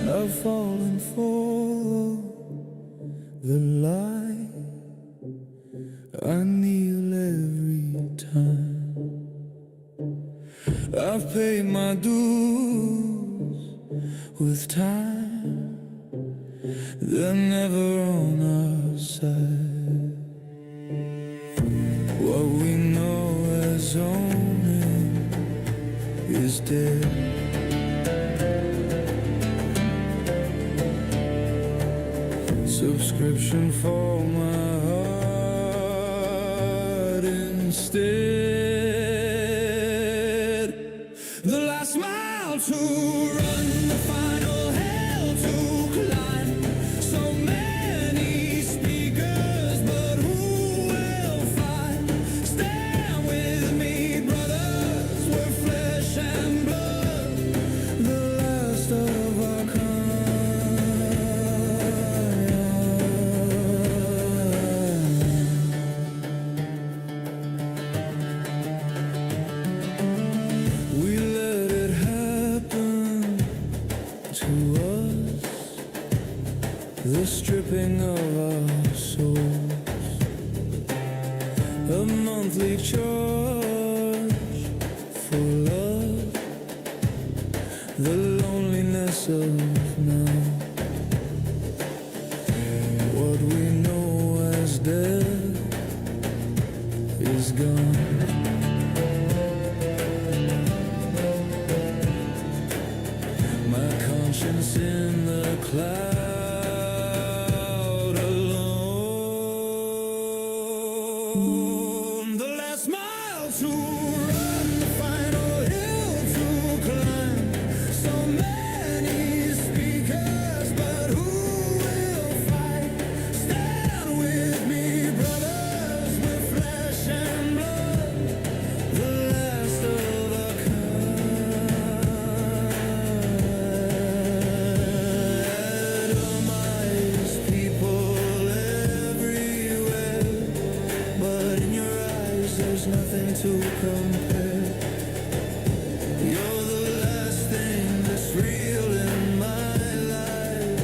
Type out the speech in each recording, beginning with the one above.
I've fallen for the lie. I kneel every time. I've paid my dues with time. They're never on our side. What we know as owning is dead. Subscription for my heart instead. The last mile to run, the final hell to climb. So many speakers, but who will find? Stand with me, brothers, we're flesh and blood, the last of our kind. The stripping of our souls, a monthly charge for love, the loneliness of now. What we know as death is gone. My conscience in the clouds. Nothing to compare. You're the last thing that's real in my life.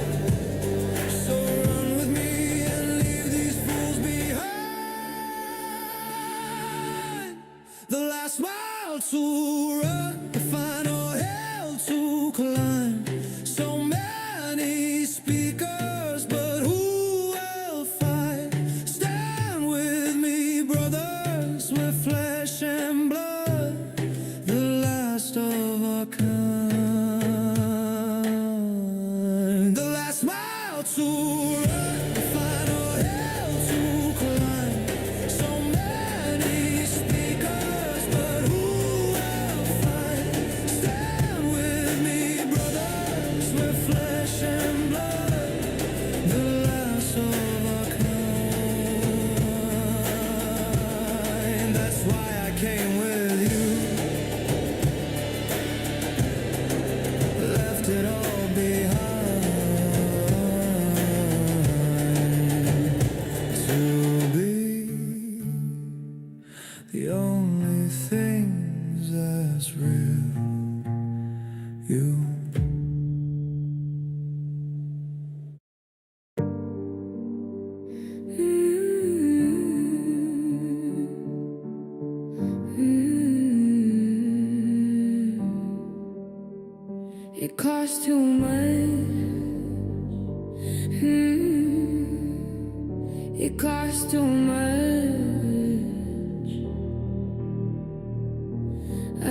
So run with me and leave these fools behind. The last mile to run, the final hell to climb. So many speakers, but who will fight? Stand with me, brother. We're flesh and blood, the last of our kind. The last mile to run, the final hell to climb. So many speakers, but who will fight? Stand with me, brothers, we're flesh and blood, the last of our kind. That's why I came with you, left it all behind, to be the only things that's real, you. It costs too much. It costs too much. I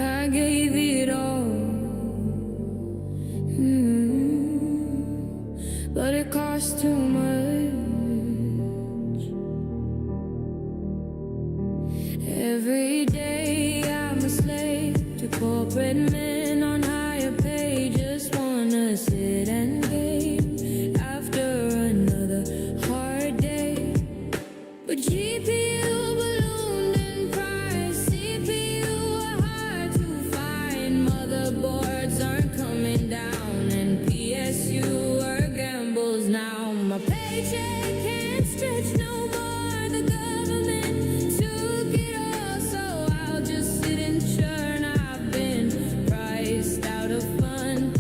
can't stretch no more. The government took it all, so I'll just sit and churn. I've been priced out of fun.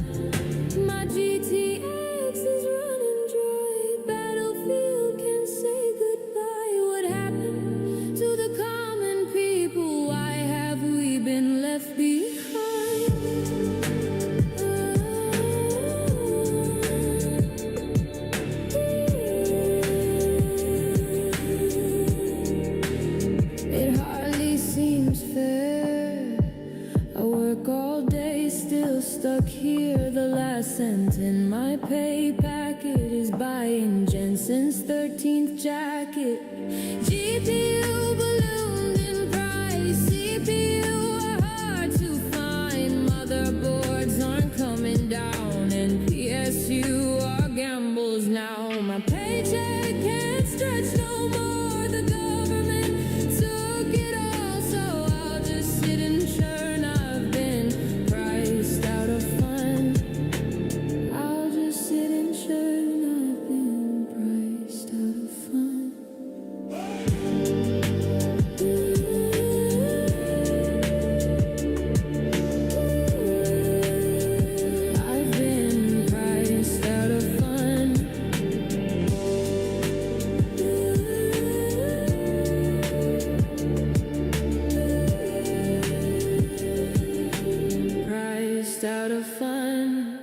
My GTX is running dry. Battlefield can say goodbye. What happened to the common people? Why have we been left behind? It hardly seems fair. I work all day, still stuck here. The last cent in my pay packet is buying Jensen's 13th jacket. GPU ballooned in price. CPU are hard to find. Motherboards aren't coming down, and PSU are gambles now. My paycheck can't stretch no more. The government took it all, so I'll just sit and churn. I've been priced out of fun. I'll just sit and churn. I've been priced out of fun. I've been priced out of fun. Priced out of fun.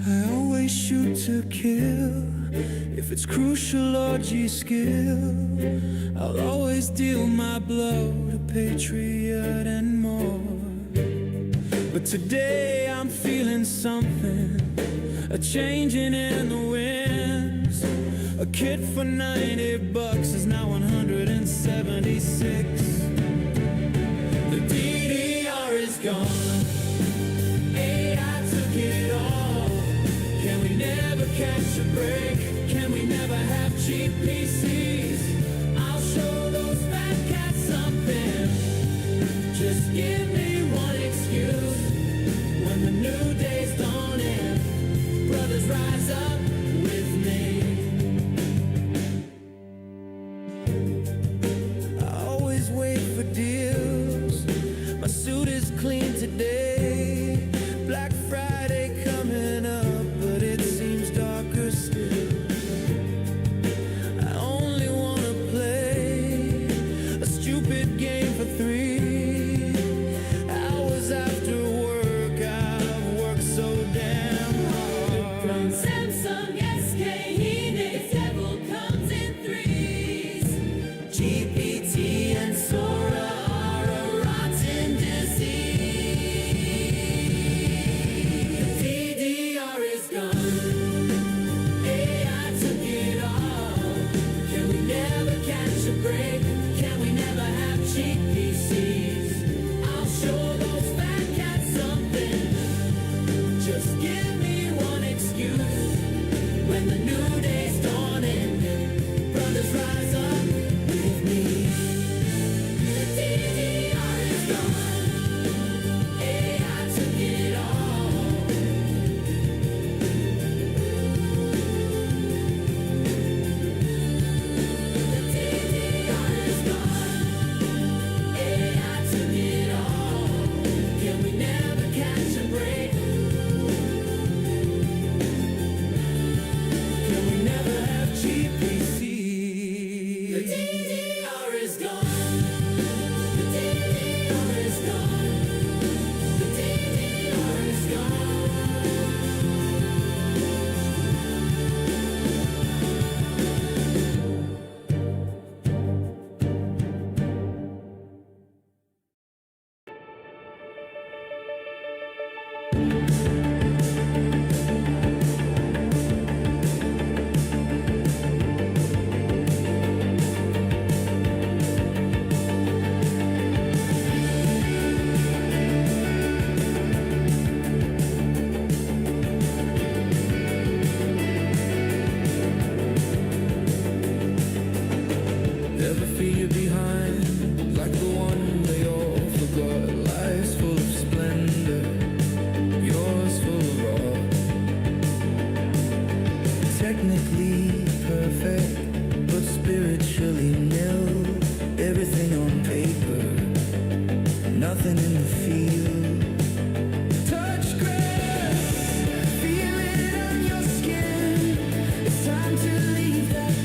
I always shoot to kill. If it's crucial or G-skill, I'll always deal my blow to Patriot and more. But today I'm feeling something, a changing in the winds. A kit for $90 is now 176. The DDR is gone. Hey, I took it all. Can we never catch a break? Can we never have cheap PCs? I'll show those fat cats something. Just give me one excuse. When the new day's dawning, brothers rise up with me. I always wait for deals. My suit is clean today. Black Friday coming up, but it seems darker still. I only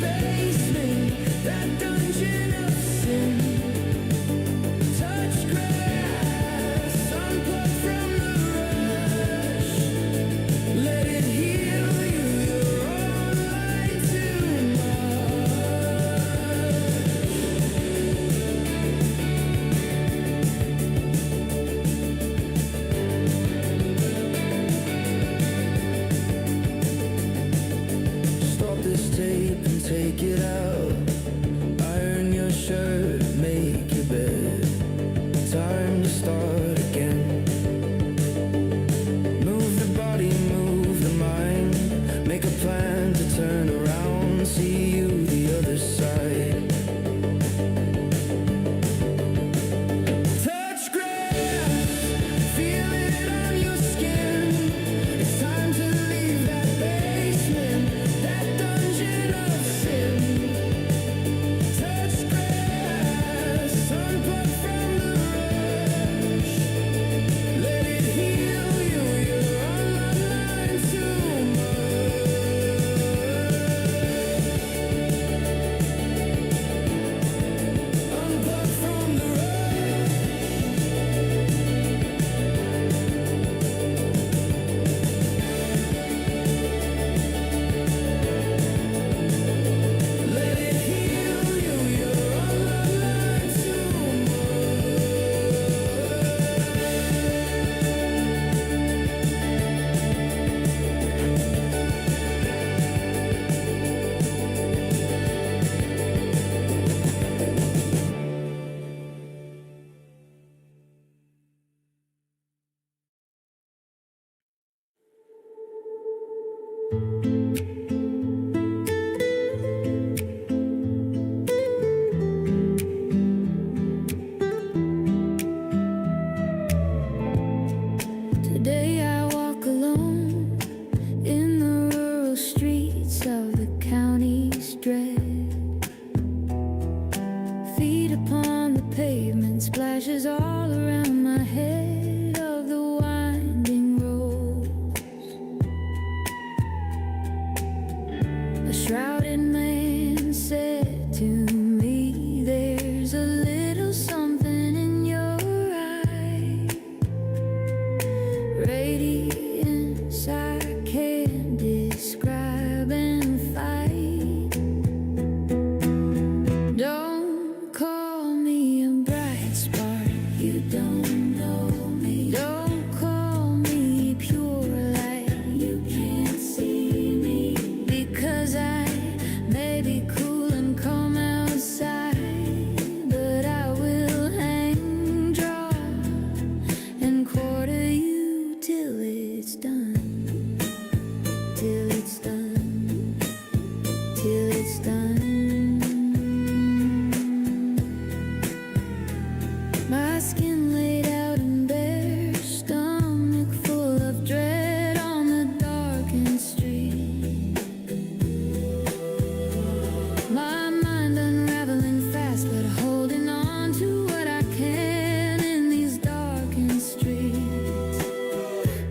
basement, that dungeon of sin. Touch grass, unplug from the rush. Let it heal you, your own light too much. Stop this tape and take it out. Iron your shirt, make your bed. Time to start again. Move the body, move the mind. Make a plan to turn around. See you the other side. Touch grass, feel it on your skin. It's time to leave that basement, that dungeon of sin. Touch grass, unplug from the rush. Let it heal you, you're on my mind too much. Unplug from the rush. Let it heal you, you're on my mind too Today I walk alone in the rural streets of the county's dread. Feet upon the pavement, splashes all around my head of the winding roads. A shrouded man said to me, there's a little something in your eye, radiance I can't describe and fight. Don't call me a bright spark, you don't know me. Don't call me pure light, you can't see me. Because I may be cool and calm outside, but I will hang, draw, and quarter you till it's done. Till it's done. Till it's done. My skin laid out and bare, stomach full of dread on the darkened street. My mind unraveling fast, but holding on to what I can in these darkened streets.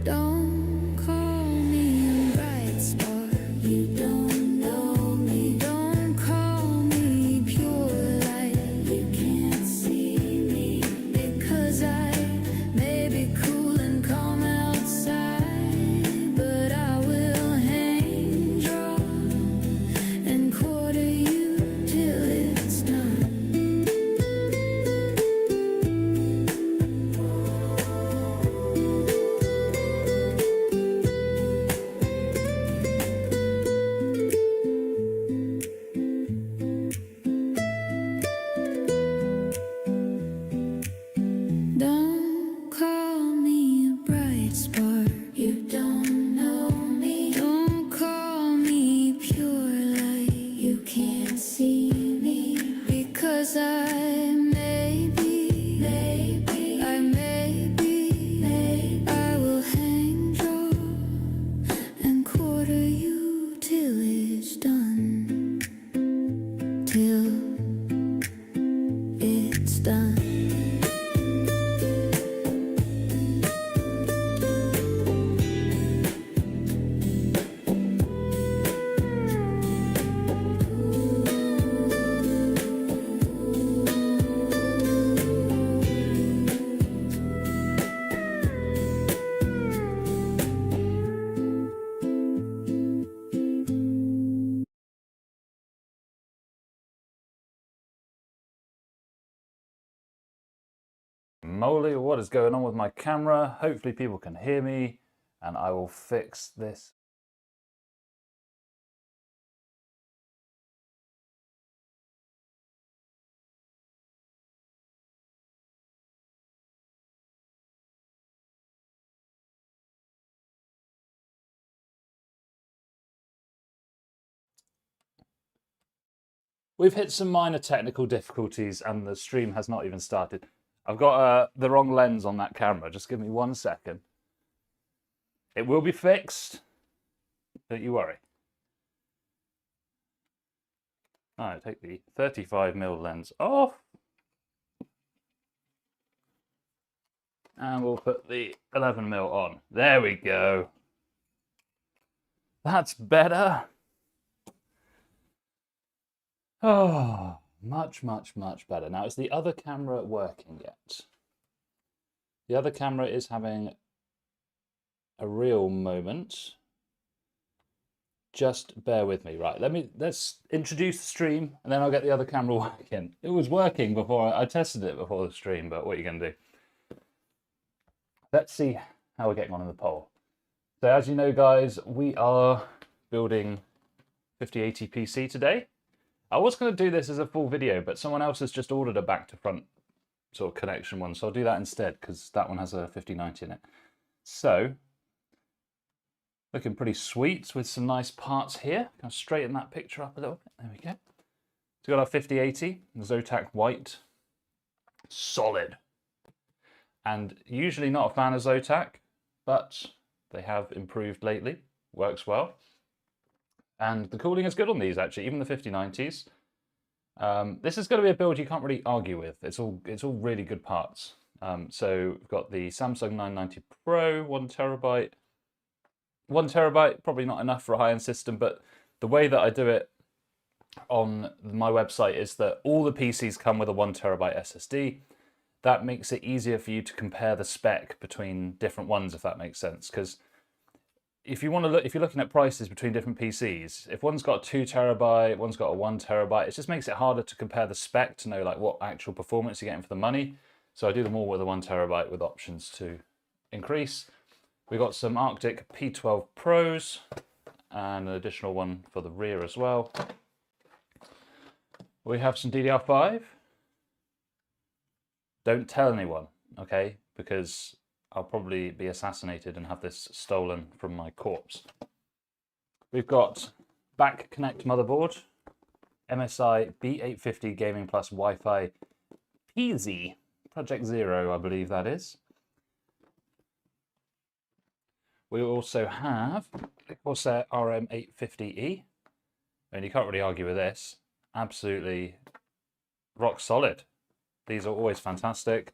Don't call me a bright spark, you don't know me. Don't call me pure light, you can't see me. Because I may be cool and calm outside, but I will hang, draw, and quarter you till it's done. Don't call me a bright spark, you don't know me. Don't call me pure light, you can't see me. Because I may be, I may be, I will hang, draw, and quarter you till it's done. Till it's done. moly, what is going on with my camera? Hopefully people can hear me and I will fix this. We've hit some minor technical difficulties and the stream has not even started. I've got the wrong lens on that camera. Just give me 1 second. It will be fixed. Don't you worry. All right, take the 35mm lens off. And we'll put the 11mm on. There we go. That's better. Oh, much, much, much better. Now, is the other camera working yet? The other camera is having a real moment. Just bear with me. Right, let's introduce the stream and then I'll get the other camera working. It was working before, I tested it before the stream, but what are you going to do? Let's see how we're getting on in the poll. So as you know, guys, we are building 5080 PC today. I was going to do this as a full video, but someone else has just ordered a back to front sort of connection one, so I'll do that instead because that one has a 5090 in it. So, looking pretty sweet with some nice parts here. Can I straighten that picture up a little bit? There we go. So we've got our 5080, 𝙇𝙬𝙑 white, solid. And usually not a fan of 𝙇𝙑, but they have improved lately. Works well. And the cooling is good on these actually, even the 5090s. This is going to be a build you can't really argue with. It's all really good parts. So we've got the Samsung 990 Pro, 1TB. 1TB, probably not enough for a high-end system, but the way that I do it on my website is that all the PCs come with a 1TB SSD. That makes it easier for you to compare the spec between different ones, if that makes sense. Because if you're looking at prices between different PCs, if one's got a 2TB, one's got a 1TB, it just makes it harder to compare the spec to know like what actual performance you're getting for the money. So I do them all with a 1TB with options to increase. We've got some Arctic P12 Pros and an additional one for the rear as well. We have some DDR5. Don't tell anyone, okay? Because I'll probably be assassinated and have this stolen from my corpse. We've got back connect motherboard, MSI B850 Gaming Plus Wi-Fi PZ Project Zero, I believe that is. We also have the Corsair RM850E, and you can't really argue with this. Absolutely rock solid. These are always fantastic.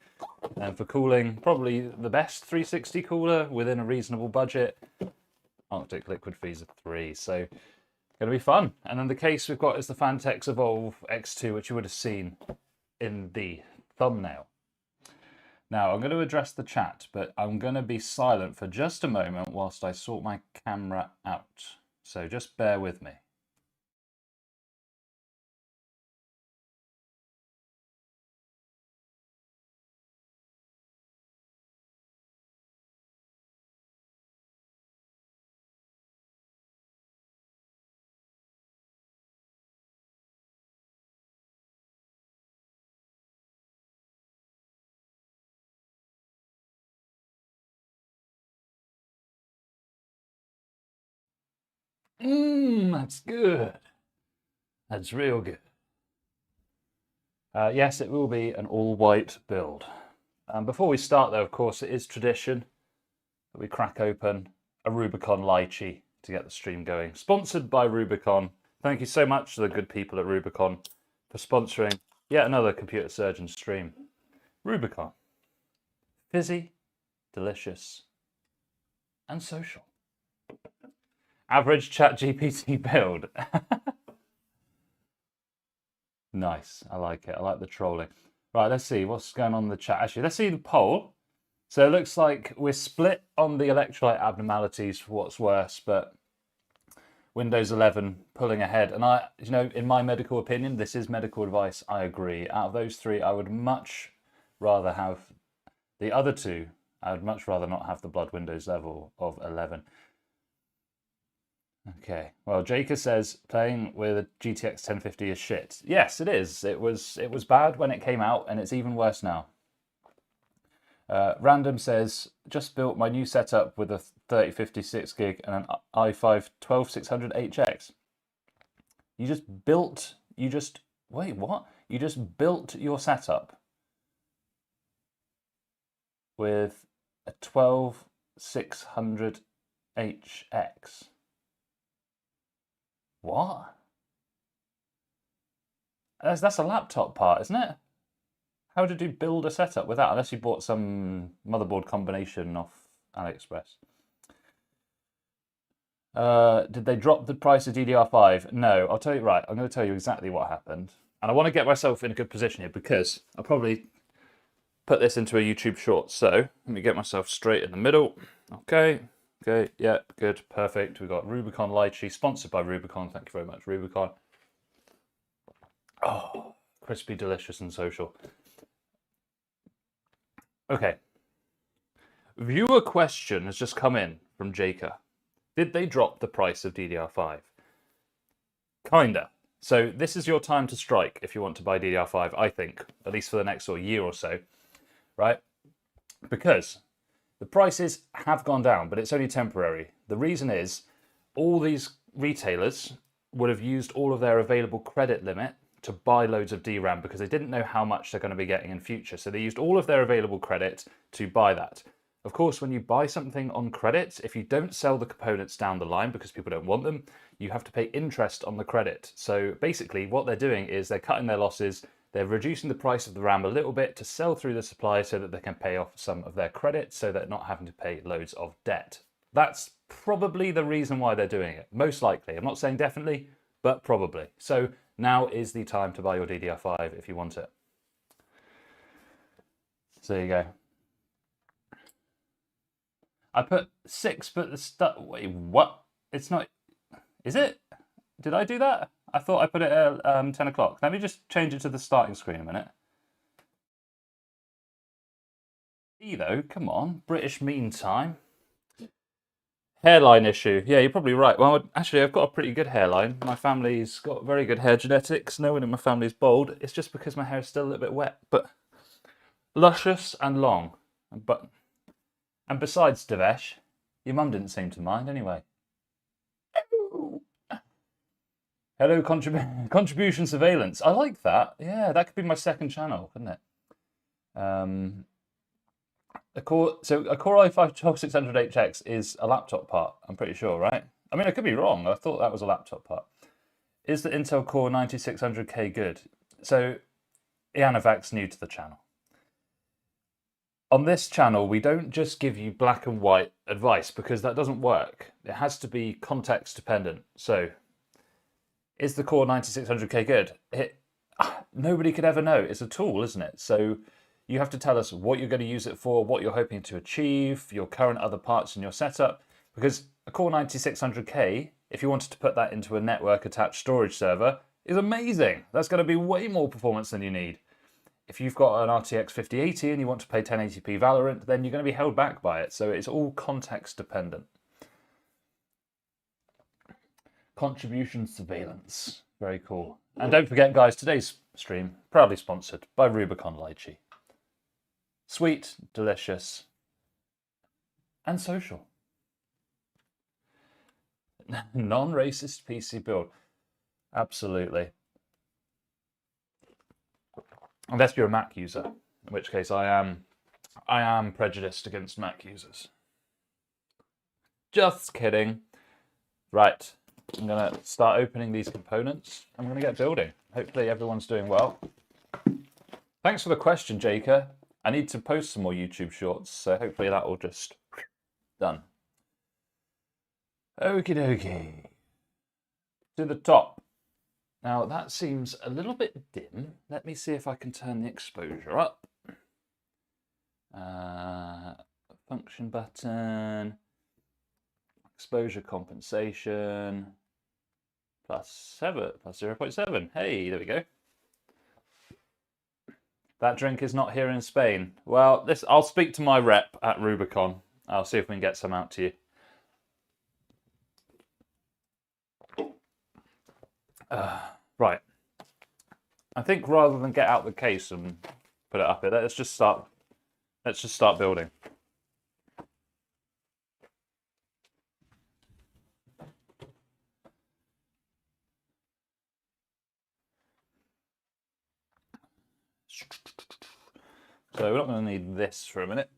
And for cooling, probably the best 360 cooler within a reasonable budget. Arctic Liquid Freezer 3, so going to be fun. And then the case we've got is the Phanteks Evolve X2, which you would have seen in the thumbnail. Now, I'm going to address the chat, but I'm going to be silent for just a moment whilst I sort my camera out. So just bear with me. That's good. That's real good. Yes, it will be an all-white build. Before we start, though, of course, it is tradition that we crack open a Rubicon Lychee to get the stream going. Sponsored by Rubicon. Thank you so much to the good people at Rubicon for sponsoring yet another Computer Surgeon stream. Rubicon. Fizzy, delicious, and social. Average ChatGPT build. Nice, I like it. I like the trolling. Right, let's see what's going on in the chat. Actually, let's see the poll. So it looks like we're split on the electrolyte abnormalities for what's worse, but Windows 11 pulling ahead. And you know, in my medical opinion, this is medical advice, I agree. Out of those three, I would much rather have The other two, I would much rather not have the blood windows level of 11. Okay, well, Jaker says playing with a GTX 1050 is shit. Yes, it is. It was bad when it came out, and it's even worse now. Random says, just built my new setup with a 3056 gig and an i5 12600HX. Wait, what? You just built your setup with a 12600HX. What? That's a laptop part, isn't it? How did you build a setup with that? Unless you bought some motherboard combination off AliExpress. Did they drop the price of DDR5? No, I'll tell you, right, I'm going to tell you exactly what happened. And I want to get myself in a good position here because I'll probably put this into a YouTube short. So let me get myself straight in the middle. Okay, yeah, good, perfect. We've got Rubicon Lychee, sponsored by Rubicon. Thank you very much, Rubicon. Oh, crispy, delicious, and social. Okay. Viewer question has just come in from Jaker. Did they drop the price of DDR5? Kinda. So this is your time to strike if you want to buy DDR5, I think, at least for the next sort of year or so, right? Because the prices have gone down, but it's only temporary. The reason is all these retailers would have used all of their available credit limit to buy loads of DRAM because they didn't know how much they're going to be getting in future. So they used all of their available credit to buy that. Of course, when you buy something on credit, if you don't sell the components down the line because people don't want them, you have to pay interest on the credit. So basically what they're doing is they're cutting their losses, they're reducing the price of the RAM a little bit to sell through the supply so that they can pay off some of their credit so they're not having to pay loads of debt. That's probably the reason why they're doing it, most likely. I'm not saying definitely, but probably. So now is the time to buy your DDR5 if you want it. So there you go. I put 6, but the stuff. Wait, what? It's not. Is it? Did I do that? I thought I put it at 10 o'clock. Let me just change it to the starting screen a minute. Though, come on, British Mean Time. Hairline issue. Yeah, you're probably right. Well, actually, I've got a pretty good hairline. My family's got very good hair genetics. No one in my family's bald. It's just because my hair is still a little bit wet, but luscious and long. And besides, Devesh, your mum didn't seem to mind anyway. Hello, contribution surveillance. I like that. Yeah, that could be my second channel, couldn't it? A Core i5 12600HX is a laptop part, I'm pretty sure, right? I mean, I could be wrong. I thought that was a laptop part. Is the Intel Core 9600K good? So, Ianavac's new to the channel. On this channel, we don't just give you black and white advice because that doesn't work. It has to be context dependent. So, is the Core 9600K good? Nobody could ever know. It's a tool, isn't it? So you have to tell us what you're going to use it for, what you're hoping to achieve, your current other parts in your setup. Because a Core 9600K, if you wanted to put that into a network attached storage server, is amazing. That's going to be way more performance than you need. If you've got an RTX 5080 and you want to play 1080p Valorant, then you're going to be held back by it. So it's all context dependent. Contribution surveillance. Very cool. And don't forget, guys, today's stream proudly sponsored by Rubicon Lychee. Sweet, delicious, and social. Non-racist PC build. Absolutely. Unless you're a Mac user, in which case I am prejudiced against Mac users. Just kidding. Right, I'm gonna start opening these components. I'm gonna get building. Hopefully everyone's doing well. Thanks for the question, Jaker. I need to post some more YouTube shorts, so hopefully that will just done. Okie dokie. To the top. Now that seems a little bit dim. Let me see if I can turn the exposure up. Function button. Exposure compensation. +7, +0.7. Hey, there we go. That drink is not here in Spain. Well, I'll speak to my rep at Rubicon. I'll see if we can get some out to you. Right. I think rather than get out the case and put it up here, let's just start building. So we're not going to need this for a minute.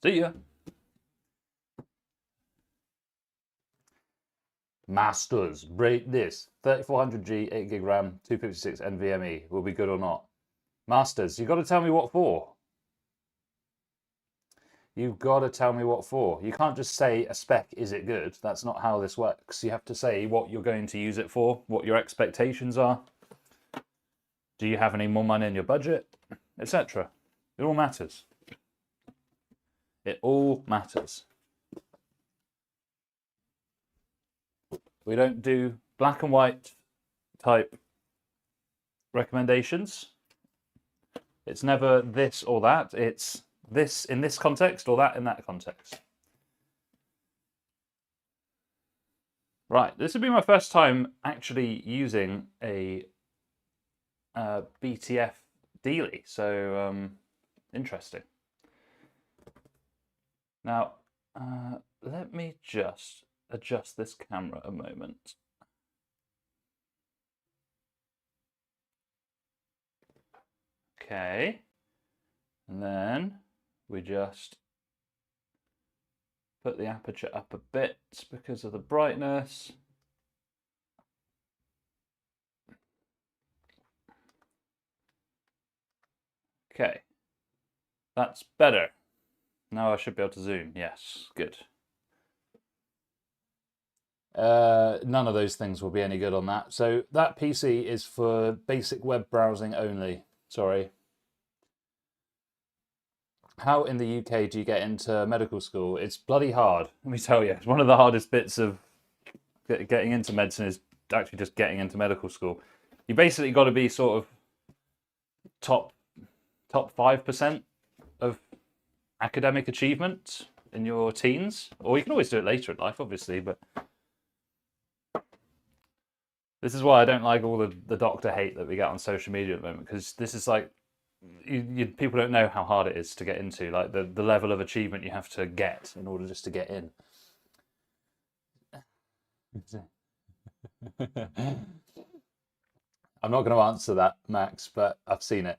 See ya. Masters, rate this. 3400G, 8 gig RAM, 256 NVMe. Will be good or not? Masters, you've got to tell me what for. You've got to tell me what for. You can't just say a spec, is it good? That's not how this works. You have to say what you're going to use it for, what your expectations are. Do you have any more money in your budget? Etc. It all matters. It all matters. We don't do black and white type recommendations. It's never this or that. It's this in this context or that in that context. Right, this would be my first time actually using a BTF dealie, so interesting. Now, let me just adjust this camera a moment. Okay, and then we just put the aperture up a bit because of the brightness. Okay, that's better. Now I should be able to zoom. Yes, good. None of those things will be any good on that. So that PC is for basic web browsing only. Sorry. How in the UK do you get into medical school? It's bloody hard, let me tell you. It's one of the hardest bits of getting into medicine is actually just getting into medical school. You basically got to be sort of top 5% of academic achievement in your teens, or you can always do it later in life, obviously, but this is why I don't like all the doctor hate that we get on social media at the moment, because this is like, people don't know how hard it is to get into, like the level of achievement you have to get in order just to get in. I'm not going to answer that, Max, but I've seen it.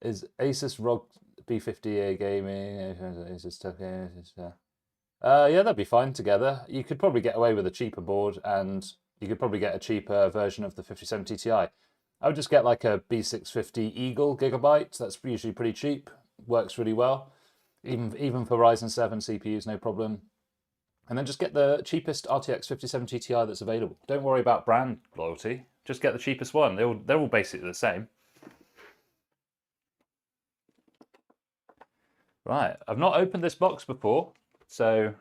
Is Asus ROG B50A gaming? Asus Tokyo? Yeah, that'd be fine together. You could probably get away with a cheaper board, and you could probably get a cheaper version of the 5070 Ti. I would just get like a B650 Eagle Gigabyte. That's usually pretty cheap. Works really well. Even for Ryzen 7 CPUs, no problem. And then just get the cheapest RTX 5070 Ti that's available. Don't worry about brand loyalty. Just get the cheapest one. They're all basically the same. Right, I've not opened this box before, so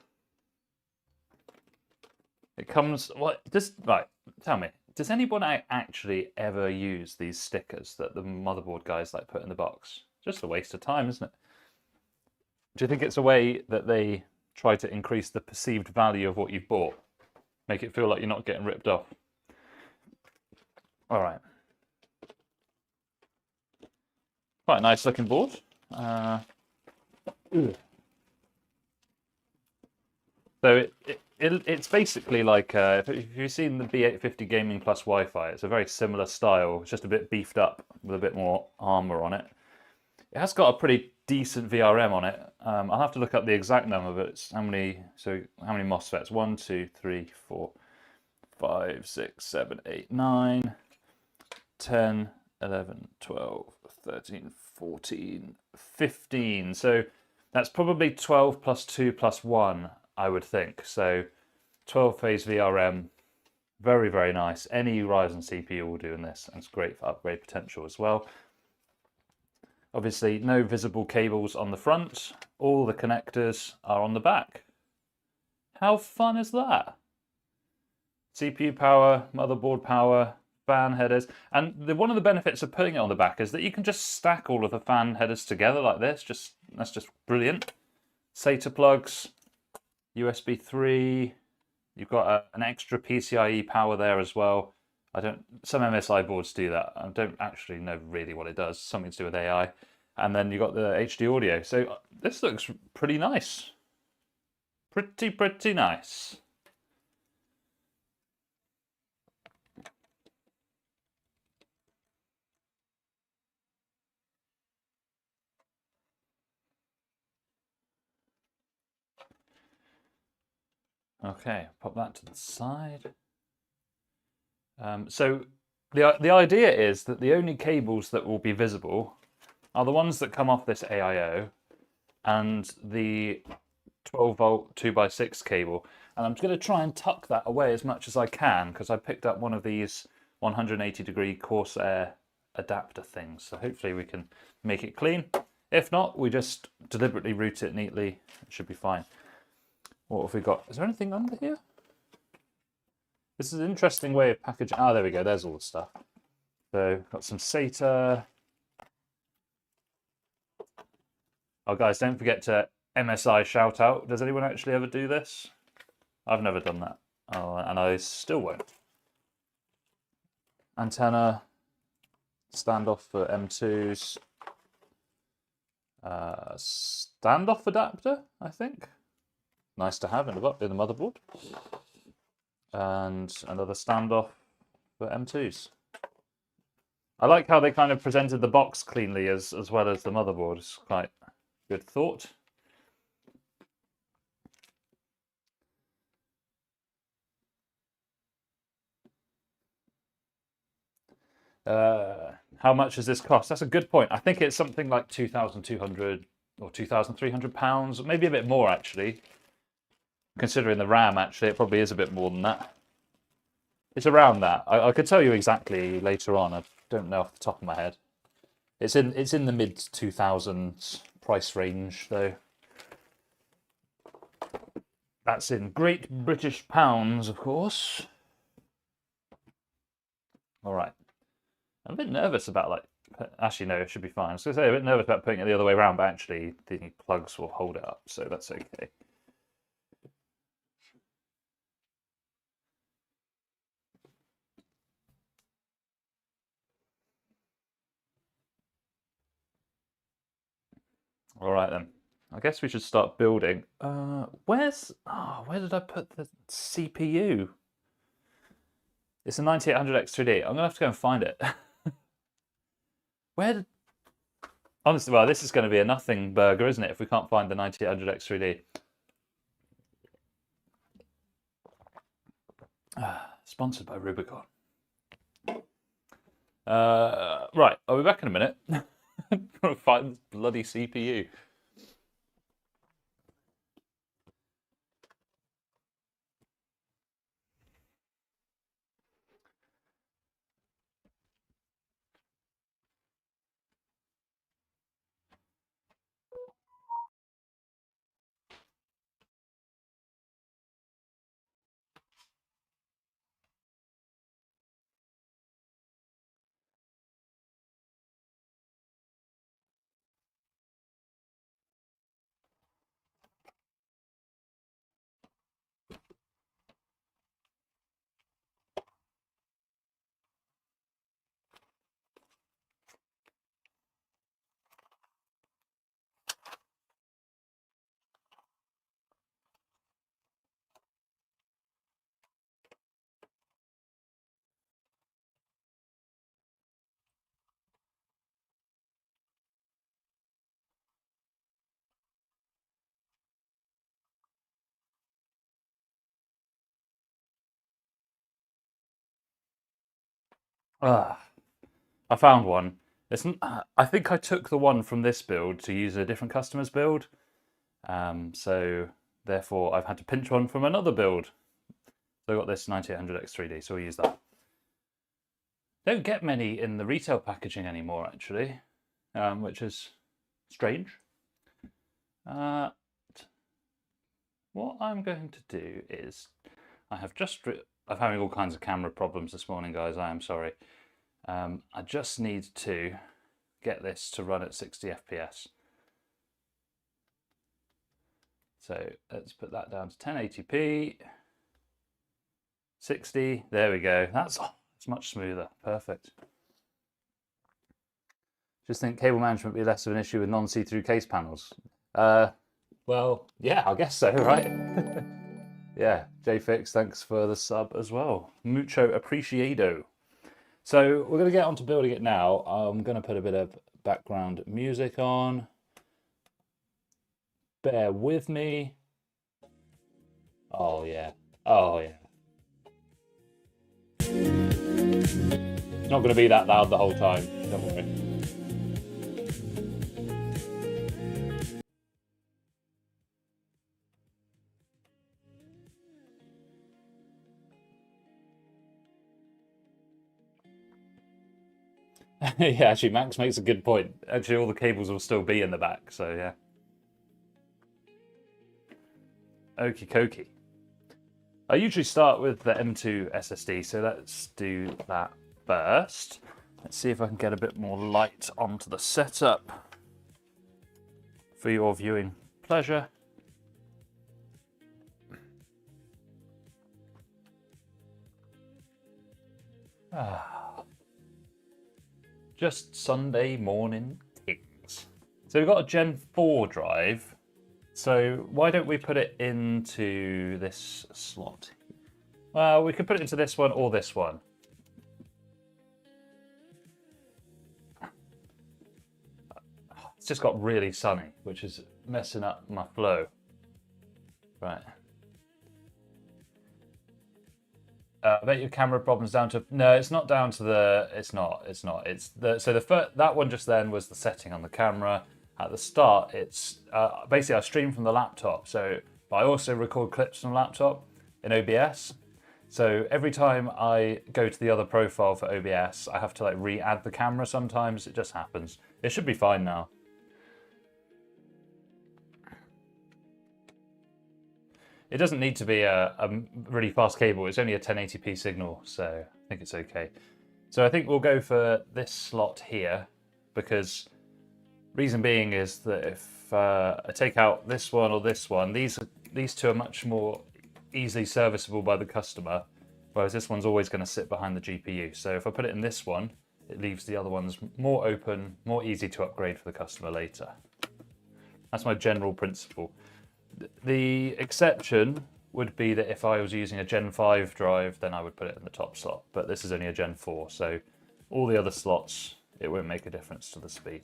it comes. Right, tell me, does anyone actually ever use these stickers that the motherboard guys like put in the box? Just a waste of time, isn't it? Do you think it's a way that they try to increase the perceived value of what you've bought? Make it feel like you're not getting ripped off. All right. Quite a nice looking board. So it's basically like, if you've seen the B850 Gaming Plus Wi-Fi, it's a very similar style. It's just a bit beefed up with a bit more armor on it. It has got a pretty decent VRM on it. I'll have to look up the exact number, but it's how many MOSFETs? 1, 2, 3, 4, 5, 6, 7, 8, 9, 10, 11, 12, 13, 14, 15. So that's probably 12 plus 2 plus 1, I would think. So 12 phase VRM, very, very nice. Any Ryzen CPU will do in this, and it's great for upgrade potential as well. Obviously, no visible cables on the front. All the connectors are on the back. How fun is that? CPU power, motherboard power, fan headers. And one of the benefits of putting it on the back is that you can just stack all of the fan headers together like this. That's just brilliant. SATA plugs, USB 3. You've got an extra PCIe power there as well. Some MSI boards do that. I don't actually know really what it does. Something to do with AI. And then you've got the HD audio. So this looks pretty nice. Pretty nice. Okay, pop that to the side. So the idea is that the only cables that will be visible are the ones that come off this AIO and the 12-volt 2x6 cable. And I'm going to try and tuck that away as much as I can because I picked up one of these 180-degree Corsair adapter things. So hopefully we can make it clean. If not, we just deliberately route it neatly. It should be fine. What have we got? Is there anything under here? This is an interesting way of packaging. Ah, there we go. There's all the stuff. So, got some SATA. Oh, guys, don't forget to MSI shout out. Does anyone actually ever do this? I've never done that. Oh, and I still won't. Antenna. Standoff for M2s. Standoff adapter, I think. Nice to have in the motherboard. And another standoff for M2s. I like how they kind of presented the box cleanly as well as the motherboard. It's quite good thought. How much does this cost? That's a good point. I think it's something like 2,200 or 2,300 pounds, maybe a bit more actually. Considering the RAM, actually, it probably is a bit more than that. It's around that. I could tell you exactly later on. I don't know off the top of my head. It's in the mid 2000s price range, though. That's in Great British pounds, of course. All right. I'm a bit nervous about actually no, it should be fine. I was going to say a bit nervous about putting it the other way around, but actually the plugs will hold it up, so that's okay. All right then. I guess we should start building. Where did I put the CPU? It's a 9800X3D. I'm gonna have to go and find it. Honestly, well, this is going to be a nothing burger, isn't it? If we can't find the 9800X3D. Sponsored by Rubicon. Right, I'll be back in a minute. I'm gonna find this bloody CPU. I found one. I think I took the one from this build to use a different customer's build. So therefore I've had to pinch one from another build. So I got this 9800X3D, so we'll use that. Don't get many in the retail packaging anymore, actually, which is strange. What I'm going to do is I have just I'm having all kinds of camera problems this morning, guys. I am sorry. I just need to get this to run at 60 FPS. So let's put that down to 1080p. 60, there we go. That's it's much smoother. Perfect. Just think cable management would be less of an issue with non-see-through case panels. Well, yeah, I guess so, right? Yeah, JFix, thanks for the sub as well. Mucho appreciado. So we're going to get on to building it now. I'm going to put a bit of background music on. Bear with me. Oh, yeah. Oh, yeah. It's not going to be that loud the whole time, don't worry. Yeah, actually, Max makes a good point. Actually, all the cables will still be in the back, so yeah. Okie dokie. I usually start with the M2 SSD, so let's do that first. Let's see if I can get a bit more light onto the setup for your viewing pleasure. Just Sunday morning things. So we've got a Gen 4 drive. So why don't we put it into this slot? Well, we could put it into this one or this one. It's just got really sunny, which is messing up my flow. Right. I bet your camera problem's down to... No, it's not down to the... It's not. It's the... So that one just then was the setting on the camera. At the start, it's basically I stream from the laptop, but I also record clips from the laptop in OBS. So every time I go to the other profile for OBS, I have to like re-add the camera sometimes. It just happens. It should be fine now. It doesn't need to be a really fast cable. It's only a 1080p signal, so I think it's okay. So I think we'll go for this slot here because reason being is that if I take out this one or this one, these two are much more easily serviceable by the customer, whereas this one's always going to sit behind the GPU. So if I put it in this one, it leaves the other ones more open, more easy to upgrade for the customer later. That's my general principle. The exception would be that if I was using a Gen 5 drive, then I would put it in the top slot, but this is only a Gen 4, so all the other slots, it won't make a difference to the speed.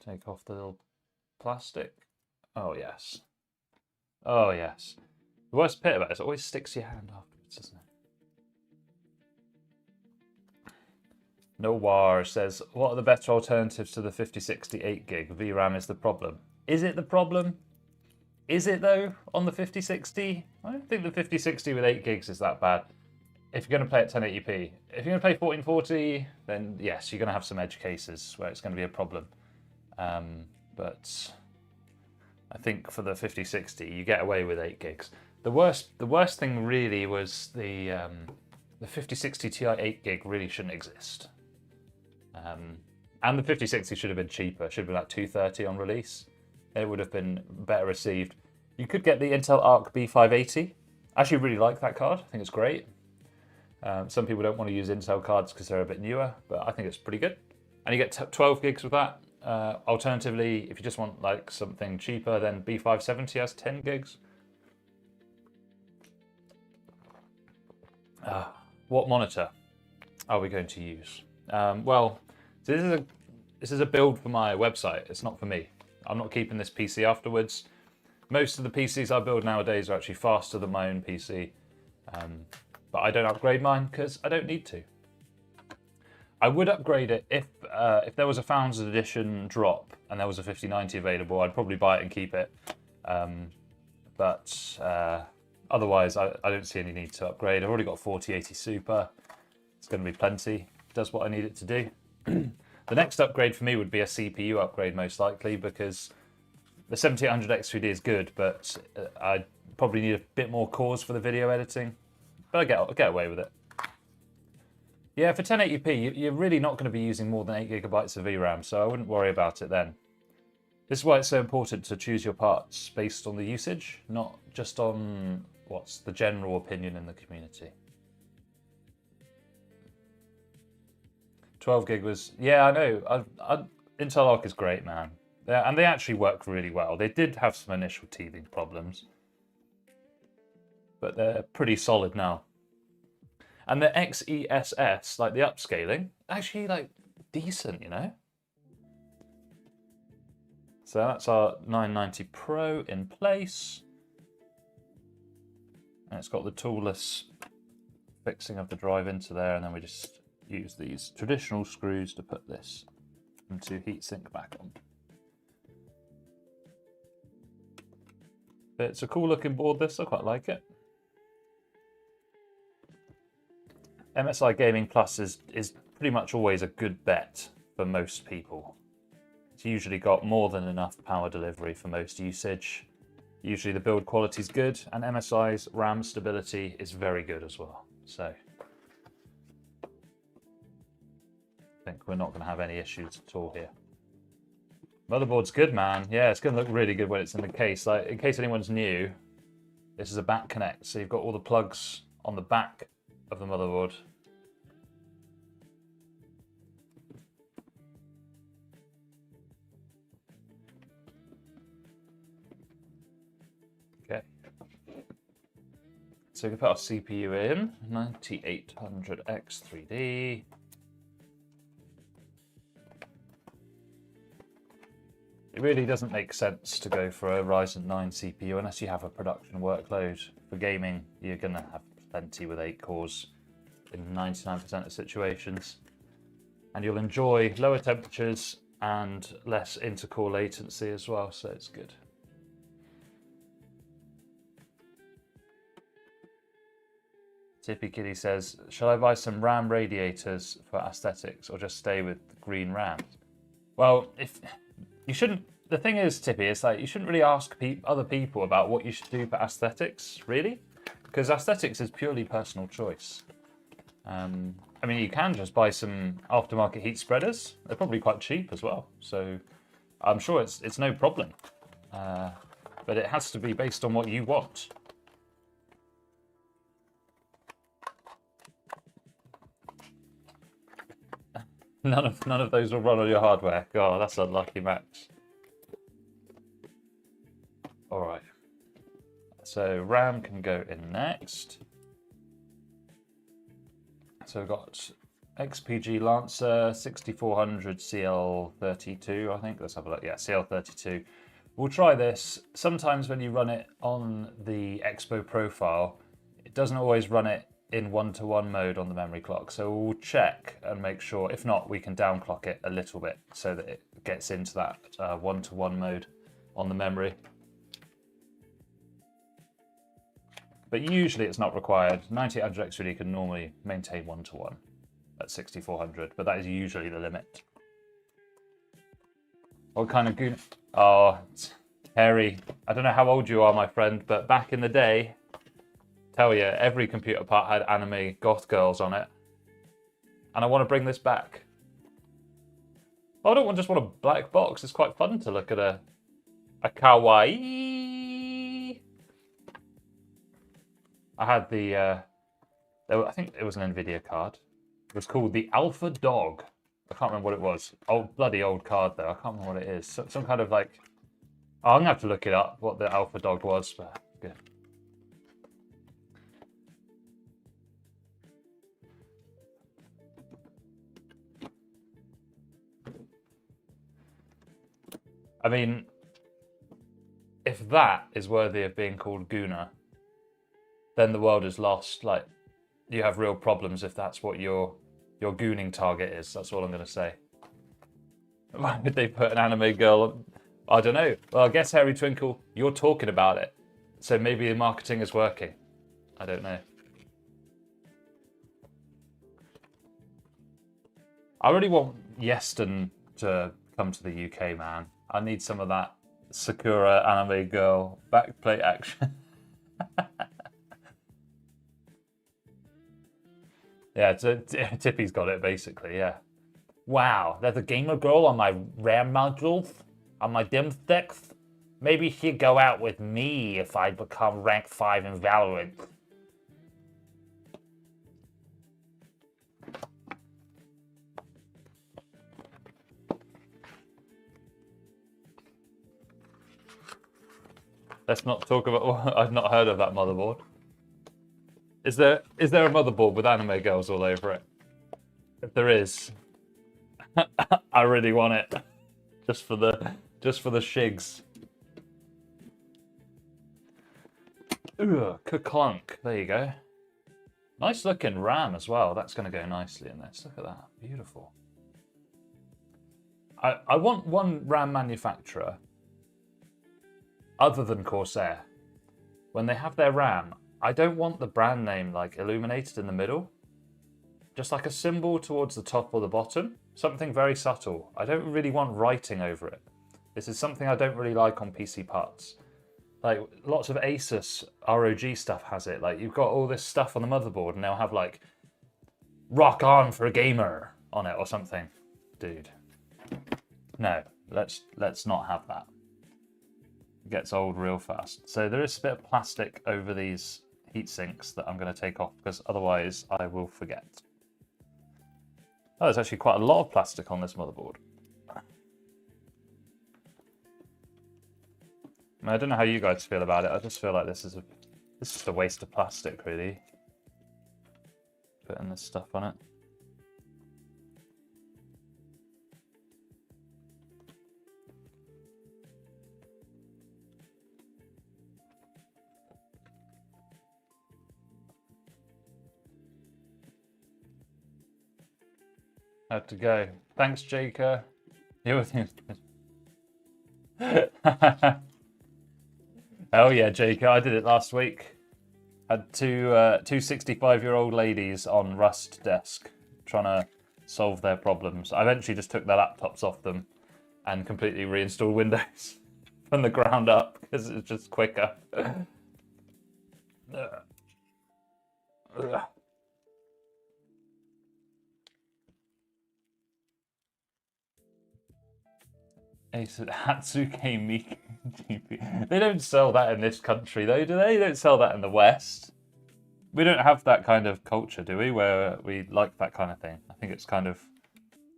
Take off the little plastic. Oh, yes. Oh, yes. The worst bit about it is it always sticks your hand afterwards, doesn't it? No War says, what are the better alternatives to the 5060 8GB? VRAM is the problem. Is it the problem? Is it though, on the 5060? I don't think the 5060 with 8GB is that bad. If you're going to play at 1080p. If you're going to play 1440, then yes, you're going to have some edge cases where it's going to be a problem. But I think for the 5060, you get away with 8GB. The worst thing really was the 5060 Ti 8GB really shouldn't exist. And the 5060 should have been cheaper. Should have been like $230 on release. It would have been better received. You could get the Intel Arc B580. I actually really like that card. I think it's great. Some people don't want to use Intel cards because they're a bit newer, but I think it's pretty good. And you get 12 gigs with that. Alternatively, if you just want like something cheaper, then B570 has 10 gigs. What monitor are we going to use? Well, so this is a build for my website. It's not for me. I'm not keeping this PC afterwards. Most of the PCs I build nowadays are actually faster than my own PC, but I don't upgrade mine because I don't need to. I would upgrade it if there was a Founders Edition drop and there was a 5090 available. I'd probably buy it and keep it. But otherwise, I don't see any need to upgrade. I've already got 4080 Super. It's going to be plenty. It does what I need it to do. The next upgrade for me would be a CPU upgrade, most likely, because the 7800X3D is good, but I probably need a bit more cores for the video editing. But I'll get away with it. Yeah, for 1080p, you're really not going to be using more than 8 GB of VRAM, so I wouldn't worry about it then. This is why it's so important to choose your parts based on the usage, not just on what's the general opinion in the community. 12 gig was, yeah, I know. Intel Arc is great, man. And they actually work really well. They did have some initial teething problems, but they're pretty solid now. And the XESS, like the upscaling, actually like decent, you know? So that's our 990 Pro in place. And it's got the toolless fixing of the drive into there, and then we just use these traditional screws to put this into heatsink back on. But it's a cool looking board, this, I quite like it. MSI Gaming Plus is pretty much always a good bet for most people. It's usually got more than enough power delivery for most usage. Usually the build quality is good, and MSI's RAM stability is very good as well. So I think we're not going to have any issues at all here. Motherboard's good, man. Yeah, it's going to look really good when it's in the case. Like, in case anyone's new, this is a back connect, so you've got all the plugs on the back of the motherboard. Okay. So we can put our CPU in, 9800X3D. It really doesn't make sense to go for a Ryzen 9 CPU unless you have a production workload. For gaming, you're going to have plenty with 8 cores in 99% of situations. And you'll enjoy lower temperatures and less inter-core latency as well, so it's good. Tippy Kitty says, shall I buy some RAM radiators for aesthetics or just stay with green RAM? Well, if you shouldn't, the thing is, Tippy, it's like you shouldn't really ask other people about what you should do for aesthetics, really, because aesthetics is purely personal choice. I mean, you can just buy some aftermarket heat spreaders. They're probably quite cheap as well, so I'm sure it's no problem. But it has to be based on what you want. None of those will run on your hardware. God, that's unlucky, Max. All right. So RAM can go in next. So we've got XPG Lancer 6400 CL32, I think. Let's have a look. Yeah, CL32. We'll try this. Sometimes when you run it on the Expo profile, it doesn't always run it in 1-to-1 mode on the memory clock. So we'll check and make sure. If not, we can downclock it a little bit so that it gets into that 1-to-1 mode on the memory. But usually it's not required. 9800X3D can normally maintain 1-to-1 at 6400, but that is usually the limit. What kind of goon? Oh, Harry, I don't know how old you are, my friend, but back in the day, tell you, every computer part had anime goth girls on it. And I want to bring this back. I don't just want a black box. It's quite fun to look at a kawaii. I had the, I think it was an NVIDIA card. It was called the Alpha Dog. I can't remember what it was. Old, bloody old card though. I can't remember what it is. Some kind of like, oh, I'm gonna have to look it up, what the Alpha Dog was, but good. I mean, if that is worthy of being called Guna, then the world is lost. Like, you have real problems if that's what your gooning target is. That's all I'm going to say. Why would they put an anime girl on? I don't know. Well, I guess, Harry Twinkle, you're talking about it. So maybe the marketing is working. I don't know. I really want Yeston to come to the UK, man. I need some of that Sakura anime girl backplate action. Yeah, Tippy's got it basically, yeah. Wow, there's a gamer girl on my RAM modules, on my dim sticks. Maybe she'd go out with me if I become rank 5 in Valorant. Let's not talk about... Oh, I've not heard of that motherboard. Is there a motherboard with anime girls all over it? If there is, I really want it. Just for the shigs. Ugh, ka-clunk. There you go. Nice looking RAM as well. That's going to go nicely in this. Look at that. Beautiful. I want one RAM manufacturer other than Corsair. When they have their RAM, I don't want the brand name like illuminated in the middle. Just like a symbol towards the top or the bottom. Something very subtle. I don't really want writing over it. This is something I don't really like on PC parts. Like lots of Asus ROG stuff has it. Like you've got all this stuff on the motherboard and they'll have like rock on for a gamer on it or something. Dude. No, let's not have that. It gets old real fast. So there is a bit of plastic over these heat sinks that I'm going to take off because otherwise I will forget. Oh, there's actually quite a lot of plastic on this motherboard. I don't know how you guys feel about it. I just feel like this is just a waste of plastic, really. Putting this stuff on it. Had to go. Thanks, Jaker. Oh yeah, Jaker, I did it last week. Had two 65-year-old ladies on Rust desk trying to solve their problems. I eventually just took their laptops off them and completely reinstalled Windows from the ground up because it's just quicker. Hatsuke Miku GP. They don't sell that in this country though, do they? They don't sell that in the West. We don't have that kind of culture, do we? Where we like that kind of thing. I think it's kind of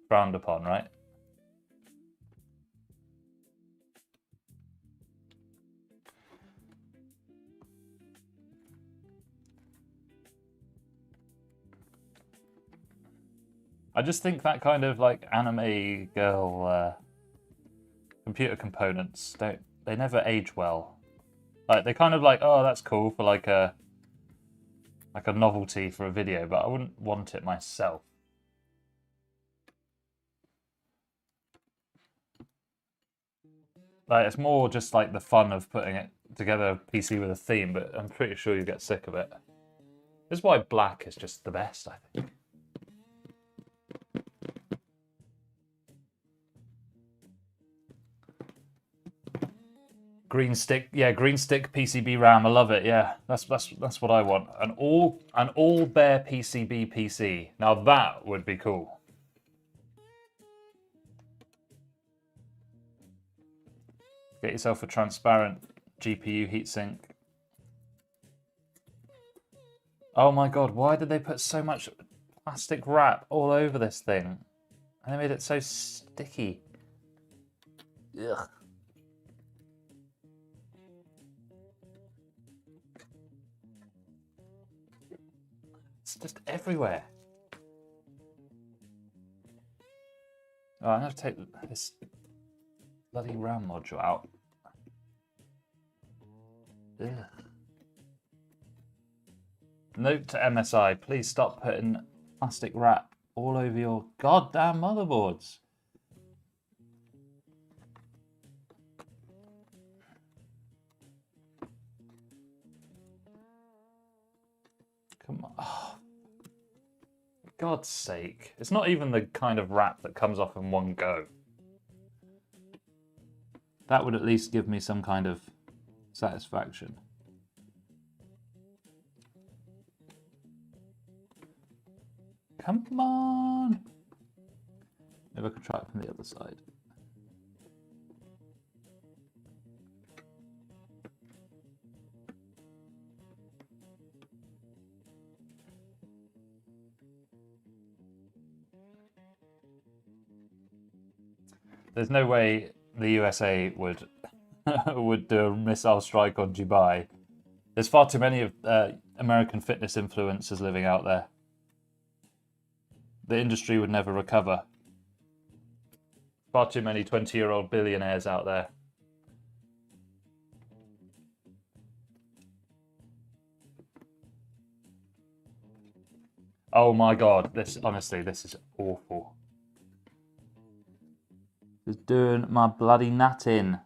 frowned upon, right? I just think that kind of like anime girl computer components they never age well. Like they kind of like, oh, that's cool for like a novelty for a video, but I wouldn't want it myself. Like it's more just like the fun of putting it together a PC with a theme, but I'm pretty sure you get sick of it. This is why black is just the best, I think. Green stick, yeah, green stick PCB RAM. I love it. Yeah, that's what I want. An all bare PCB PC. Now that would be cool. Get yourself a transparent GPU heatsink. Oh my god, why did they put so much plastic wrap all over this thing? And they made it so sticky. Ugh. It's just everywhere. Oh, I'm going to take this bloody RAM module out. Ugh. Note to MSI, please stop putting plastic wrap all over your goddamn motherboards. Come on. Oh. God's sake. It's not even the kind of wrap that comes off in one go. That would at least give me some kind of satisfaction. Come on. Maybe I could try it from the other side. There's no way the USA would would do a missile strike on Dubai. There's far too many of American fitness influencers living out there. The industry would never recover. Far too many 20-year-old billionaires out there. Oh my God, honestly, this is awful. Just doing my bloody nut in.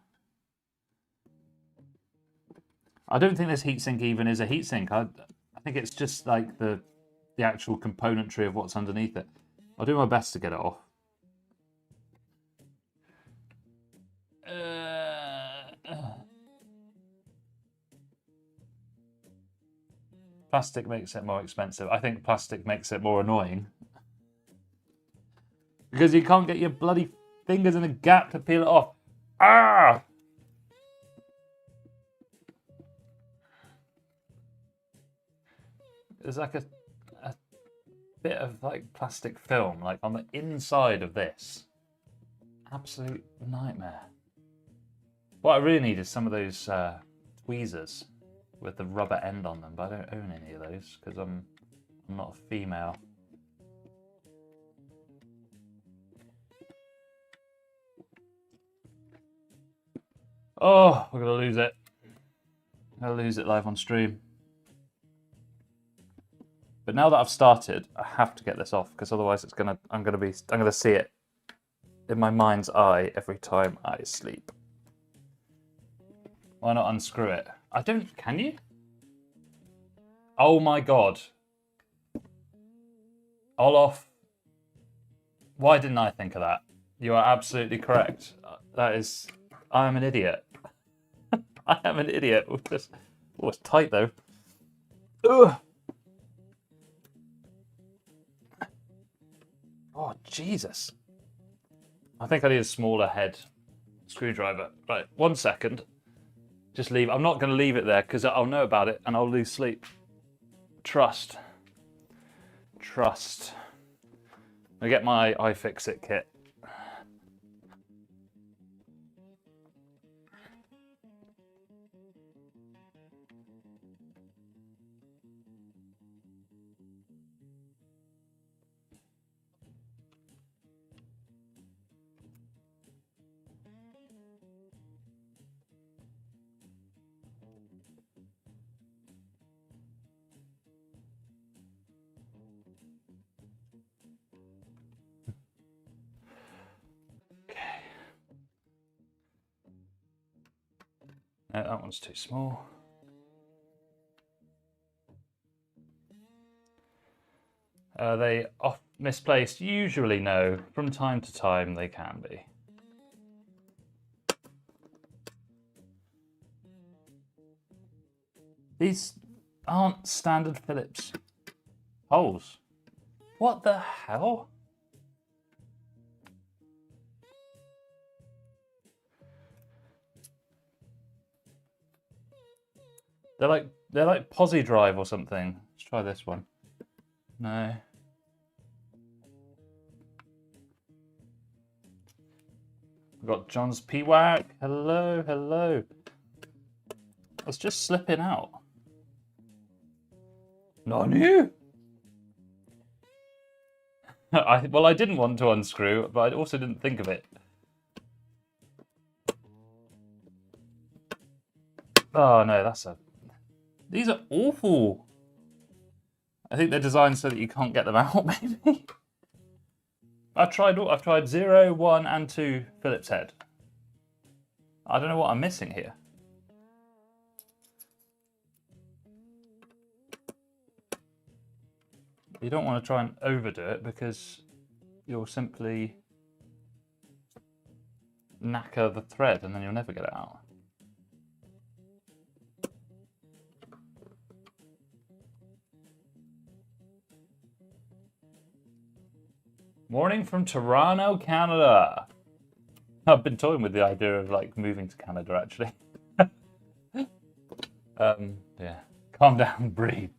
I don't think this heatsink even is a heatsink. I think it's just like the actual componentry of what's underneath it. I'll do my best to get it off. Plastic makes it more expensive. I think plastic makes it more annoying. Because you can't get your bloody fingers in a gap to peel it off. Ah! There's like a bit of like plastic film like on the inside of this. Absolute nightmare. What I really need is some of those tweezers with the rubber end on them, but I don't own any of those because I'm not a female. Oh, we're gonna lose it. I'm gonna lose it live on stream. But now that I've started, I have to get this off because otherwise I'm gonna see it in my mind's eye every time I sleep. Why not unscrew it? Can you? Oh my God. Olaf. Why didn't I think of that? You are absolutely correct. I am an idiot. I am an idiot. Oh, it's tight though. Ugh. Oh, Jesus. I think I need a smaller head screwdriver. Right, 1 second. Just leave. I'm not going to leave it there because I'll know about it and I'll lose sleep. Trust. Trust. I get my iFixit kit. No, that one's too small. They off misplaced? Usually no. From time to time they can be. These aren't standard Phillips holes. What the hell? They're like Posi Drive or something. Let's try this one. No. We've got John's P-Wack. Hello, hello. It's just slipping out. Nanu? Well, I didn't want to unscrew, but I also didn't think of it. Oh no, these are awful. I think they're designed so that you can't get them out, maybe. I've tried 0, 1, and 2 Phillips head. I don't know what I'm missing here. you don't want to try and overdo it because you'll simply knacker the thread and then you'll never get it out. Morning from Toronto, Canada. I've been toying with the idea of like moving to Canada actually. Yeah, calm down, breathe.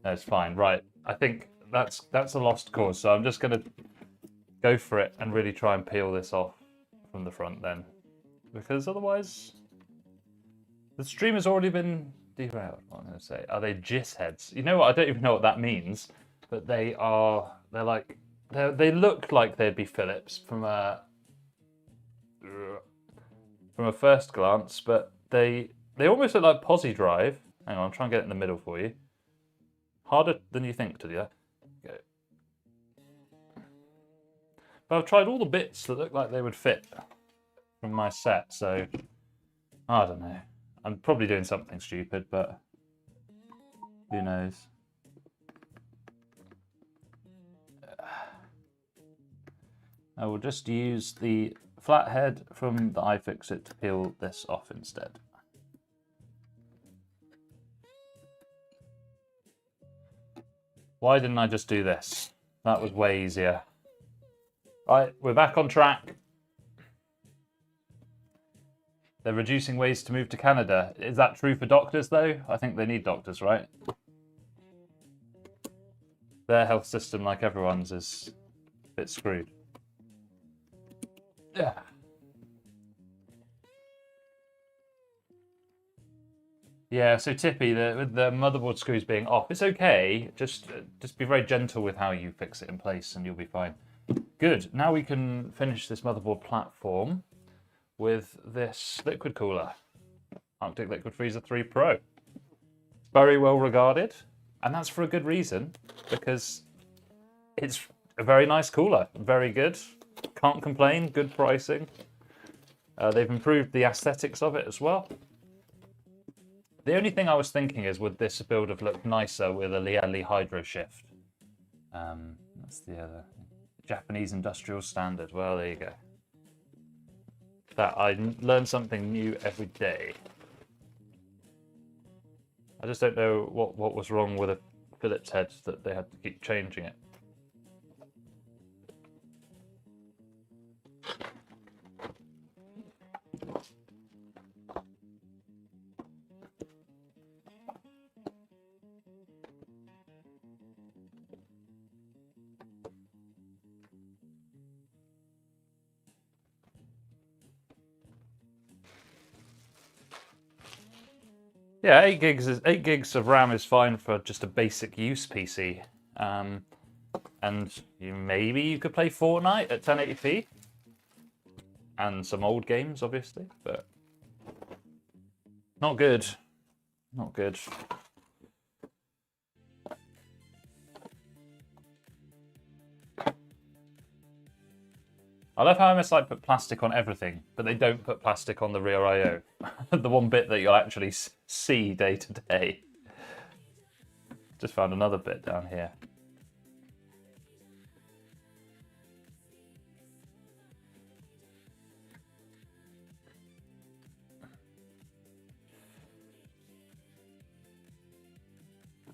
No, it's fine. Right, I think that's a lost cause. So I'm just gonna go for it and really try and peel this off from the front then, because otherwise the stream has already been derailed. What am I gonna say? Are they jizz heads? You know what? I don't even know what that means, but they look like they'd be Phillips from a first glance, but they almost look like Posi Drive. Hang on, I'll try and get it in the middle for you. Harder than you think to do that. Okay. But I've tried all the bits that look like they would fit from my set, so I don't know. I'm probably doing something stupid, but who knows? I will just use the flathead from the iFixit to peel this off instead. Why didn't I just do this? That was way easier. Right, we're back on track. They're reducing ways to move to Canada. Is that true for doctors though? I think they need doctors, right? Their health system, like everyone's, is a bit screwed. Yeah. Yeah, so Tippy, with the motherboard screws being off, it's okay. Just be very gentle with how you fix it in place and you'll be fine. Good, now we can finish this motherboard platform with this liquid cooler. Arctic Liquid Freezer 3 Pro. Very well regarded, and that's for a good reason, because it's a very nice cooler, very good. Can't complain, good pricing. They've improved the aesthetics of it as well. The only thing I was thinking is, would this build have looked nicer with a Lieli Hydro Shift? That's the other Japanese industrial standard. Well, there you go. That I learn something new every day. I just don't know what was wrong with a Phillips head that they had to keep changing it. Yeah, 8 gigs of RAM is fine for just a basic use PC. And maybe you could play Fortnite at 1080p. And some old games, obviously, but not good. Not good. I love how MSI put plastic on everything, but they don't put plastic on the rear I/O. The one bit that you'll actually see day to day. Just found another bit down here.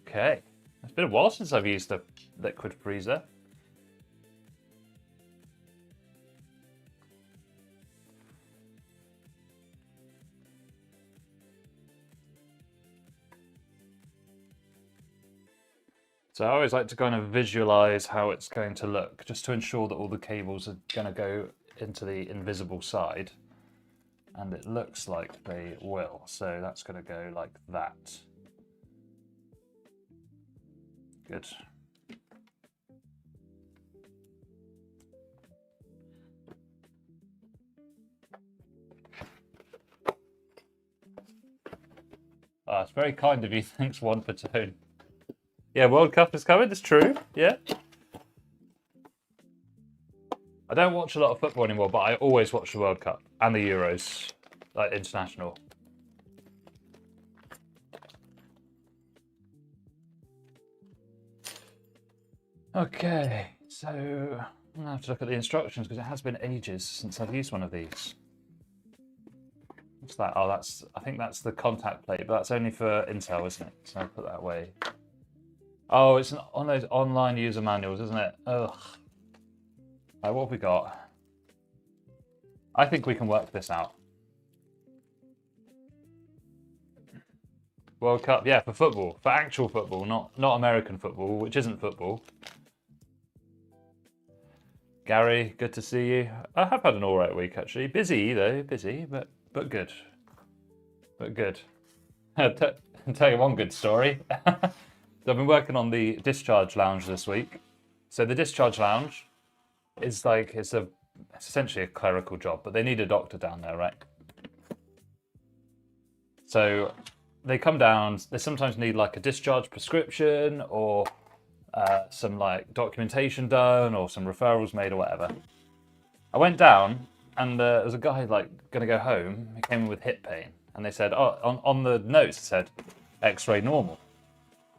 Okay, it's been a while since I've used the liquid freezer. So I always like to kind of visualize how it's going to look, just to ensure that all the cables are going to go into the invisible side. And it looks like they will. So that's going to go like that. Good. It's very kind of you. Thanks, One for Tone. Yeah, World Cup is coming. It's true. Yeah. I don't watch a lot of football anymore, but I always watch the World Cup and the Euros, like international. Okay, so I'm gonna have to look at the instructions because it has been ages since I've used one of these. What's that? Oh, I think that's the contact plate, but that's only for Intel, isn't it? So I'll put that away. Oh, it's on those online user manuals, isn't it? Ugh. Right, what have we got? I think we can work this out. World Cup, yeah, for football, for actual football, not American football, which isn't football. Gary, good to see you. I have had an all right week actually. Busy though, busy, but good, but good. I'll tell you one good story. So I've been working on the discharge lounge this week. So the discharge lounge is like it's essentially a clerical job, but they need a doctor down there, right? So they come down. They sometimes need like a discharge prescription or some like documentation done or some referrals made or whatever. I went down and there was a guy like going to go home. He came in with hip pain and they said, oh, on the notes it said X-ray normal.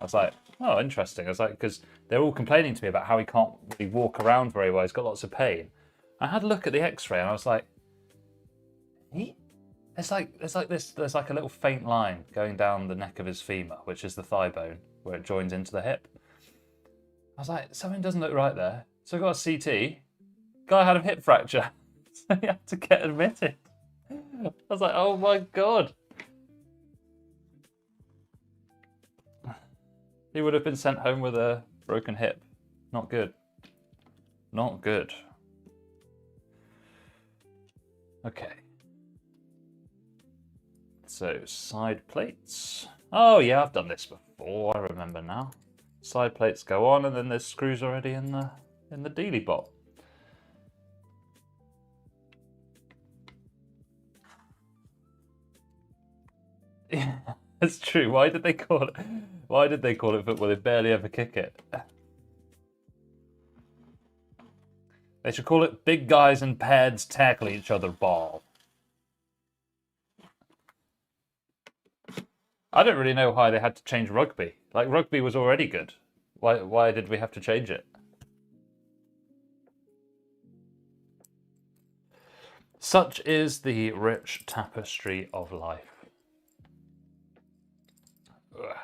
I was like, oh, interesting. I was like, because they're all complaining to me about how he can't really walk around very well. He's got lots of pain. I had a look at the X-ray and I was like, there's like a little faint line going down the neck of his femur, which is the thigh bone where it joins into the hip. I was like, something doesn't look right there. So I got a CT. Guy had a hip fracture. So he had to get admitted. I was like, oh my God. He would have been sent home with a broken hip. Not good. Not good. Okay. So, side plates. Oh yeah, I've done this before, I remember now. Side plates go on and then there's screws already in the dealy bot. Yeah, that's true. Why did they call it football? They barely ever kick it. They should call it big guys and pads tackle each other ball. I don't really know why they had to change rugby. Like, rugby was already good. Why did we have to change it? Such is the rich tapestry of life. Ugh.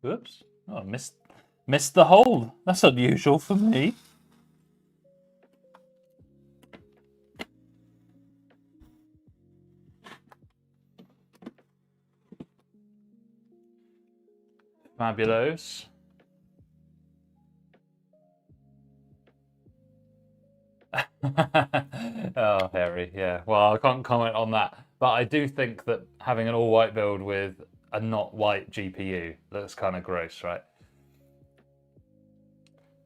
Oops. Oh, I missed the hole. That's unusual for me. Fabulous. Oh, Harry, yeah. Well, I can't comment on that. But I do think that having an all-white build with a not white GPU looks kind of gross, right?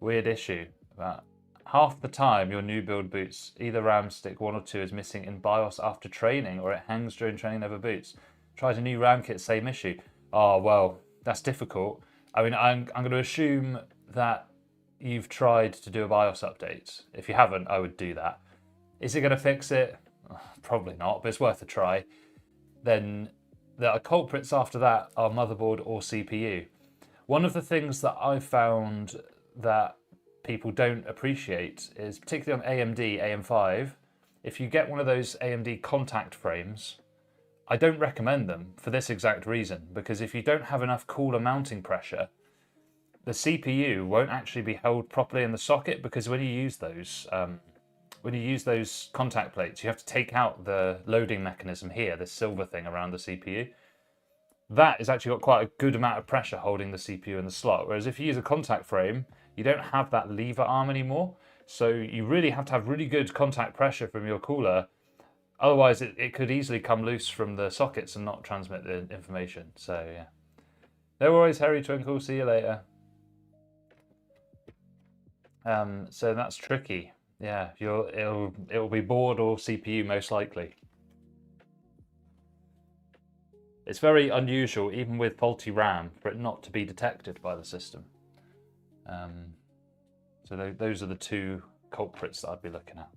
Weird issue. About half the time your new build boots, either RAM stick 1 or 2 is missing in BIOS after training, or it hangs during training, never boots. Tried a new RAM kit, same issue. Oh, well, that's difficult. I mean, I'm going to assume that you've tried to do a BIOS update. If you haven't, I would do that. Is it going to fix it? Probably not, but it's worth a try. Then the culprits after that are motherboard or CPU. One of the things that I've found that people don't appreciate is, particularly on AMD AM5, if you get one of those AMD contact frames, I don't recommend them for this exact reason, because if you don't have enough cooler mounting pressure, the CPU won't actually be held properly in the socket, because when you use those contact plates, you have to take out the loading mechanism here, this silver thing around the CPU. That has actually got quite a good amount of pressure holding the CPU in the slot, whereas if you use a contact frame, you don't have that lever arm anymore, so you really have to have really good contact pressure from your cooler. Otherwise, it could easily come loose from the sockets and not transmit the information. So, yeah. No worries, Harry Twinkle. See you later. So that's tricky. Yeah, it'll be board or CPU most likely. It's very unusual, even with faulty RAM, for it not to be detected by the system. So those are the two culprits that I'd be looking at.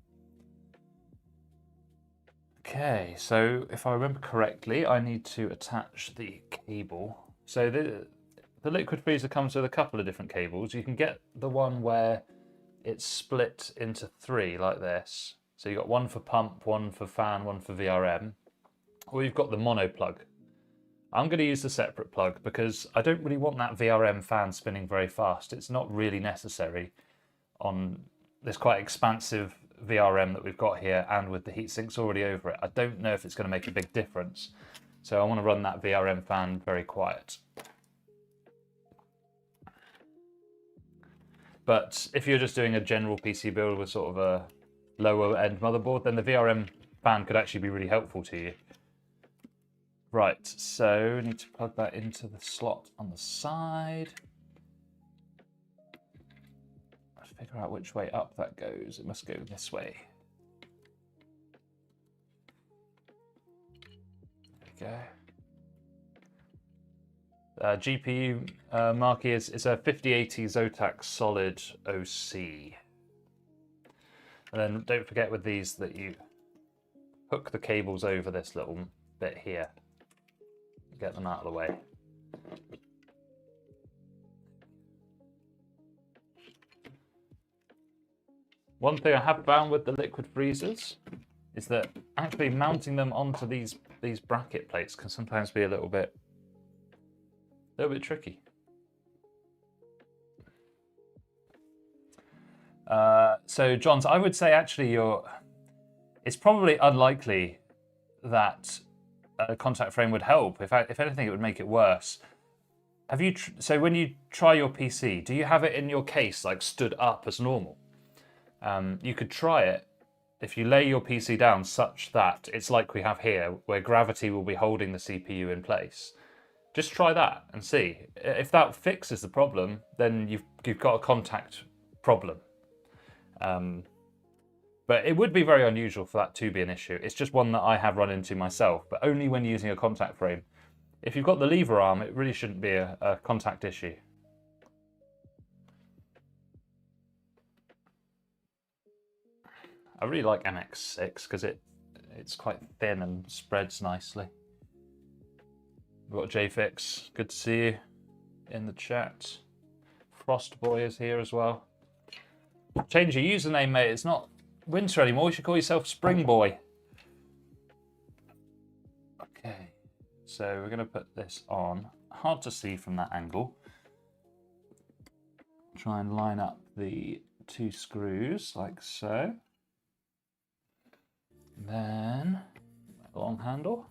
Okay, so if I remember correctly, I need to attach the cable. So the liquid freezer comes with a couple of different cables. You can get the one where it's split into 3 like this. So you've got one for pump, one for fan, one for VRM. Or you've got the mono plug. I'm going to use the separate plug because I don't really want that VRM fan spinning very fast. It's not really necessary on this quite expansive VRM that we've got here, and with the heat sinks already over it. I don't know if it's going to make a big difference. So I want to run that VRM fan very quiet. But if you're just doing a general PC build with sort of a lower end motherboard, then the VRM fan could actually be really helpful to you. Right, so we need to plug that into the slot on the side. Let's figure out which way up that goes. It must go this way. There we go. GPU marquee is a 5080 Zotac Solid OC. And then don't forget with these that you hook the cables over this little bit here. Get them out of the way. One thing I have found with the liquid freezers is that actually mounting them onto these bracket plates can sometimes be a little bit tricky. So Johns, I would say actually it's probably unlikely that a contact frame would help. If anything, it would make it worse. Have you? So when you try your PC, do you have it in your case, like stood up as normal? You could try it if you lay your PC down such that it's like we have here, where gravity will be holding the CPU in place. Just try that and see. If that fixes the problem, then you've got a contact problem. But it would be very unusual for that to be an issue. It's just one that I have run into myself, but only when using a contact frame. If you've got the lever arm, it really shouldn't be a contact issue. I really like MX6 because it's quite thin and spreads nicely. We've got JFix, good to see you in the chat. Frostboy is here as well. Change your username, mate. It's not winter anymore. You should call yourself Spring Boy. Okay, so we're going to put this on. Hard to see from that angle. Try and line up the 2 screws like so. Then long handle.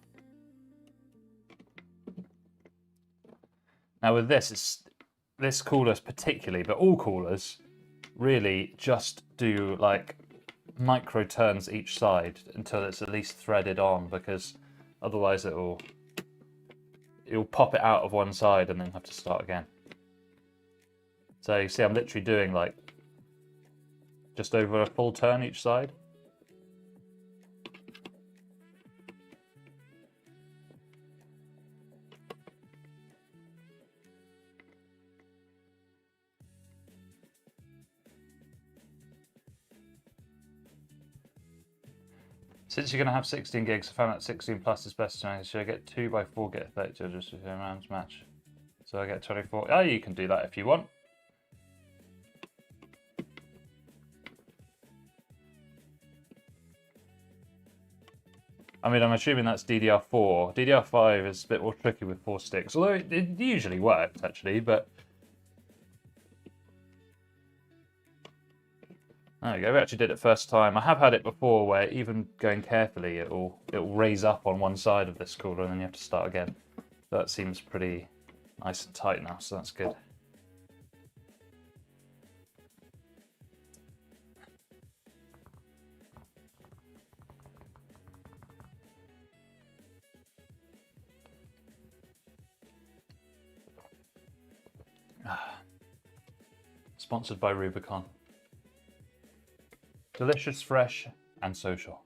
Now with this cooler particularly, but all coolers really just do like micro turns each side until it's at least threaded on, because otherwise you'll pop it out of one side and then have to start again. So you see I'm literally doing like just over a full turn each side. Since you're going to have 16 gigs, I found that 16 plus is best tonight. Should I get 2x4, get 32, or just a rounds match? So I get 24. Oh, you can do that if you want. I mean, I'm assuming that's DDR4. DDR5 is a bit more tricky with 4 sticks, although it usually works actually, but there we go, we actually did it first time. I have had it before where even going carefully, it'll raise up on one side of this cooler and then you have to start again. That seems pretty nice and tight now, so that's good. Sponsored by Rubicon. Delicious, fresh, and social.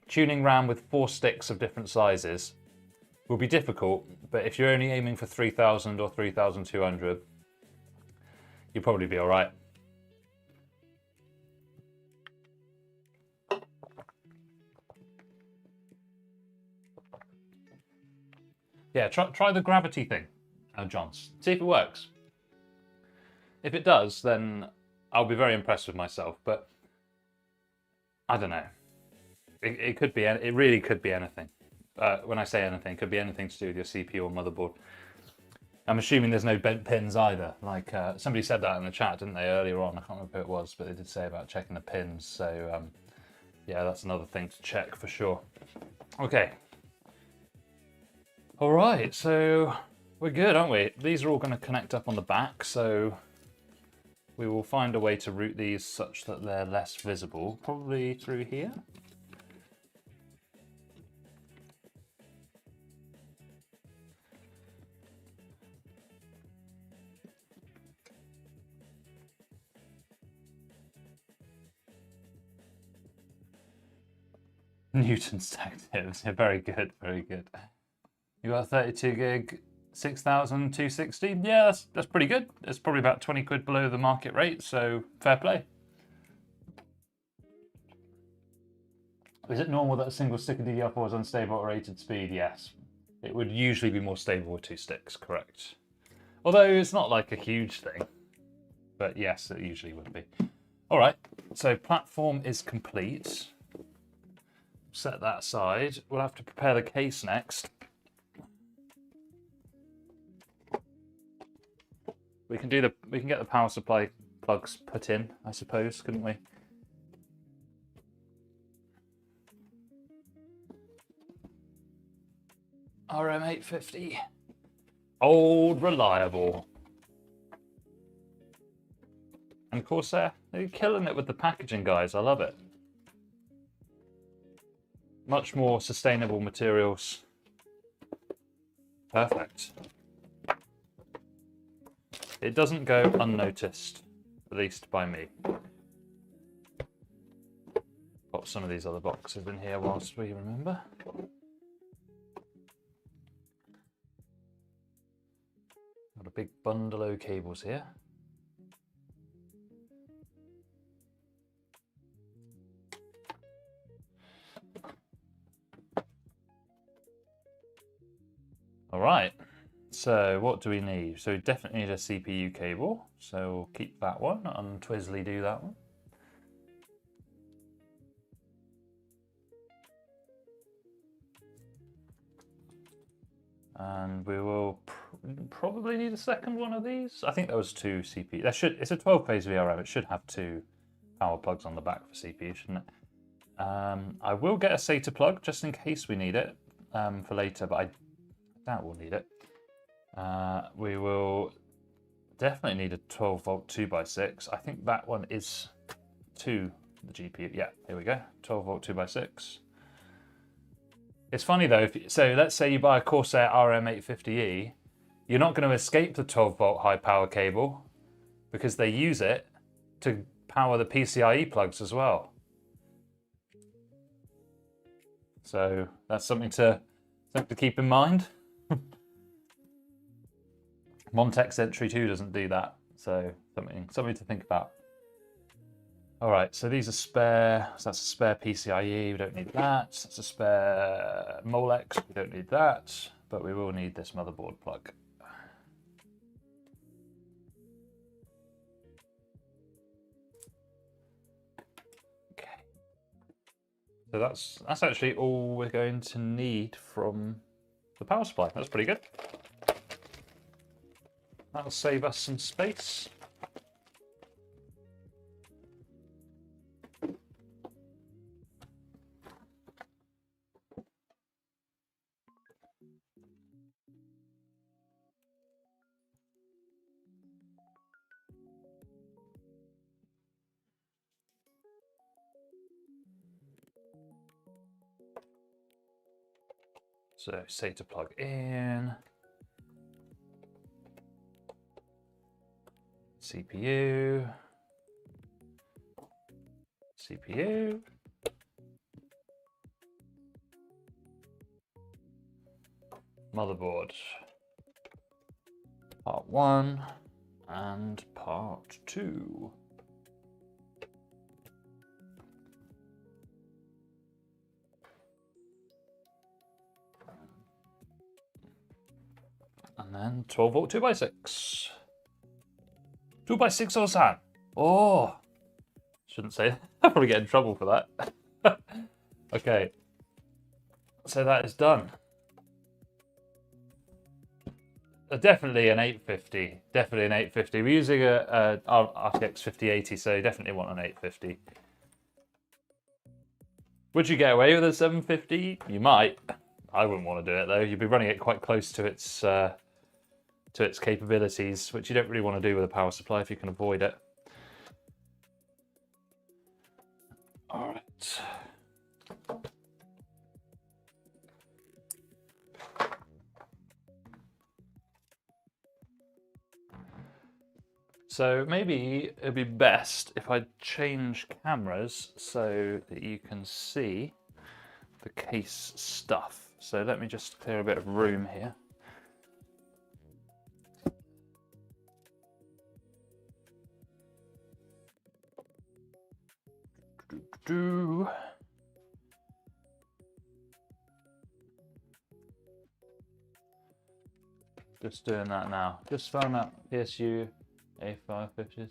Tuning RAM with 4 sticks of different sizes will be difficult, but if you're only aiming for 3000 or 3200, you'll probably be all right. Yeah, try the gravity thing, Johns. See if it works. If it does, then I'll be very impressed with myself. But I don't know. It could be. It really could be anything. When I say anything, it could be anything to do with your CPU or motherboard. I'm assuming there's no bent pins either. Like somebody said that in the chat, didn't they, earlier on? I can't remember who it was, but they did say about checking the pins. So yeah, that's another thing to check for sure. Okay. All right, so we're good, aren't we? These are all going to connect up on the back, so we will find a way to route these such that they're less visible, probably through here. Newton's actives, yeah, very good, very good. You got a 32 gig, 6,260. Yeah, that's pretty good. It's probably about 20 quid below the market rate, so fair play. Is it normal that a single stick of DDR4 is unstable at rated speed? Yes. It would usually be more stable with 2 sticks, correct. Although it's not like a huge thing, but yes, it usually would be. All right, so platform is complete. Set that aside. We'll have to prepare the case next. We can get the power supply plugs put in, I suppose, couldn't we? RM850. Old reliable. And Corsair, they're killing it with the packaging, guys. I love it. Much more sustainable materials. Perfect. It doesn't go unnoticed, at least by me. Pop some of these other boxes in here whilst we remember. Got a big bundle of cables here. All right, so what do we need? So we definitely need a CPU cable, so we'll keep that one and Twizzly do that one. And we will probably need a second one of these. I think there was 2 CPU. It's a 12-phase VRM. It should have 2 power plugs on the back for CPU, shouldn't it? I will get a SATA plug just in case we need it for later, but I doubt we'll need it. We will definitely need a 12-volt 2x6. I think that one is to the GPU. Yeah, here we go. 12-volt 2x6. It's funny though, so let's say you buy a Corsair RM850E, you're not going to escape the 12-volt high power cable because they use it to power the PCIe plugs as well. So that's something to keep in mind. Montex Entry 2 doesn't do that, so something to think about. All right, so these are spare. So that's a spare PCIe. We don't need that. That's a spare Molex. We don't need that, but we will need this motherboard plug. Okay. So that's actually all we're going to need from the power supply. That's pretty good. That'll save us some space. So SATA plug in. CPU. Motherboard. Part 1. And part 2. And then 12 volt 2x6. 2x6 or san. Oh, shouldn't say that. I'll probably get in trouble for that. Okay, so that is done. Definitely an 850. Definitely an 850. We're using a RTX 5080, so you definitely want an 850. Would you get away with a 750? You might. I wouldn't want to do it though. You'd be running it quite close to its capabilities, which you don't really want to do with a power supply if you can avoid it. All right. So maybe it'd be best if I change cameras so that you can see the case stuff. So let me just clear a bit of room here. Just doing that now. Just found that PSU A550.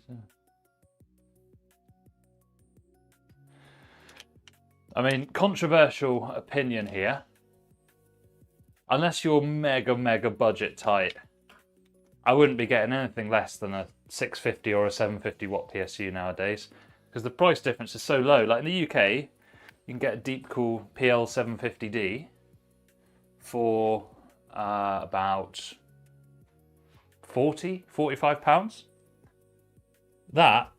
I mean, controversial opinion here. Unless you're mega budget tight, I wouldn't be getting anything less than a 650 or a 750 watt PSU nowadays, because the price difference is so low. Like in the UK, you can get a Deepcool PL750D for about 45 pounds. That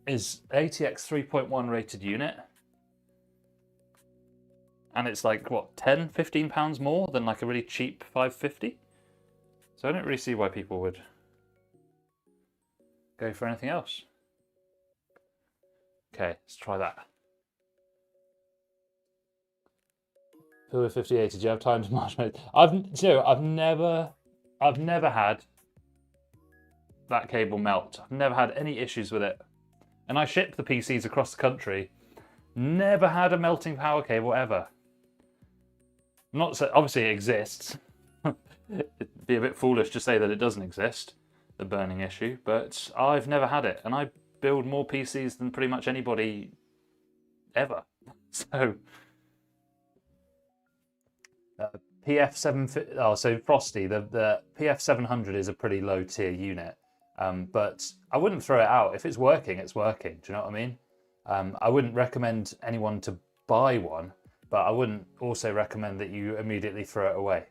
is ATX 3.1 rated unit, and it's like what, 10-15 pounds more than like a really cheap 550. So I don't really see why people would go for anything else. Okay, let's try that. Who 5080? Do you have time to march? I've never had that cable melt. I've never had any issues with it. And I ship the PCs across the country. Never had a melting power cable ever. Not so, obviously it exists. It'd be a bit foolish to say that it doesn't exist, the burning issue, but I've never had it. And I build more PCs than pretty much anybody ever. So PF750, oh, so Frosty, the PF700 is a pretty low tier unit, but I wouldn't throw it out. If it's working, it's working. Do you know what I mean? I wouldn't recommend anyone to buy one, but I wouldn't also recommend that you immediately throw it away.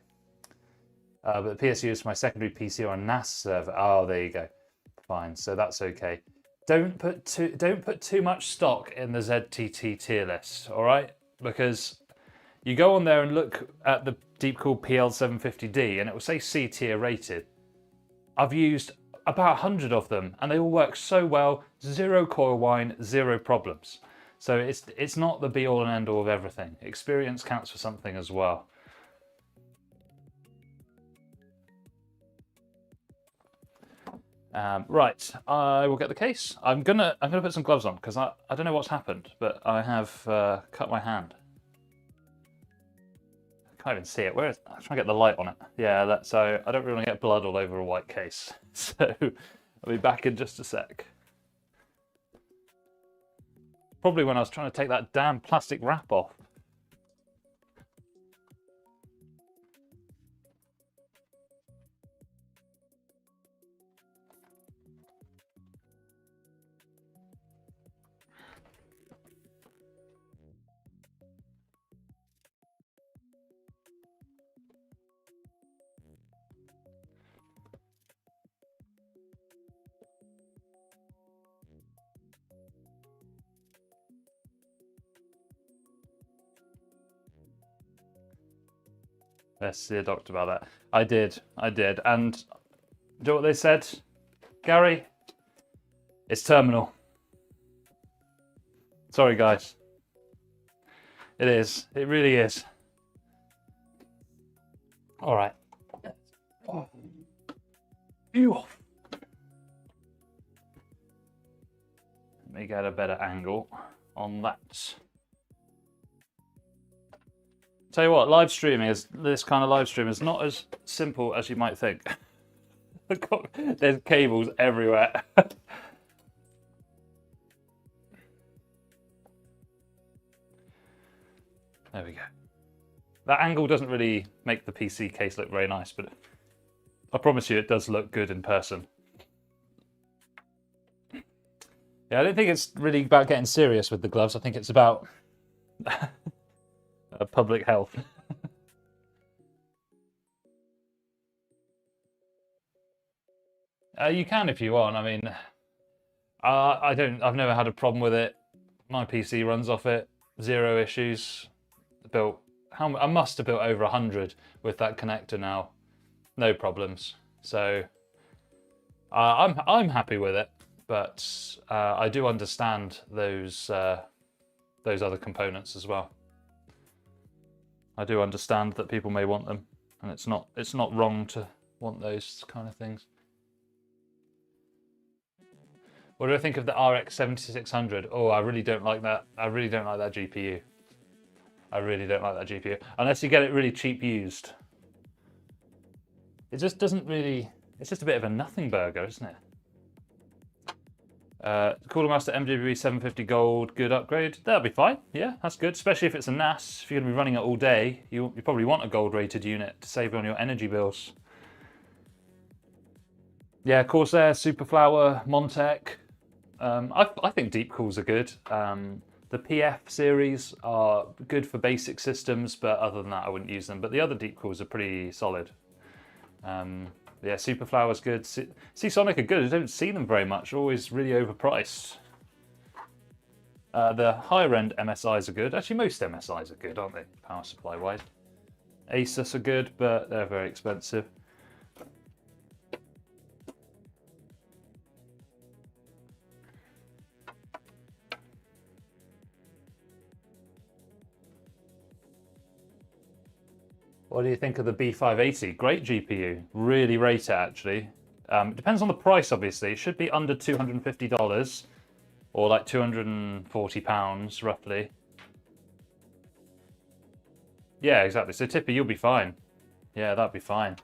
But the PSU is for my secondary PC on a NAS server. Oh, there you go. Fine, so that's okay. Don't put too much stock in the ZTT tier list, all right? Because you go on there and look at the Deepcool PL750D and it will say C tier rated. I've used about 100 of them and they all work so well, zero coil whine, zero problems. So it's not the be all and end all of everything. Experience counts for something as well. Right, I will get the case. I'm gonna put some gloves on because I don't know what's happened, but I have cut my hand. I can't even see it. Where is? I'm trying to get the light on it. Yeah, so I don't really want to get blood all over a white case. So I'll be back in just a sec. Probably when I was trying to take that damn plastic wrap off. Let's see a doctor about that. I did. And do you know what they said? Gary, it's terminal. Sorry, guys. It is. It really is. All right. Ew. me get a better angle on that. Tell you what, live streaming is, this kind of live stream is not as simple as you might think. There's cables everywhere. There we go. That angle doesn't really make the PC case look very nice, but I promise you it does look good in person. Yeah, I don't think it's really about getting serious with the gloves. I think it's about public health. You can if you want. I mean, I've never had a problem with it. My PC runs off it, 0 issues. I must have built over 100 with that connector now, no problems. So I'm happy with it, but I do understand those other components as well. I do understand that people may want them, and it's not wrong to want those kind of things. What do I think of the RX 7600? Oh, I really don't like that. I really don't like that GPU. I really don't like that GPU. Unless you get it really cheap used. It just doesn't really... It's just a bit of a nothing burger, isn't it? Cooler Master MWB 750 Gold, good upgrade. That'll be fine. Yeah, that's good. Especially if it's a NAS. If you're going to be running it all day, you probably want a gold rated unit to save on your energy bills. Yeah, Corsair, Superflower, Montec. I think deep cools are good. The PF series are good for basic systems, but other than that, I wouldn't use them. But the other deep cools are pretty solid. Yeah, Superflower's good. Seasonic are good. I don't see them very much. Always really overpriced. The higher end MSIs are good. Actually, most MSIs are good, aren't they? Power supply wise. Asus are good, but they're very expensive. What do you think of the B580? Great GPU, really rate it actually. It depends on the price obviously. It should be under $250 or like £240 roughly. Yeah, exactly. So Tippy, you'll be fine. Yeah, that'd be fine.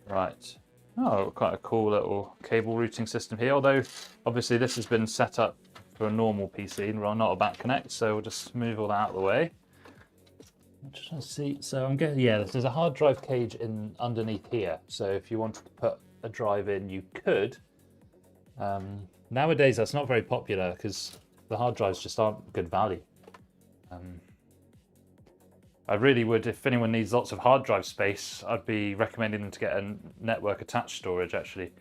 Right. Oh, quite a cool little cable routing system here. Although obviously this has been set up for a normal PC, not a back connect, so we'll just move all that out of the way. I'm just trying to see. So I'm getting, yeah, there's a hard drive cage in underneath here. So if you wanted to put a drive in, you could. Nowadays, that's not very popular because the hard drives just aren't good value. I really would, if anyone needs lots of hard drive space, I'd be recommending them to get a network attached storage actually.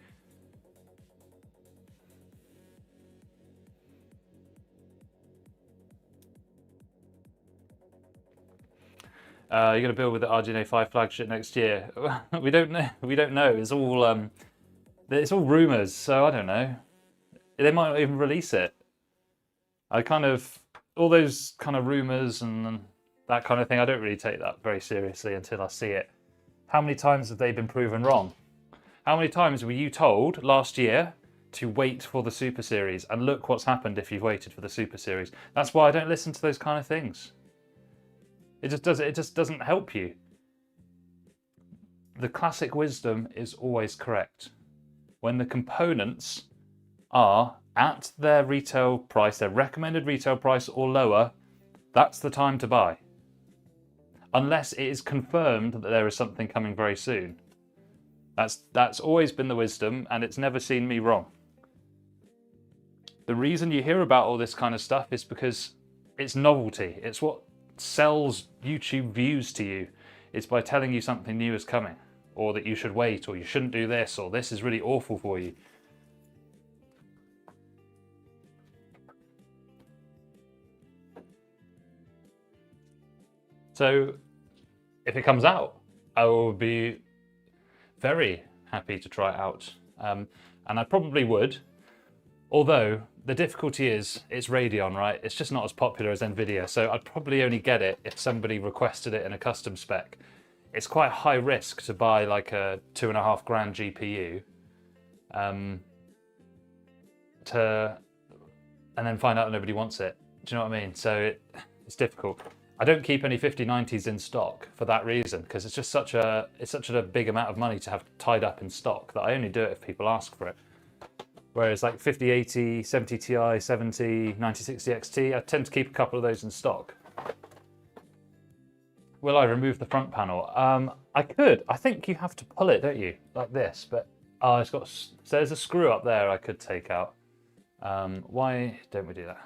You're going to build with the RDNA 5 flagship next year. We don't know. We don't know. It's all rumours, so I don't know. They might not even release it. All those kind of rumours and that kind of thing, I don't really take that very seriously until I see it. How many times have they been proven wrong? How many times were you told last year to wait for the Super Series? And look what's happened if you've waited for the Super Series. That's why I don't listen to those kind of things. It just doesn't help you. The classic wisdom is always correct. When the components are at their retail price, their recommended retail price or lower, that's the time to buy. Unless it is confirmed that there is something coming very soon. That's always been the wisdom, and it's never seen me wrong. The reason you hear about all this kind of stuff is because it's novelty. It's what sells YouTube views to you. It's by telling you something new is coming, or that you should wait, or you shouldn't do this, or this is really awful for you. So if it comes out, I will be very happy to try it out. And I probably would, although the difficulty is it's Radeon, right? It's just not as popular as NVIDIA. So I'd probably only get it if somebody requested it in a custom spec. It's quite high risk to buy like a $2.5 grand GPU and then find out nobody wants it. Do you know what I mean? So it's difficult. I don't keep any 5090s in stock for that reason, because it's just such a big amount of money to have tied up in stock that I only do it if people ask for it. Whereas like 5080, 70 Ti, 70, 9060 XT, I tend to keep a couple of those in stock. Will I remove the front panel? I could. I think you have to pull it, don't you? Like this, but it's got, so there's a screw up there I could take out. Why don't we do that?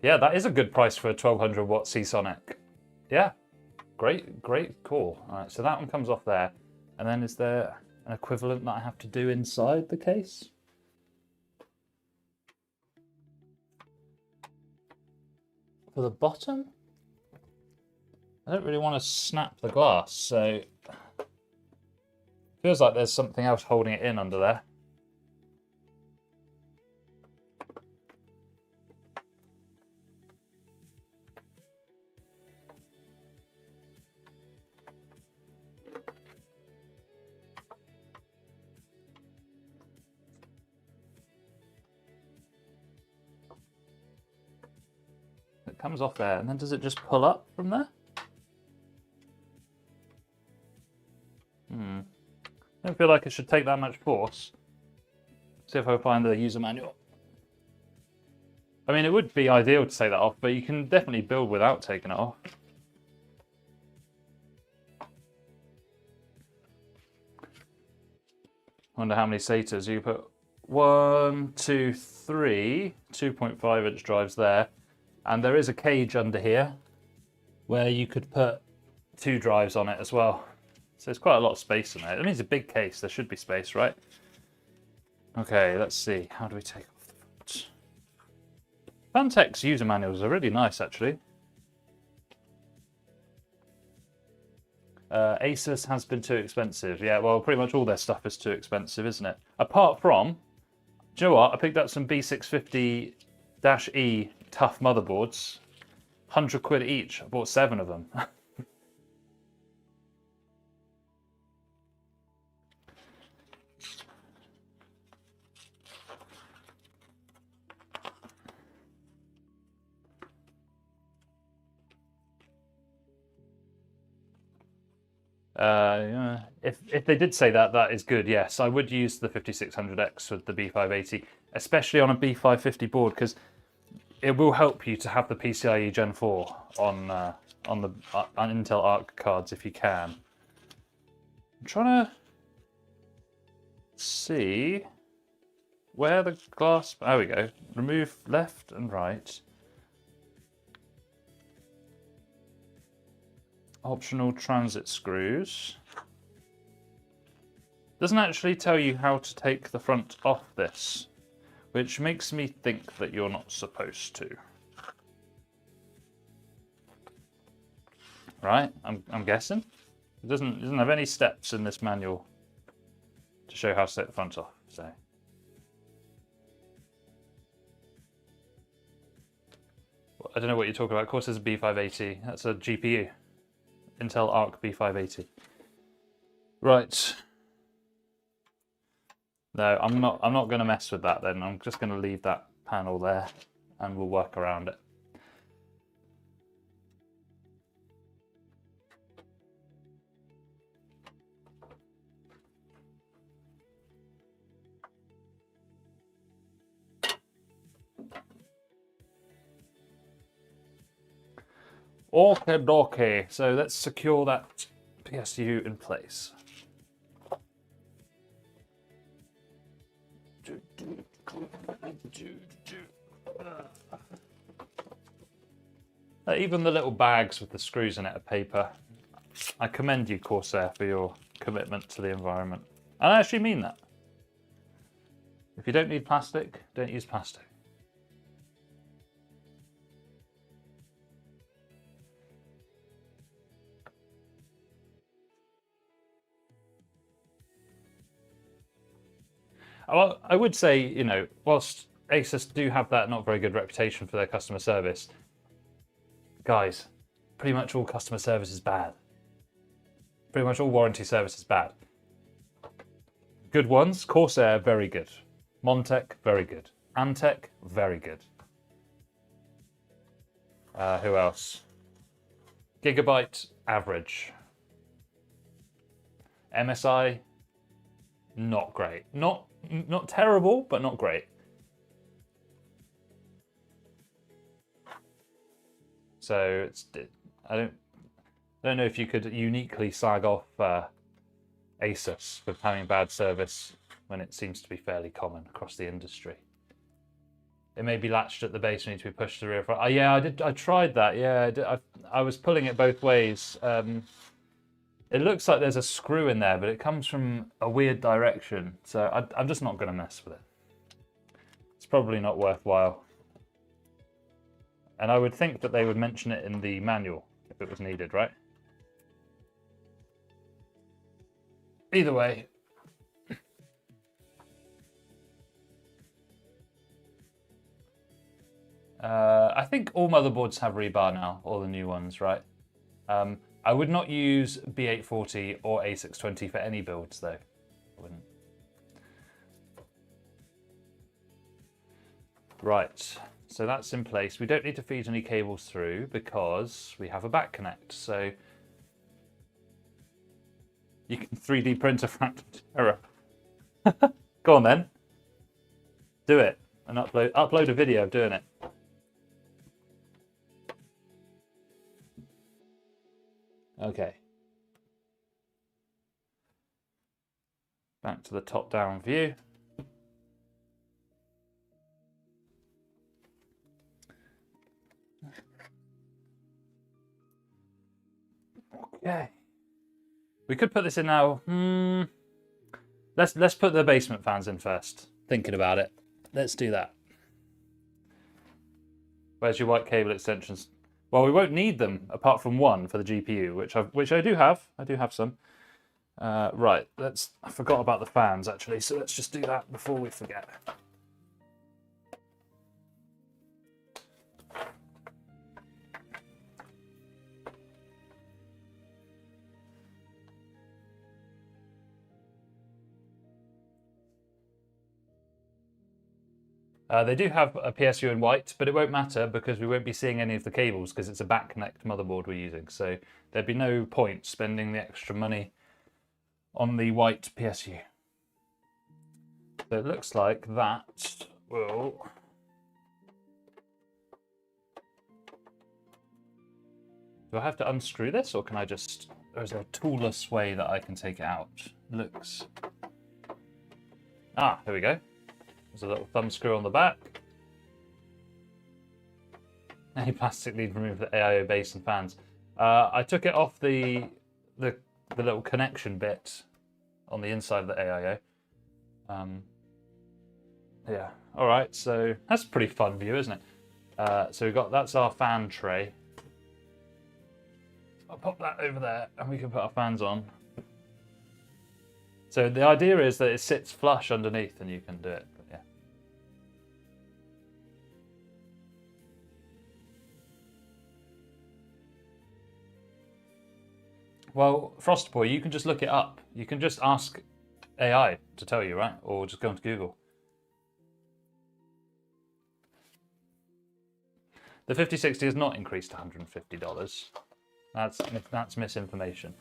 Yeah, that is a good price for a 1200 watt Seasonic. Yeah, great call. All right, so that one comes off there. And then is there an equivalent that I have to do inside the case? For the bottom? I don't really want to snap the glass, so feels like there's something else holding it in under there. It comes off there, and then does it just pull up from there? I don't feel like it should take that much force. See if I find the user manual. I mean, it would be ideal to take that off, but you can definitely build without taking it off. Wonder how many SATAs you put. 1, 2, 3, 2.5 inch drives there. And there is a cage under here where you could put 2 drives on it as well. So there's quite a lot of space in there. I mean, it's a big case, there should be space, right? Okay, let's see. How do we take off the front? Fantech's user manuals are really nice, actually. Asus has been too expensive. Yeah, well, pretty much all their stuff is too expensive, isn't it? Apart from, do you know what? I picked up some B650-E tough motherboards. 100 quid each. I bought 7 of them. If they did say that, that is good. Yes, I would use the 5600X with the B580, especially on a B550 board, because it will help you to have the PCIe Gen 4 on the on Intel Arc cards if you can. I'm trying to see where the glass. There we go. Remove left and right. Optional transit screws. Doesn't actually tell you how to take the front off this, which makes me think that you're not supposed to. Right, I'm guessing. It doesn't have any steps in this manual to show how to take the front off. So. I don't know what you're talking about. Of course, there's a B580. That's a GPU. Intel Arc B580. Right. No, I'm not going to mess with that then. I'm just going to leave that panel there and we'll work around it. Okay, dokie. So let's secure that PSU in place. Even the little bags with the screws in it are paper. I commend you, Corsair, for your commitment to the environment. And I actually mean that. If you don't need plastic, don't use plastic. well, I would say, you know, whilst Asus do have that not very good reputation for their customer service, guys, pretty much all customer service is bad. Pretty much all warranty service is bad. Good ones, Corsair, very good. Montech, very good. Antec, very good. Who else? Gigabyte, average. MSI, not great. Not terrible, but not great. So it's, I don't know if you could uniquely slag off Asus for having bad service when it seems to be fairly common across the industry. It may be latched at the base and need to be pushed to the rear. Yeah, I tried that. Yeah, I was pulling it both ways. It looks like there's a screw in there, but it comes from a weird direction. So I'm just not going to mess with it. It's probably not worthwhile. And I would think that they would mention it in the manual if it was needed, right? Either way. I think all motherboards have rebar now, all the new ones, right? I would not use B840 or A620 for any builds, though. I wouldn't. Right, so that's in place. We don't need to feed any cables through because we have a back connect. So you can 3D print a fractal error. Go on then. Do it and upload a video of doing it. Okay. Back to the top-down view. Okay. We could put this in now. Let's put the basement fans in first. Thinking about it. Let's do that. Where's your white cable extensions? Well, we won't need them apart from one for the GPU, which I do have. I do have some. Right, I forgot about the fans actually, so let's just do that before we forget. They do have a PSU in white, but it won't matter because we won't be seeing any of the cables because it's a back connect motherboard we're using. So there'd be no point spending the extra money on the white PSU. So it looks like that will... Do I have to unscrew this or can I just... Or is there a toolless way that I can take it out? Looks... Ah, here we go. There's a little thumb screw on the back. Any plastic need remove the AIO base and fans. I took it off the little connection bit on the inside of the AIO. Yeah, all right, so that's a pretty fun view, isn't it? So that's our fan tray. I'll pop that over there and we can put our fans on. So the idea is that it sits flush underneath and you can do it. Well, Frostboy, you can just look it up. You can just ask AI to tell you, right? Or just go into Google. The 5060 has not increased to $150. That's misinformation.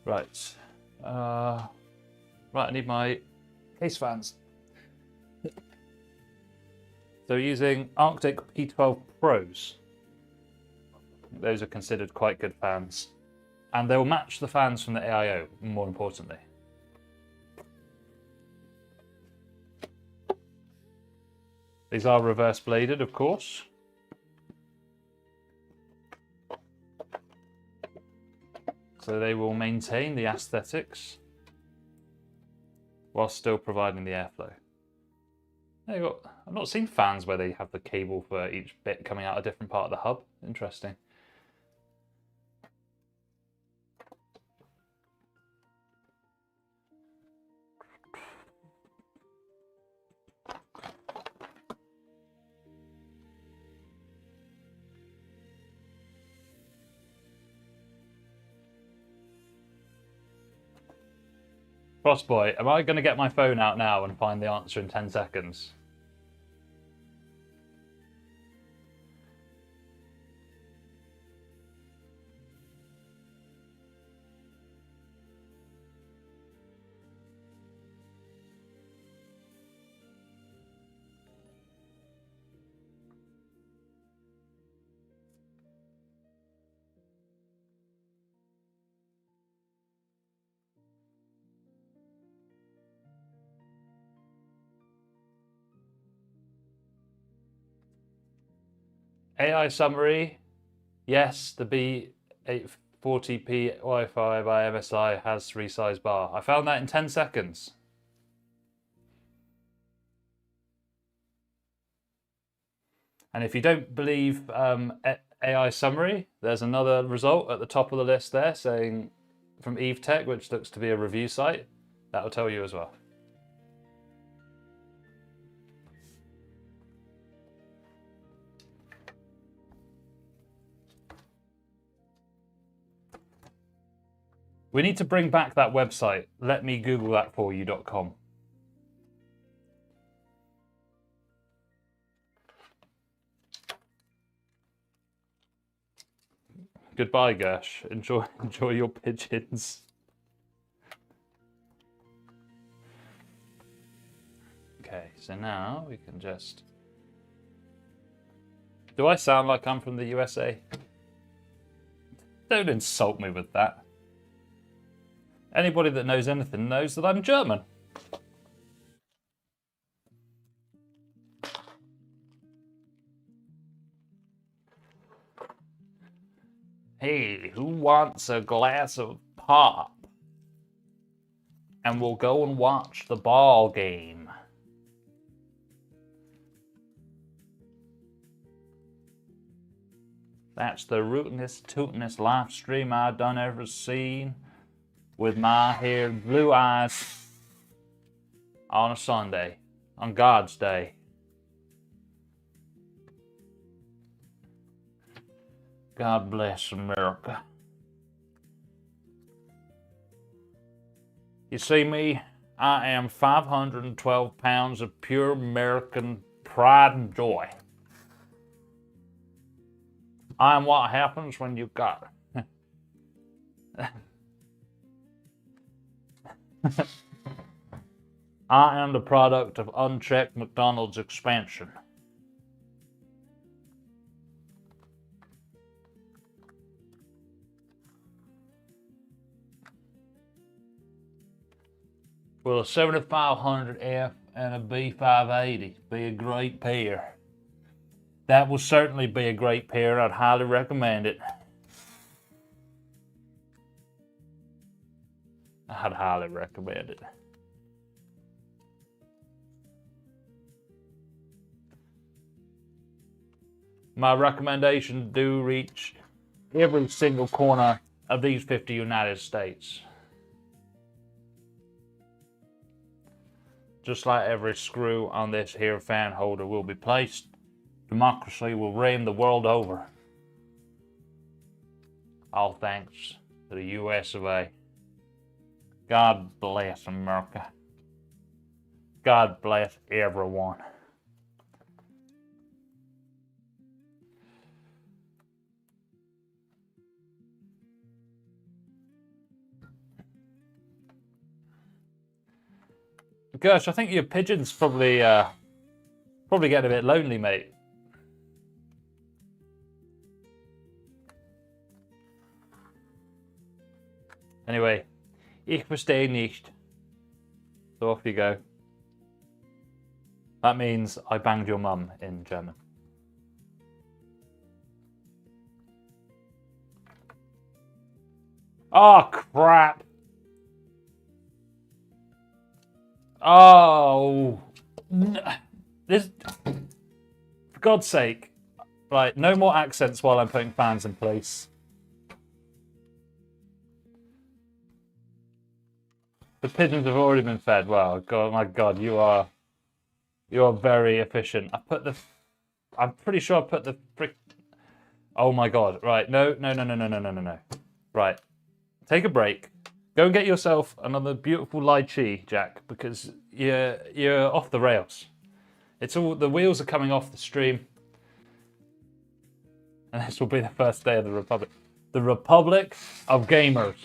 Right. Right, I need my case fans. So using Arctic P12 Pros. Those are considered quite good fans. And they'll match the fans from the AIO, more importantly. These are reverse bladed, of course. So they will maintain the aesthetics while still providing the airflow. I've not seen fans where they have the cable for each bit coming out a different part of the hub. Interesting. Frostboy, am I going to get my phone out now and find the answer in 10 seconds? AI summary, yes, the B840p Wi-Fi by MSI has resize bar. I found that in 10 seconds. And if you don't believe AI summary, there's another result at the top of the list there saying from Eve Tech, which looks to be a review site. That'll tell you as well. We need to bring back that website. Let me Google that for you.com. Goodbye, Gersh. Enjoy your pigeons. Okay, so now we can just... Do I sound like I'm from the USA? Don't insult me with that. Anybody that knows anything knows that I'm German. Hey, who wants a glass of pop? And we'll go and watch the ball game. That's the rootinest, tootinest live stream I've done ever seen. With my hair, blue eyes, on a Sunday, on God's day. God bless America. You see me, I am 512 pounds of pure American pride and joy. I am what happens when you've got I am the product of unchecked McDonald's expansion. Will a 7500F and a B580 be a great pair? That will certainly be a great pair. I'd highly recommend it. I'd highly recommend it. My recommendations do reach every single corner of these 50 United States. Just like every screw on this here fan holder will be placed, democracy will reign the world over. All thanks to the US of A. God bless America. God bless everyone. Gosh, I think your pigeon's probably getting a bit lonely, mate. Anyway, ich verstehe nicht. So off you go. That means I banged your mum in German. Oh, crap. Oh, this, for God's sake. Right, no more accents while I'm putting fans in place. The pigeons have already been fed. Wow, God, my God, you are very efficient. I'm pretty sure I put the frick. Oh my God, right, no. Right, take a break. Go and get yourself another beautiful lychee, Jack, because you're off the rails. It's all, the wheels are coming off the stream. And this will be the first day of the Republic. The Republic of Gamers.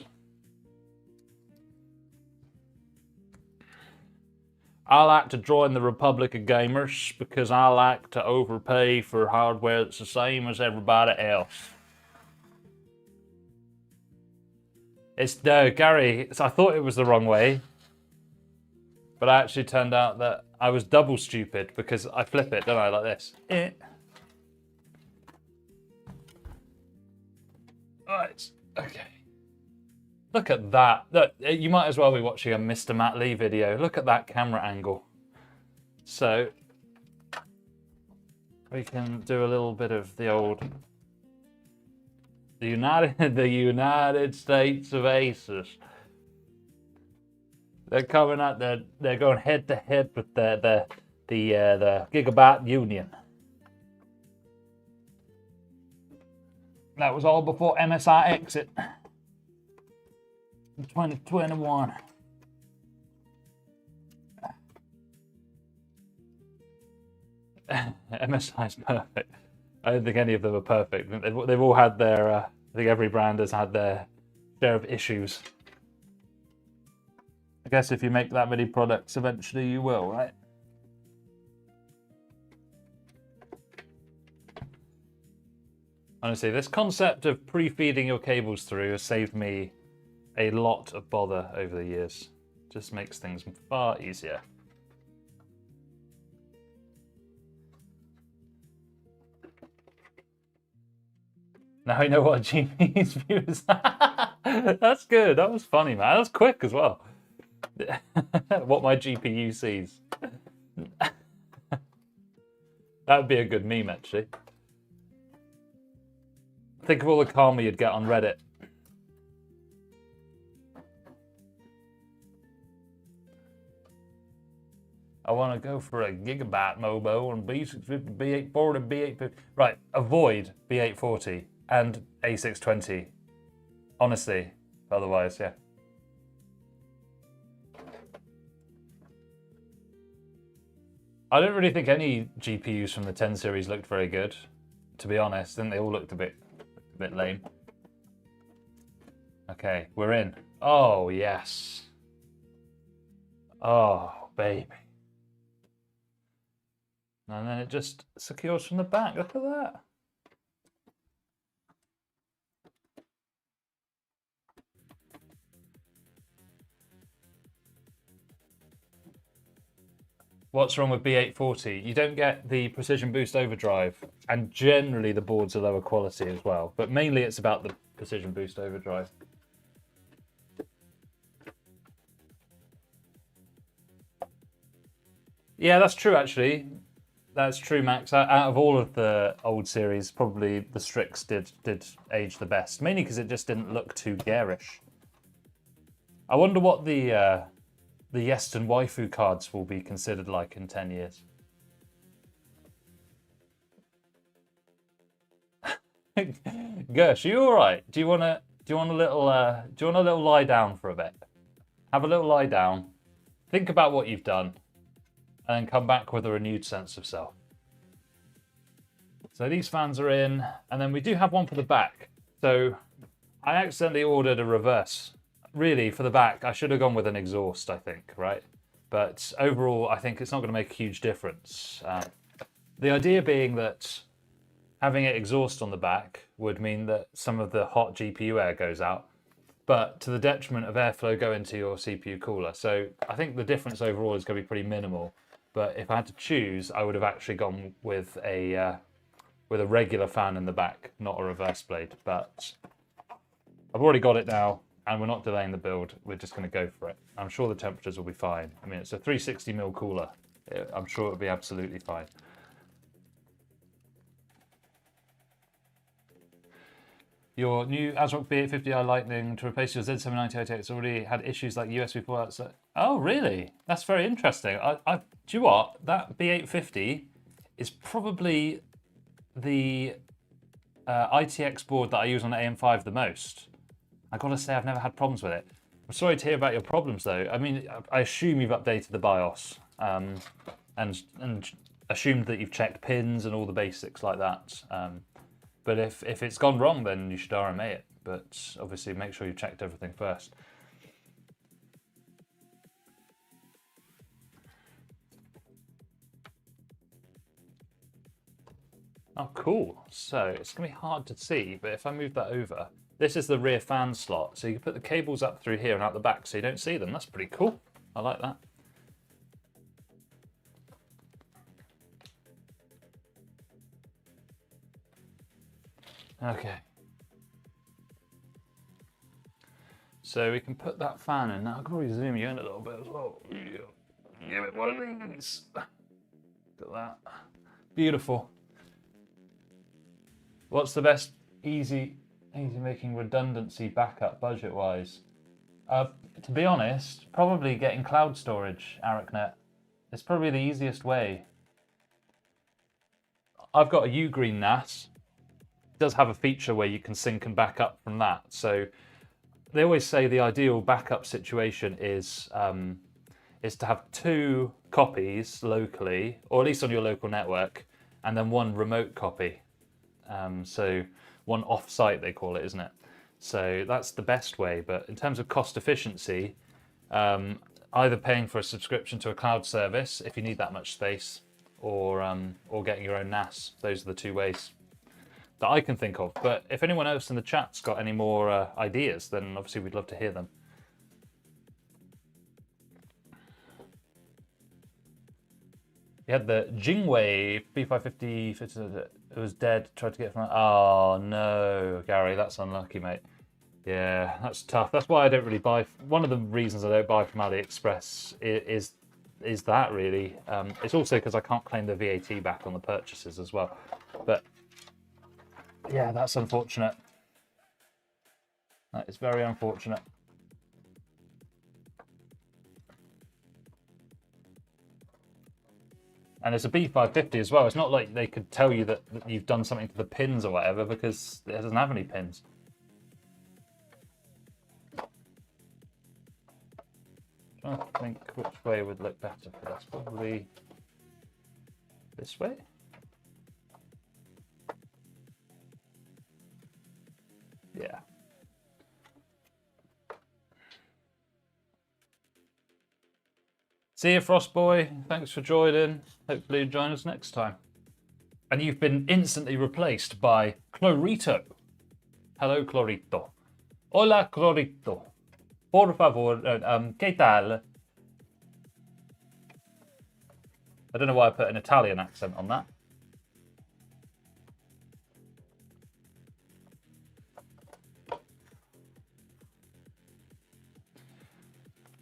I like to join the Republic of Gamers because I like to overpay for hardware that's the same as everybody else. It's no, Gary, I thought it was the wrong way. But it actually turned out that I was double stupid because I flip it, don't I, like this. Right, okay. Look at that. Look, you might as well be watching a Mr. Matt Lee video. Look at that camera angle. So, we can do a little bit of the old... The United States of Aces. They're coming out, they're going head to head with the Gigabyte Union. That was all before MSI exit. 2021. MSI's perfect. I don't think any of them are perfect. They've all had their, I think every brand has had their share of issues. I guess if you make that many products, eventually you will, right? Honestly, this concept of pre-feeding your cables through has saved me a lot of bother over the years. Just makes things far easier. Now I know what a GPU's view is. That's good. That was funny, man. That was quick as well. What my GPU sees. That would be a good meme, actually. Think of all the karma you'd get on Reddit. I want to go for a Gigabyte Mobo and B650, B840, B850. Right, avoid B840 and A620. Honestly, otherwise, yeah. I don't really think any GPUs from the 10 series looked very good, to be honest. I think they all looked a bit lame. Okay, we're in. Oh, yes. Oh, baby. And then it just secures from the back. Look at that. What's wrong with B840? You don't get the precision boost overdrive, and generally the boards are lower quality as well, but mainly it's about the precision boost overdrive. Yeah, that's true actually. That's true, Max. Out of all of the old series, probably the Strix did age the best, mainly because it just didn't look too garish. I wonder what the Yeston waifu cards will be considered like in 10 years. Gersh, are you all right? Do you want a little lie down for a bit? Have a little lie down. Think about what you've done, and then come back with a renewed sense of self. So these fans are in, and then we do have one for the back. So I accidentally ordered a reverse. Really, for the back, I should have gone with an exhaust, I think, right? But overall, I think it's not going to make a huge difference. The idea being that having it exhaust on the back would mean that some of the hot GPU air goes out, but to the detriment of airflow going into your CPU cooler. So I think the difference overall is going to be pretty minimal. But if I had to choose, I would have actually gone with a regular fan in the back, not a reverse blade. But I've already got it now, and we're not delaying the build. We're just going to go for it. I'm sure the temperatures will be fine. I mean, it's a 360mm cooler. I'm sure it'll be absolutely fine. Your new ASRock B850i Lightning to replace your Z790 it's already had issues like USB ports. Oh, really? That's very interesting. Do you know what? That B850 is probably the ITX board that I use on the AM5 the most. I gotta say, I've never had problems with it. I'm sorry to hear about your problems, though. I mean, I assume you've updated the BIOS and assumed that you've checked pins and all the basics like that. But if it's gone wrong, then you should RMA it. But obviously, make sure you checked everything first. Oh, cool. So it's going to be hard to see, but if I move that over, this is the rear fan slot. So you can put the cables up through here and out the back so you don't see them. That's pretty cool. I like that. Okay. So we can put that fan in. Now I'll probably zoom you in a little bit as well. Give it one of these. Look at that. Beautiful. What's the best easy making redundancy backup budget-wise? To be honest, probably getting cloud storage, AricNet. It's probably the easiest way. I've got a Ugreen NAS. It does have a feature where you can sync and back up from that. So they always say the ideal backup situation is to have 2 copies locally, or at least on your local network, and then 1 remote copy. So 1 off-site, they call it, isn't it? So that's the best way. But in terms of cost efficiency, either paying for a subscription to a cloud service if you need that much space, or getting your own NAS. Those are the 2 ways that I can think of. But if anyone else in the chat's got any more ideas, then obviously we'd love to hear them. You had the Jingwei B550, it was dead, tried to get from... Oh no, Gary, that's unlucky, mate. Yeah, that's tough. That's why I don't really buy... One of the reasons I don't buy from AliExpress is that, really. It's also because I can't claim the VAT back on the purchases as well. But yeah, that's unfortunate. That is very unfortunate. And it's a B550 as well. It's not like they could tell you that you've done something to the pins or whatever, because it doesn't have any pins. I'm trying to think which way would look better for this. Probably this way? Yeah. See you, Frostboy. Thanks for joining. Hopefully you'll join us next time. And you've been instantly replaced by Clorito. Hello, Clorito. Hola, Clorito. Por favor, ¿qué tal? I don't know why I put an Italian accent on that.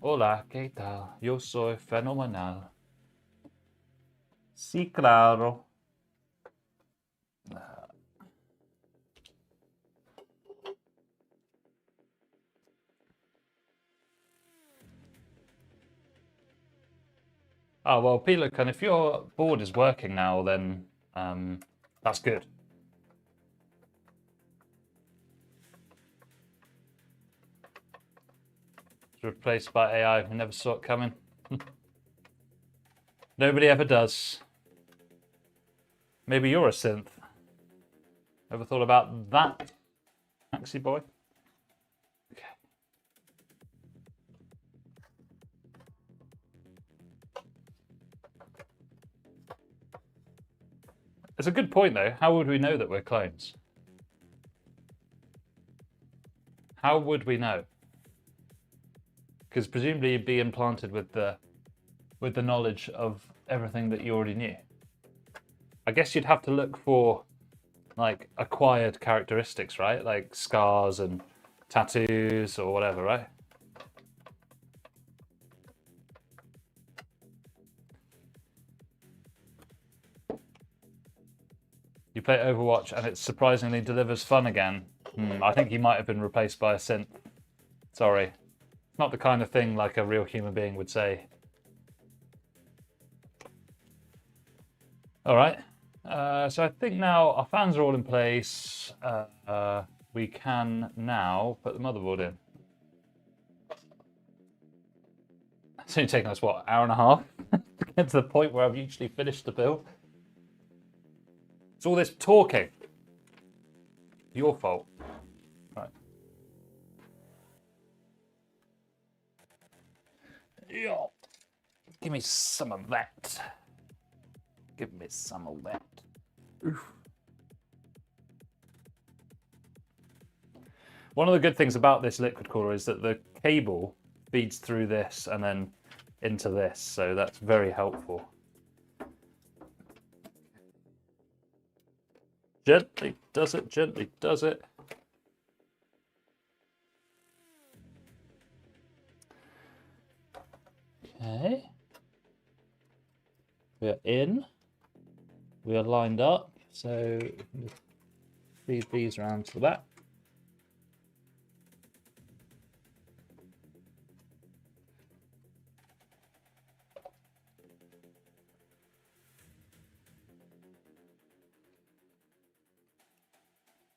Hola, ¿qué tal? Yo soy fenomenal. Sí, claro. Oh, well, Pelican, if your board is working now, then that's good. Replaced by AI. We never saw it coming. Nobody ever does. Maybe you're a synth. Ever thought about that, Maxi boy? Okay. It's a good point, though. How would we know that we're clones? How would we know? Because presumably you'd be implanted with the knowledge of everything that you already knew. I guess you'd have to look for like acquired characteristics, right? Like scars and tattoos or whatever, right? You play Overwatch and it surprisingly delivers fun again. I think you might have been replaced by a synth. Sorry. Not the kind of thing like a real human being would say. All right. So I think now our fans are all in place. We can now put the motherboard in. It's only taken us, what, an hour and a half to get to the point where I've usually finished the build. It's all this talking. Your fault. Right. Yeah. Give me some of that. Give me some of that. Oof. One of the good things about this liquid cooler is that the cable feeds through this and then into this, so that's very helpful. Gently does it, gently does it. Okay. We're in. We are lined up, so feed these around to the back.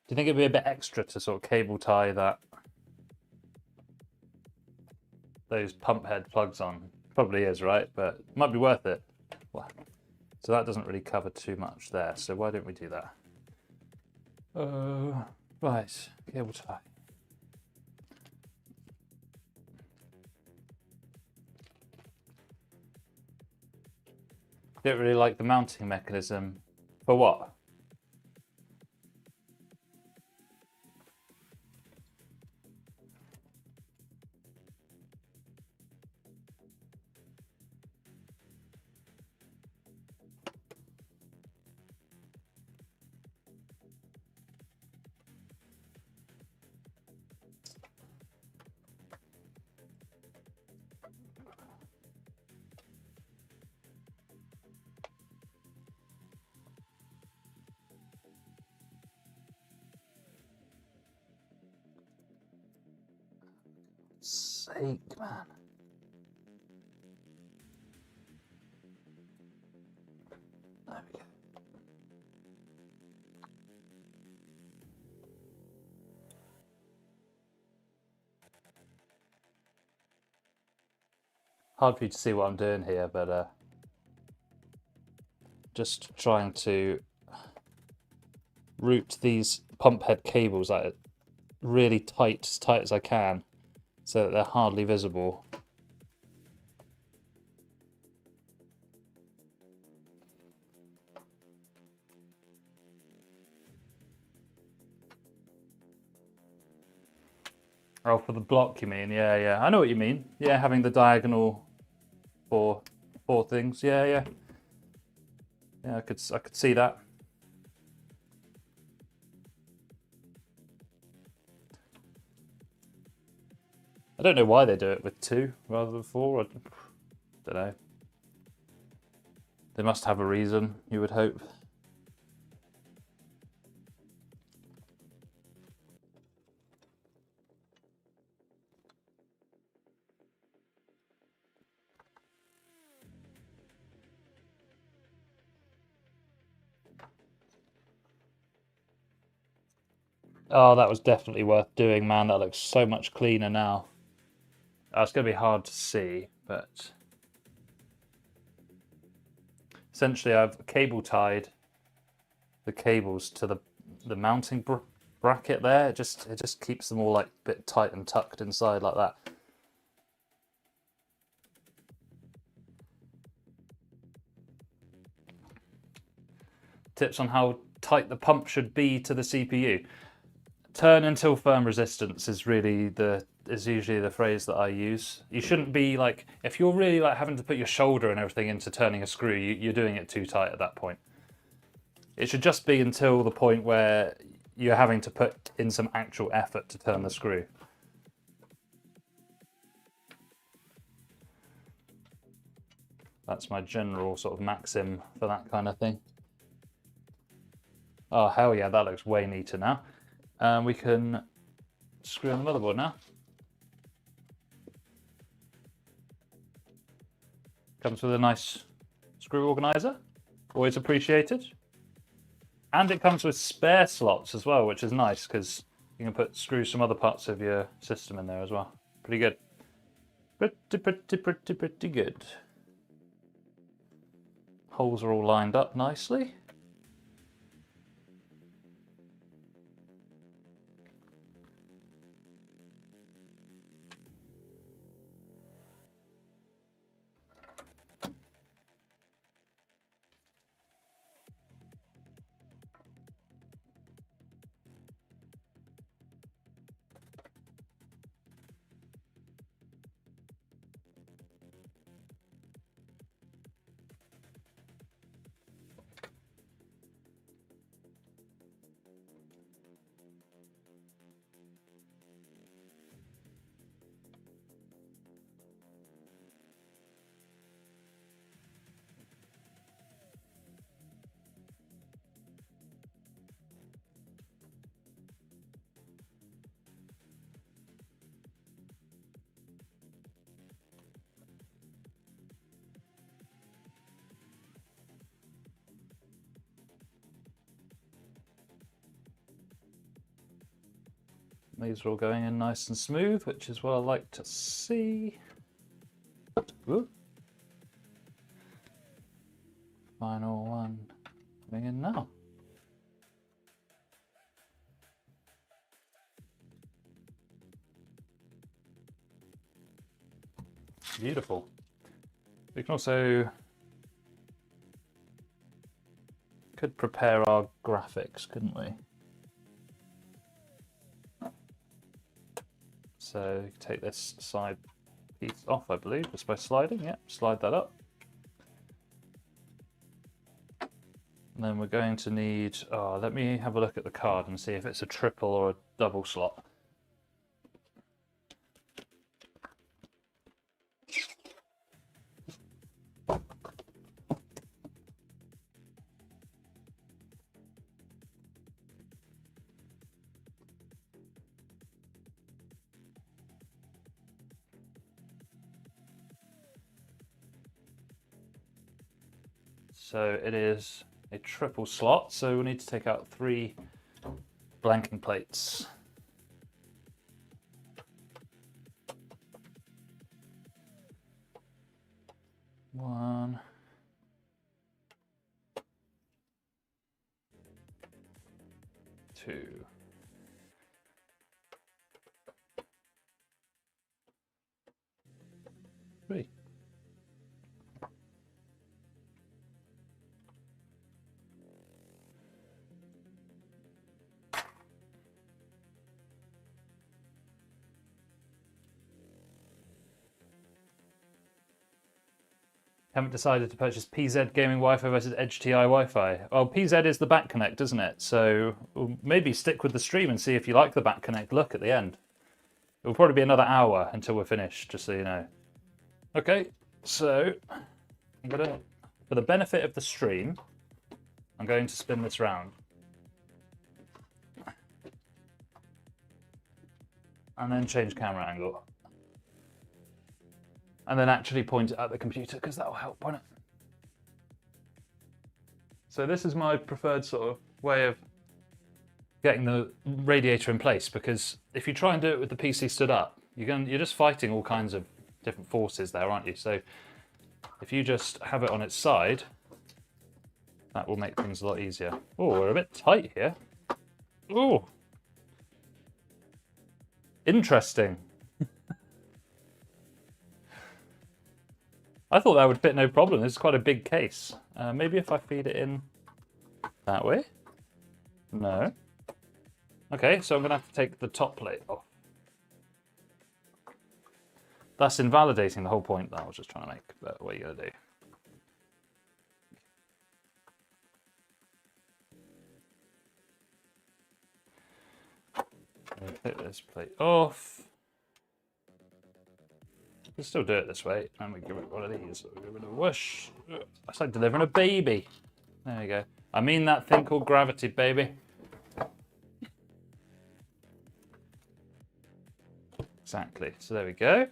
Do you think it'd be a bit extra to sort of cable tie those pump head plugs on? Probably is, right? But it might be worth it. So that doesn't really cover too much there. So why don't we do that? Right, cable tie. Don't really like the mounting mechanism. For what? Sake, man. There we go. Hard for you to see what I'm doing here, but just trying to route these pump head cables like really tight as I can, so that they're hardly visible. Oh, for the block, you mean? Yeah, yeah. I know what you mean. Yeah, having the diagonal four things. Yeah, yeah. Yeah, I could see that. I don't know why they do it with 2 rather than 4. I don't know. They must have a reason, you would hope. Oh, that was definitely worth doing, man. That looks so much cleaner now. It's going to be hard to see, but essentially I've cable tied the cables to the mounting bracket there. It just keeps them all like a bit tight and tucked inside like that. Tips on how tight the pump should be to the CPU. Turn until firm resistance is usually the phrase that I use. You shouldn't be like, if you're really like having to put your shoulder and everything into turning a screw, you're doing it too tight at that point. It should just be until the point where you're having to put in some actual effort to turn the screw. That's my general sort of maxim for that kind of thing. Oh, hell yeah, that looks way neater now. We can screw on the motherboard now. Comes with a nice screw organizer, always appreciated. And it comes with spare slots as well, which is nice because you can screw some other parts of your system in there as well. Pretty good. Pretty good. Holes are all lined up nicely. These are all going in nice and smooth, which is what I like to see. Ooh. Final one coming in now. Beautiful. We can also could prepare our graphics, couldn't we? So take this side piece off, I believe, just by sliding. Yep, slide that up. And then we're going to need, let me have a look at the card and see if it's a triple or a double slot. So it is a triple slot, so we need to take out 3 blanking plates. One. 2. 3. Haven't decided to purchase PZ gaming Wi-Fi versus 𝙇𝙬𝙑 Wi-Fi. Well, PZ is the back connect, isn't it? So we'll maybe stick with the stream and see if you like the back connect look at the end. It will probably be another hour until we're finished, just so you know. Okay, so I'm gonna, for the benefit of the stream, I'm going to spin this round. And then change camera angle. And then actually point it at the computer, because that will help, won't it? So this is my preferred sort of way of getting the radiator in place, because if you try and do it with the PC stood up, you're just fighting all kinds of different forces there, aren't you? So if you just have it on its side, that will make things a lot easier. Oh, we're a bit tight here. Oh, interesting. I thought that would fit no problem. This is quite a big case. Maybe if I feed it in that way? No. Okay, so I'm going to have to take the top plate off. That's invalidating the whole point that I was just trying to make. But what are you going to do? Take this plate off. We can still do it this way, and we give it one of these. So we give it a whoosh. That's like delivering a baby. There you go. I mean that thing called gravity, baby. Exactly. So there we go.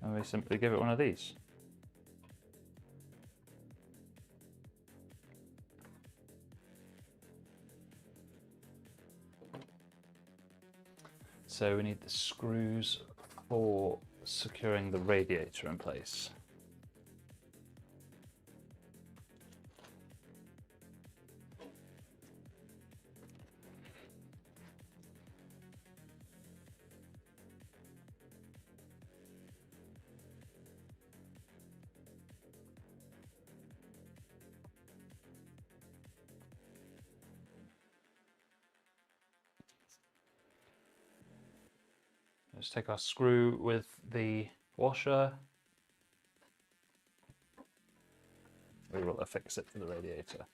And we simply give it one of these. So we need the screws for securing the radiator in place. Let's take our screw with the washer. We will affix it to the radiator.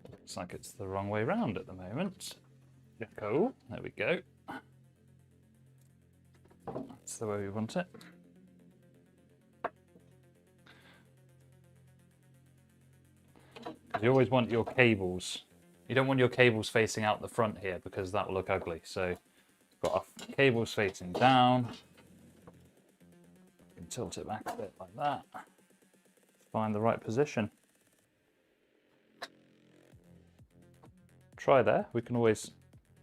Looks like it's the wrong way round at the moment. Cool, there we go. That's the way we want it. You always want your cables. You don't want your cables facing out the front here because that will look ugly. So you've got our cables facing down. You can tilt it back a bit like that. Find the right position. Try there. We can always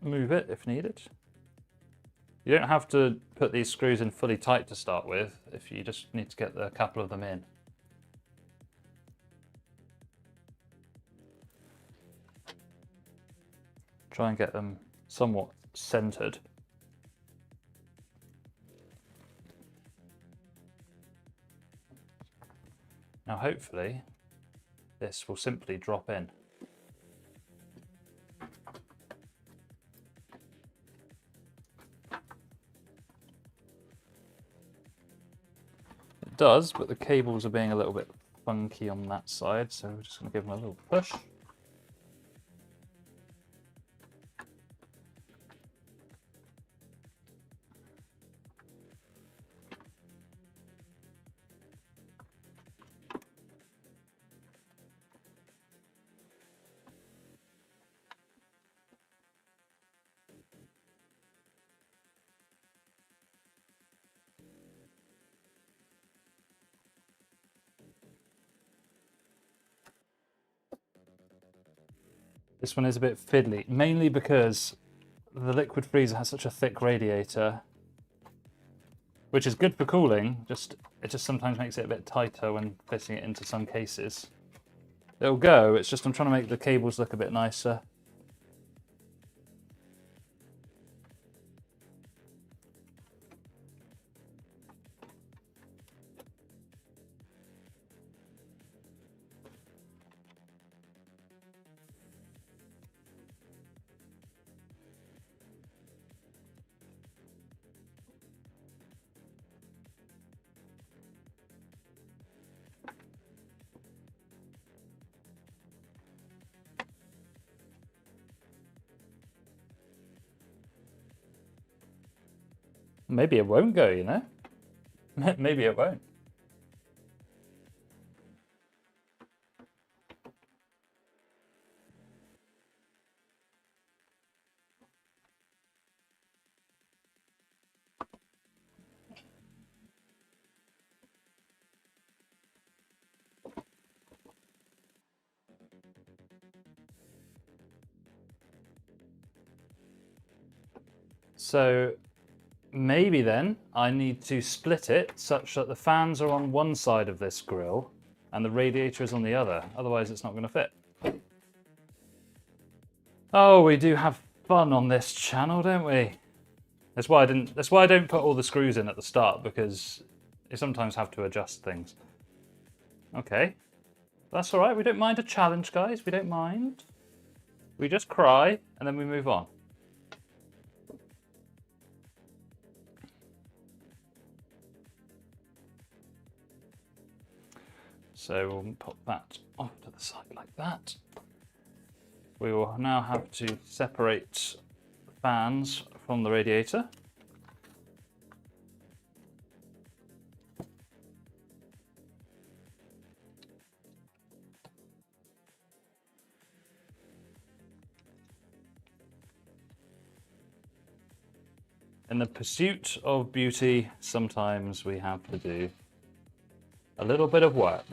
move it if needed. You don't have to put these screws in fully tight to start with, if you just need to get a couple of them in. Try and get them somewhat centered. Now hopefully this will simply drop in. It does, but the cables are being a little bit funky on that side, so we're just going to give them a little push. This one is a bit fiddly, mainly because the liquid freezer has such a thick radiator, which is good for cooling, it just sometimes makes it a bit tighter when fitting it into some cases. It'll go, it's just I'm trying to make the cables look a bit nicer. Maybe it won't go, you know? Maybe it won't. So maybe then I need to split it such that the fans are on one side of this grill and the radiator is on the other. Otherwise it's not going to fit. Oh, we do have fun on this channel, don't we? That's why I don't put all the screws in at the start, because you sometimes have to adjust things. Okay. That's all right. We don't mind a challenge, guys. We don't mind. We just cry and then we move on. So we'll pop that off to the side like that. We will now have to separate the fans from the radiator. In the pursuit of beauty, sometimes we have to do a little bit of work.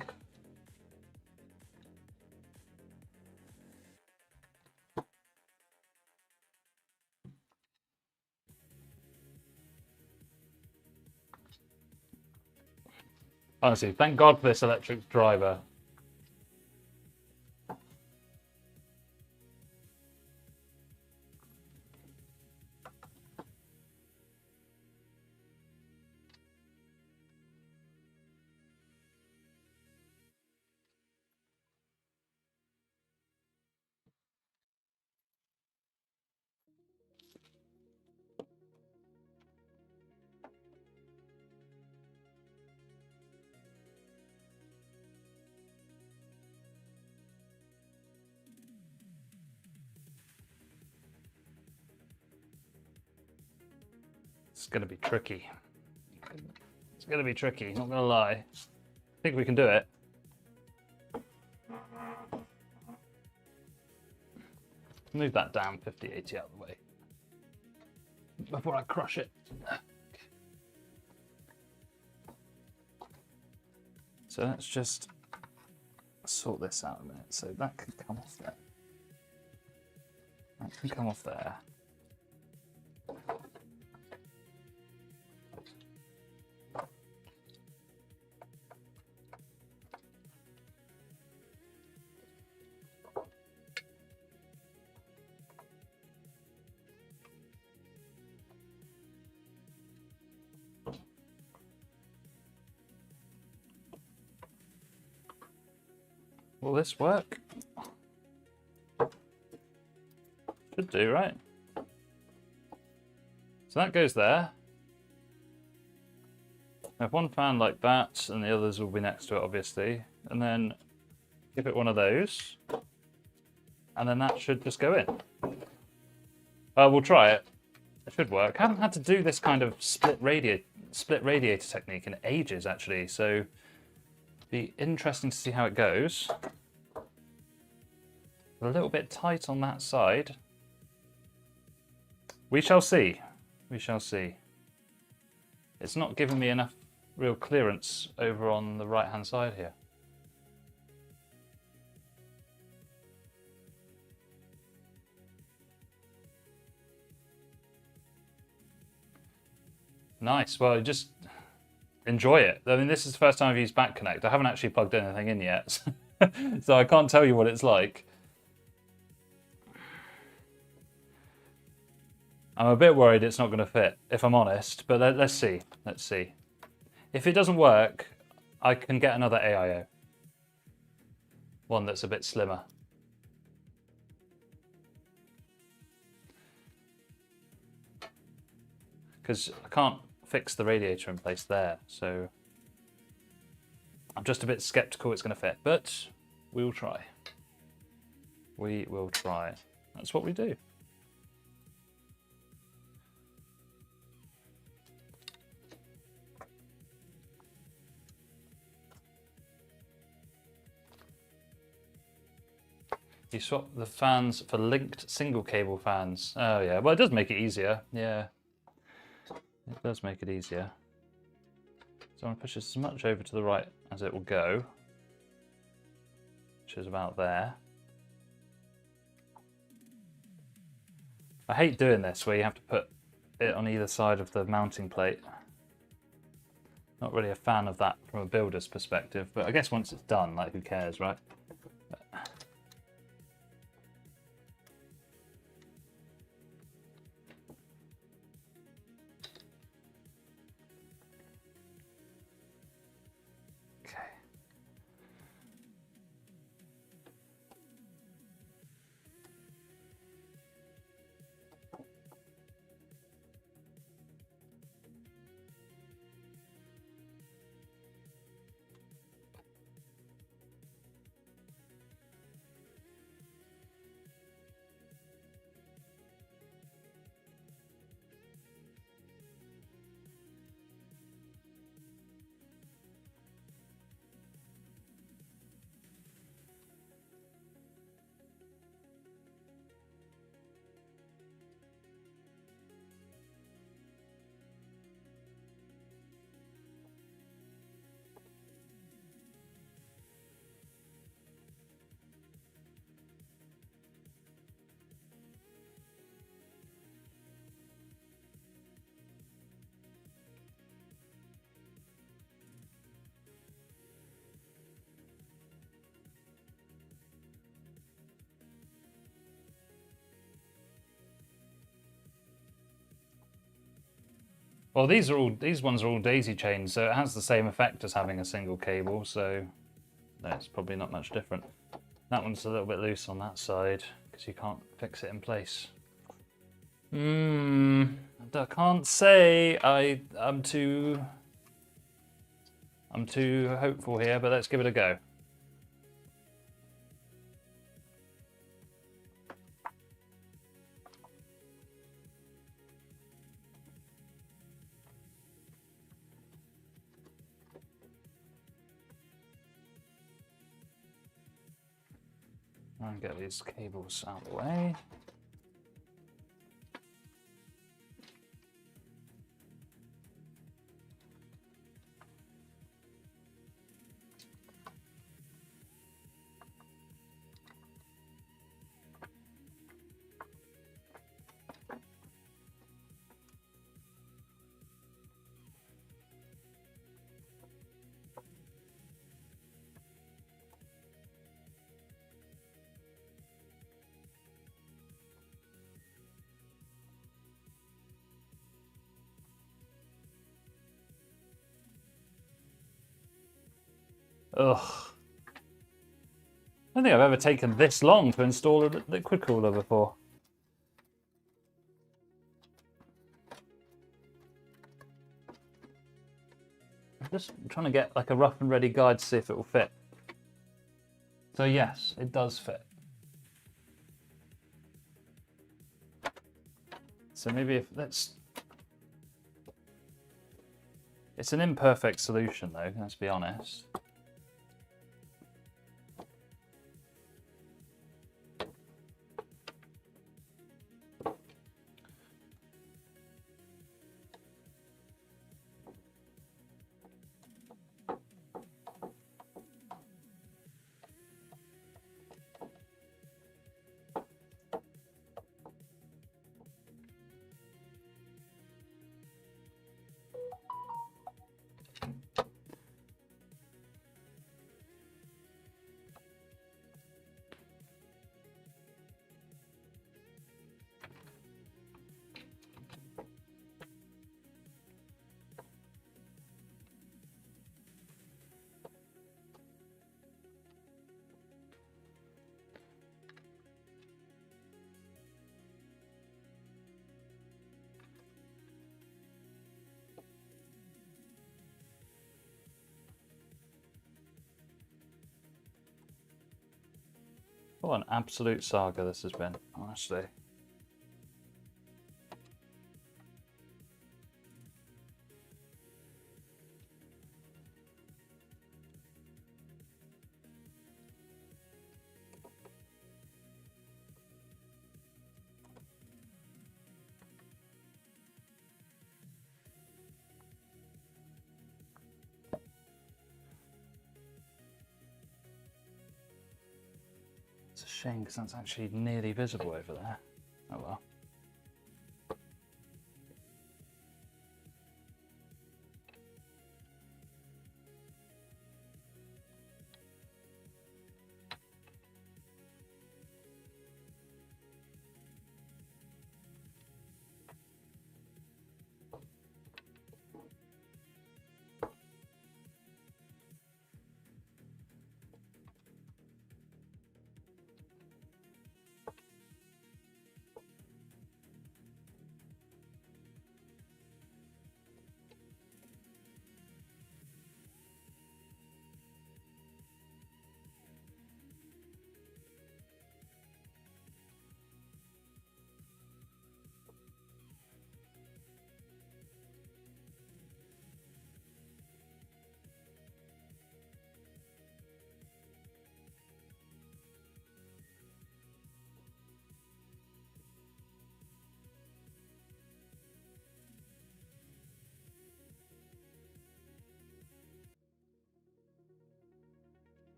Honestly, thank God for this electric driver. It's going to be tricky. It's going to be tricky, not going to lie. I think we can do it. Move that down 50, 80 out of the way before I crush it. So let's just sort this out a minute. So that can come off there. That can come off there. Will this work? Should do, right? So that goes there. I have one fan like that, and the others will be next to it, obviously. And then give it one of those. And then that should just go in. We'll try it. It should work. I haven't had to do this kind of split radiator technique in ages, actually. So be interesting to see how it goes. A little bit tight on that side. We shall see. We shall see. It's not giving me enough real clearance over on the right hand side here. Nice. Well, just enjoy it. I mean, this is the first time I've used Back Connect. I haven't actually plugged anything in yet, so I can't tell you what it's like. I'm a bit worried it's not going to fit, if I'm honest, but let's see. Let's see. If it doesn't work, I can get another AIO. One that's a bit slimmer. Because I can't fix the radiator in place there, so I'm just a bit skeptical it's going to fit, but we will try. We will try. That's what we do. You swap the fans for linked single cable fans. Oh yeah, well it does make it easier. Yeah, it does make it easier. So I'm going to push this as much over to the right as it will go, which is about there. I hate doing this where you have to put it on either side of the mounting plate. Not really a fan of that from a builder's perspective, but I guess once it's done, like who cares, right? Well, these ones are all daisy chains, so it has the same effect as having a single cable, so no, it's probably not much different. That one's a little bit loose on that side because you can't fix it in place. I can't say. I'm too hopeful here, but let's give it a go. And get these cables out of the way. Ugh. I don't think I've ever taken this long to install a liquid cooler before. I'm just trying to get like a rough and ready guide to see if it will fit. So yes, it does fit. So maybe if let's... It's an imperfect solution though, let's be honest. What an absolute saga this has been, honestly. It's a shame because that's actually nearly visible over there. Oh well.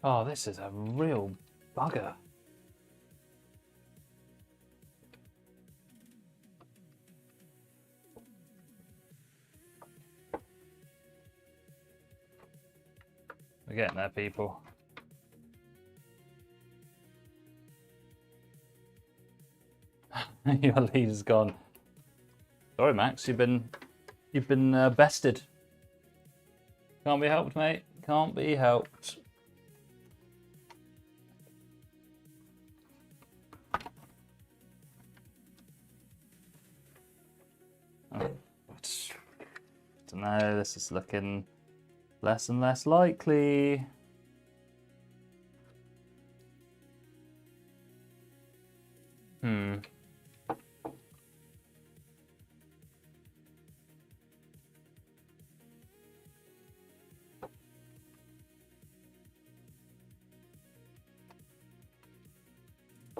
Oh, this is a real bugger. We're getting there, people. Your lead is gone. Sorry, Max. You've been bested. Can't be helped, mate. Can't be helped. Oh, I don't know. This is looking less and less likely.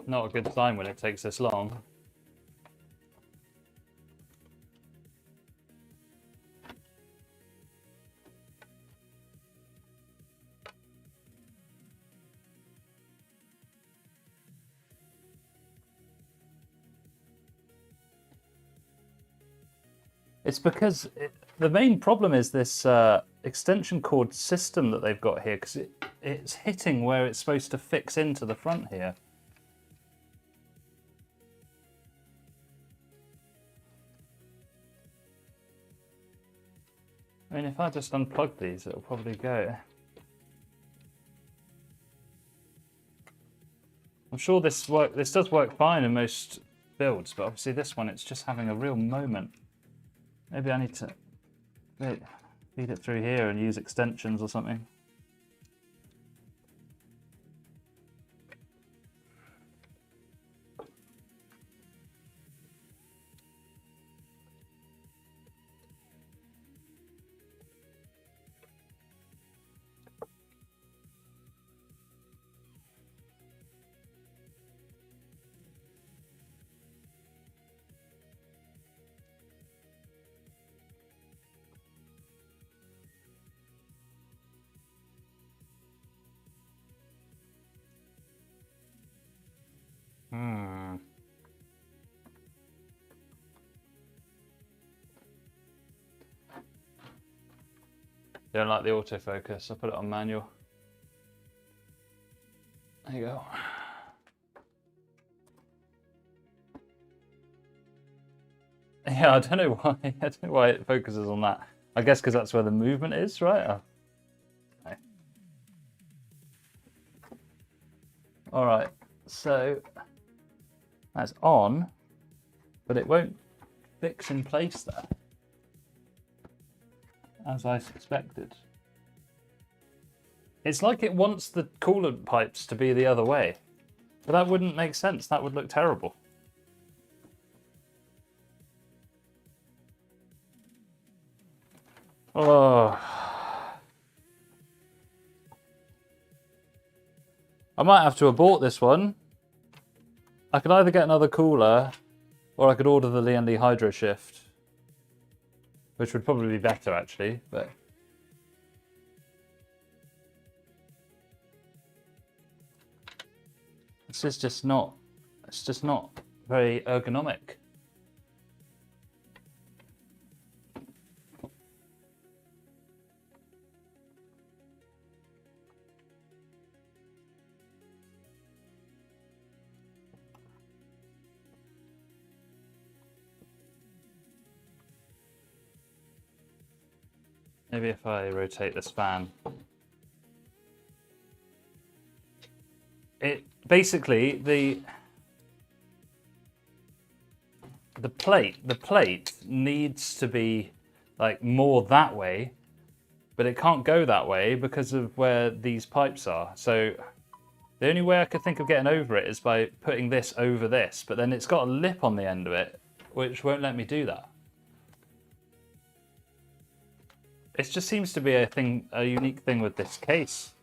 Not a good sign when it takes this long. It's because the main problem is this extension cord system that they've got here, because it's hitting where it's supposed to fix into the front here. I mean, if I just unplug these, it'll probably go. I'm sure this does work fine in most builds, but obviously this one, it's just having a real moment. Maybe I need to feed it through here and use extensions or something. Don't like the autofocus. I'll put it on manual. There you go. Yeah, I don't know why. I don't know why it focuses on that. I guess because that's where the movement is, right? Oh. Okay. All right. So that's on, but it won't fix in place there, as I suspected. It's like it wants the coolant pipes to be the other way, but that wouldn't make sense. That would look terrible. Oh. I might have to abort this one. I could either get another cooler, or I could order the Lian Hydro Shift, which would probably be better actually, but this is just not, it's just not very ergonomic. Maybe if I rotate this fan. It basically the plate needs to be like more that way, but it can't go that way because of where these pipes are. So the only way I could think of getting over it is by putting this over this, but then it's got a lip on the end of it, which won't let me do that. It just seems to be a unique thing with this case.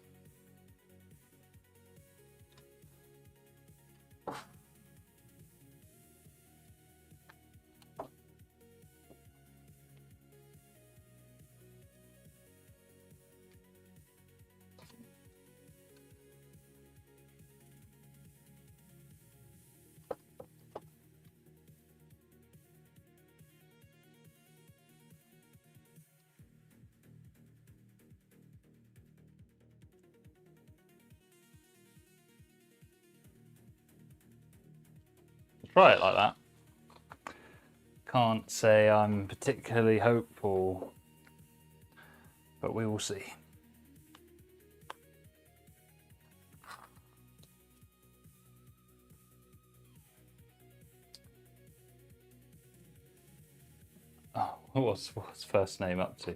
try it like that. Can't say I'm particularly hopeful, but we will see. Oh, what's first name up to?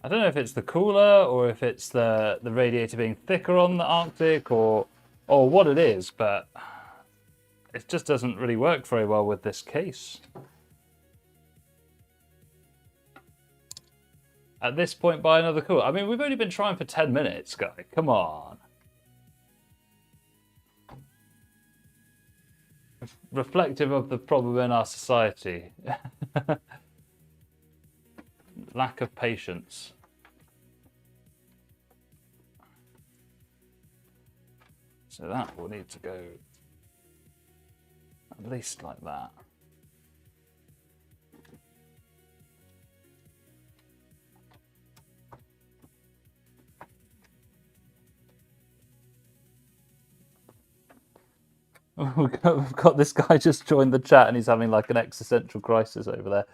I don't know if it's the cooler or if it's the radiator being thicker on the Arctic or what it is, but it just doesn't really work very well with this case. At this point, buy another cooler. I mean, we've only been trying for 10 minutes, guy. Come on. Reflective of the problem in our society. Lack of patience. So that will need to go at least like that. We've got this guy just joined the chat and he's having like an existential crisis over there.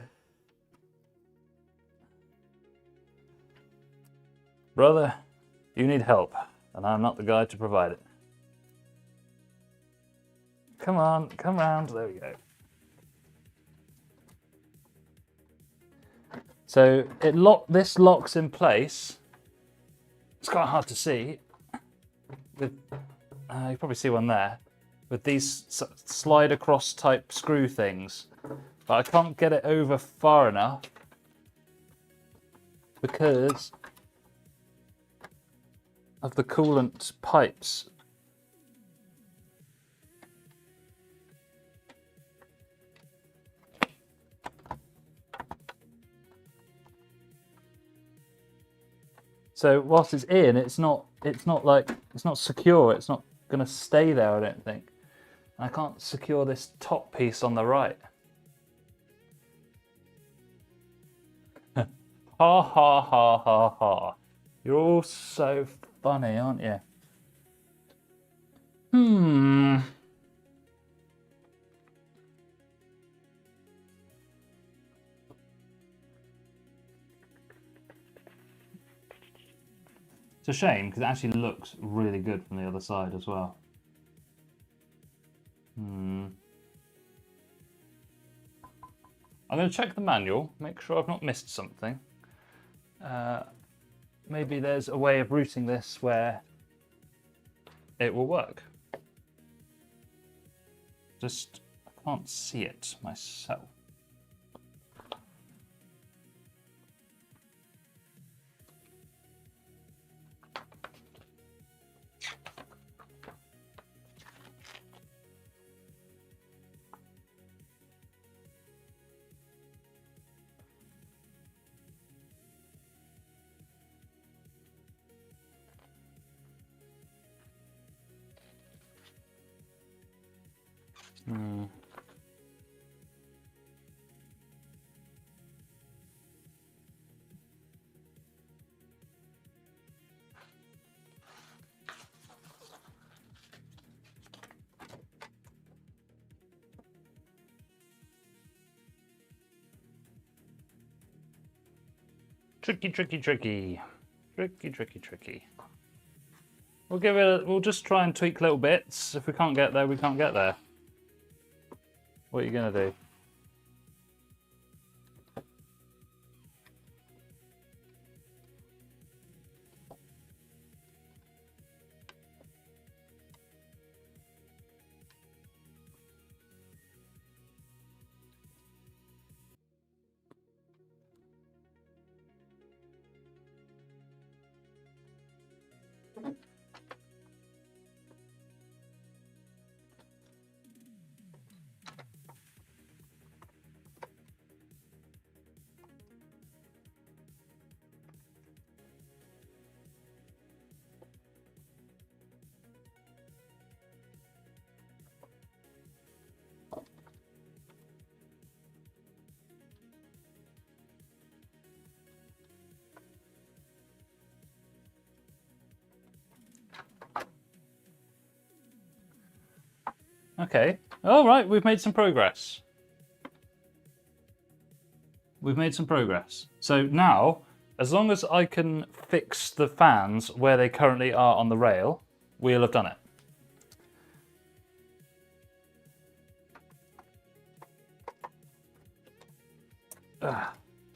Brother, you need help, and I'm not the guy to provide it. Come on, come round. There we go. So this locks in place. It's quite hard to see. With you probably see one there. With these slide across type screw things, but I can't get it over far enough because of the coolant pipes. So whilst it's in, it's not secure. It's not going to stay there, I don't think. I can't secure this top piece on the right. Ha ha ha ha ha. You're all so funny, aren't you? It's a shame because it actually looks really good from the other side as well. I'm going to check the manual, make sure I've not missed something. Maybe there's a way of routing this where it will work. Just, I can't see it myself. Tricky, tricky, tricky. Tricky, tricky, tricky. We'll just try and tweak little bits. If we can't get there, we can't get there. What are you gonna do? Okay. All right, we've made some progress. We've made some progress. So now, as long as I can fix the fans where they currently are on the rail, we'll have done it.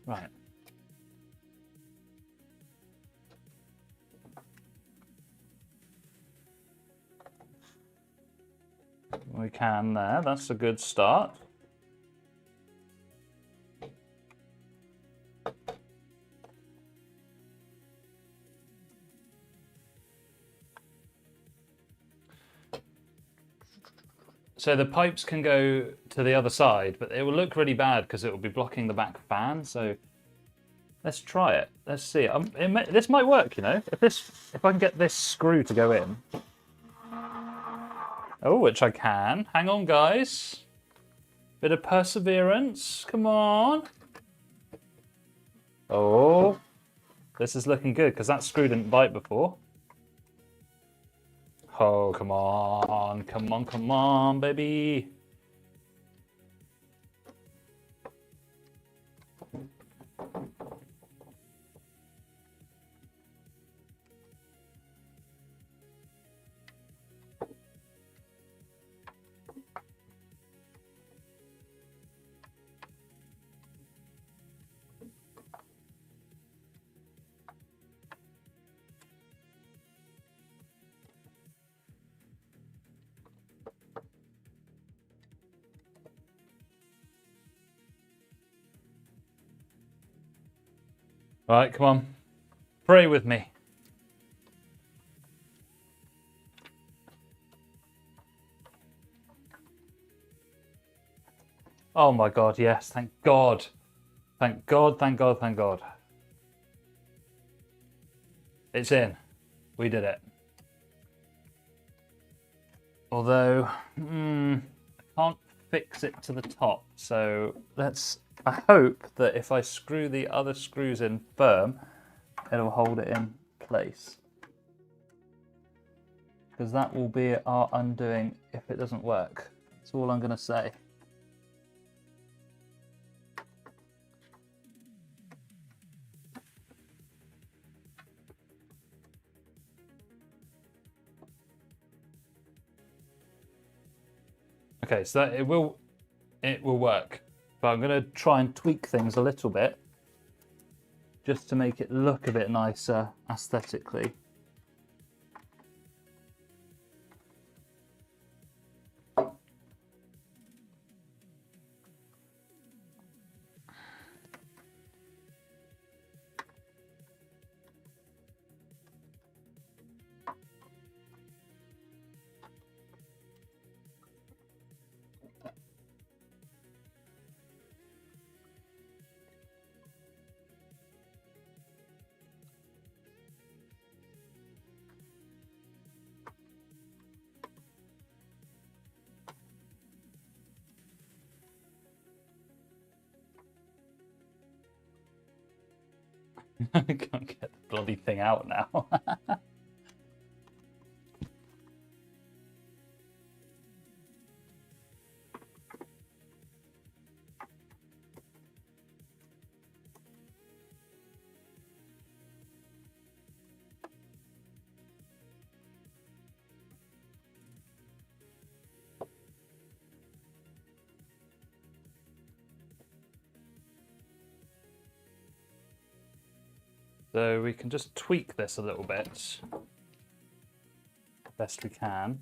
Right. We can there. That's a good start. So the pipes can go to the other side, but it will look really bad because it will be blocking the back fan. So let's try it. Let's see. This might work, you know. If I can get this screw to go in. Oh, which I can. Hang on, guys. Bit of perseverance. Come on. Oh, this is looking good because that screw didn't bite before. Oh, come on. Come on, come on, baby. Right, come on. Pray with me. Oh my God, yes, thank God. Thank God, thank God, thank God. It's in. We did it. Although, I can't fix it to the top. So I hope that if I screw the other screws in firm, it'll hold it in place. Because that will be our undoing if it doesn't work. That's all I'm going to say. Okay, so it will work, but I'm going to try and tweak things a little bit just to make it look a bit nicer aesthetically. I can't get the bloody thing out now. So we can just tweak this a little bit, best we can.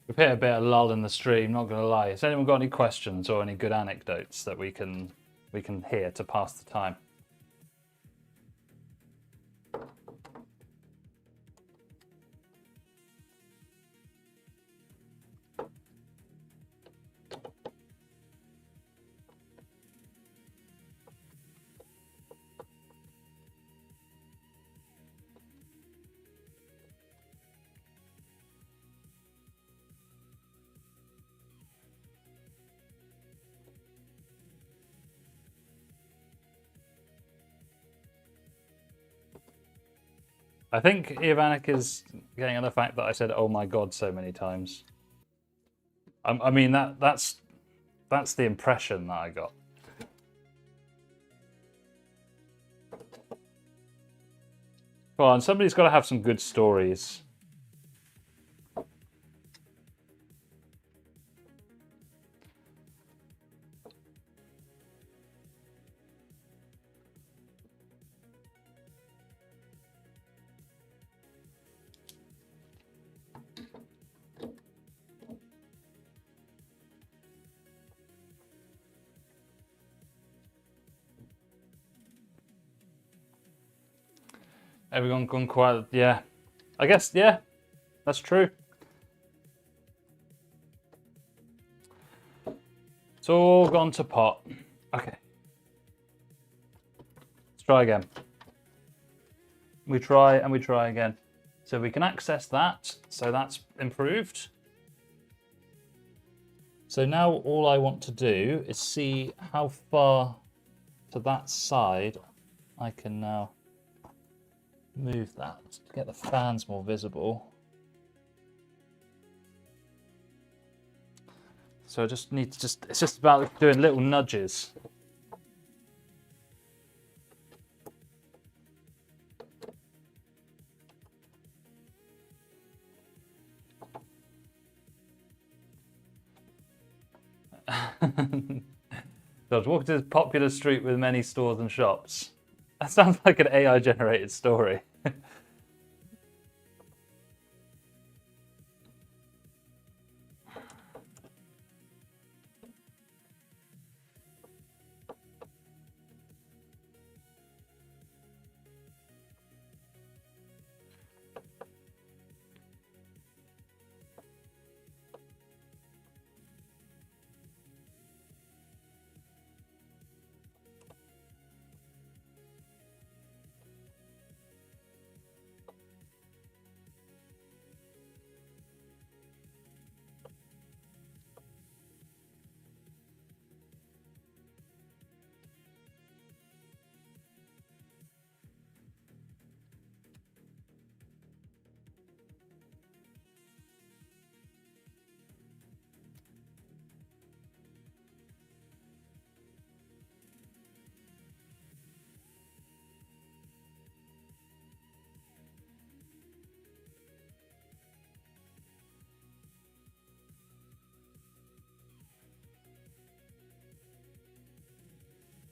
We've hit a bit of lull in the stream, not gonna lie. Has anyone got any questions or any good anecdotes that we can hear to pass the time? I think Ivanek is getting on the fact that I said "oh my god" so many times. I mean that's the impression that I got. Come on, somebody's got to have some good stories. Everyone gone quiet. Yeah, I guess. Yeah, that's true. It's all gone to pot. Okay. Let's try again. We try and we try again. So we can access that. So that's improved. So now all I want to do is see how far to that side I can now move that to get the fans more visible. So I just need to it's just about doing little nudges. George, walk to this popular street with many stores and shops. That sounds like an AI generated story.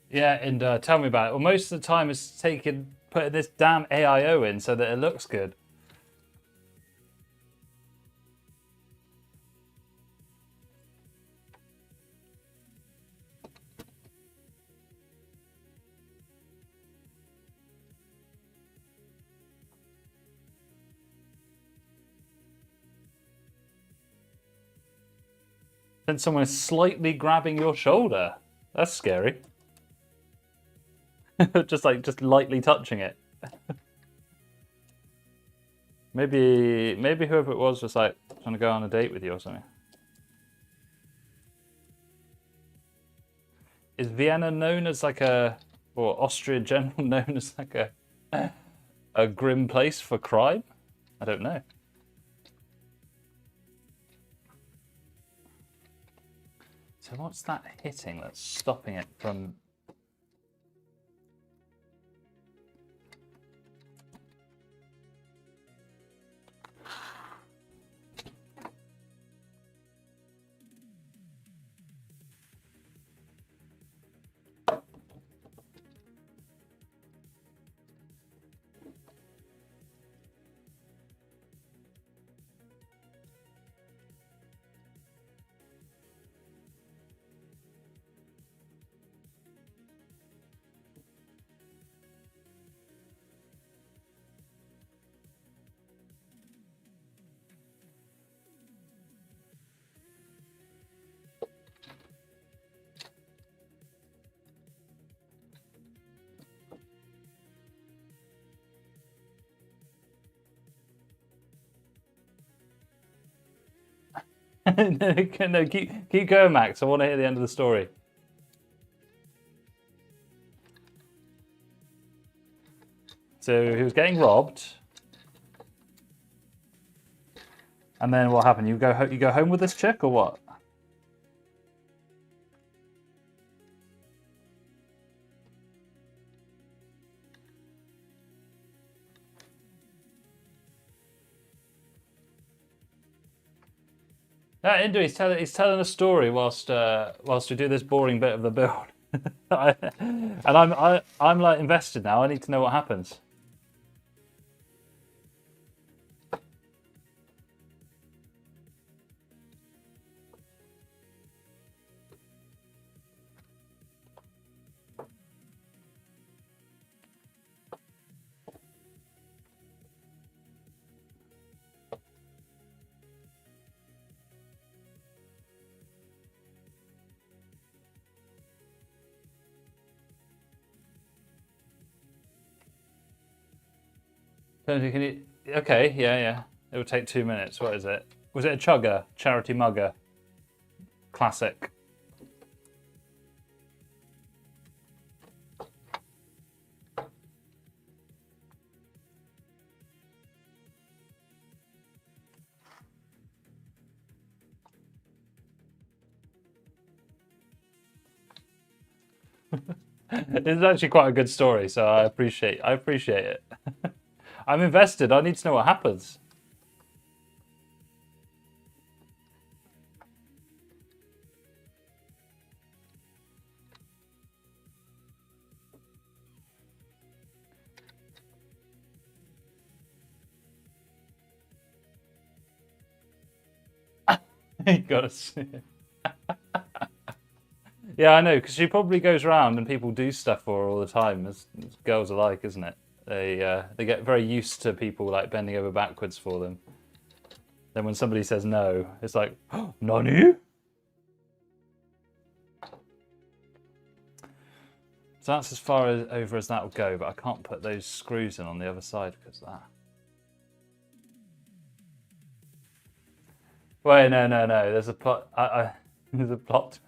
Yeah, and tell me about it. Well, most of the time it's putting this damn AIO in so that it looks good. Then someone is slightly grabbing your shoulder. That's scary. just lightly touching it. maybe whoever it was like trying to go on a date with you or something. Is Vienna known as like or Austria general known as like a grim place for crime? I don't know. So what's that hitting that's stopping it from... No, keep going, Max. I want to hear the end of the story. So he was getting robbed, And then what happened? You go home with this chick or what? Yeah, Indu, he's telling a story whilst we do this boring bit of the build. I'm like invested now. I need to know what happens. Can you? Okay, yeah. It will take 2 minutes. What is it? Was it a chugger? Charity mugger? Classic. It's actually quite a good story, so I appreciate it. I'm invested. I need to know what happens. You gotta see it. Yeah, I know, because she probably goes around and people do stuff for her all the time. As girls are like, isn't it? They get very used to people like bending over backwards for them. Then when somebody says no, it's like, oh, Nani? So that's as far over as that will go, but I can't put those screws in on the other side because of that. Wait, no. There's a plot. There's a plot.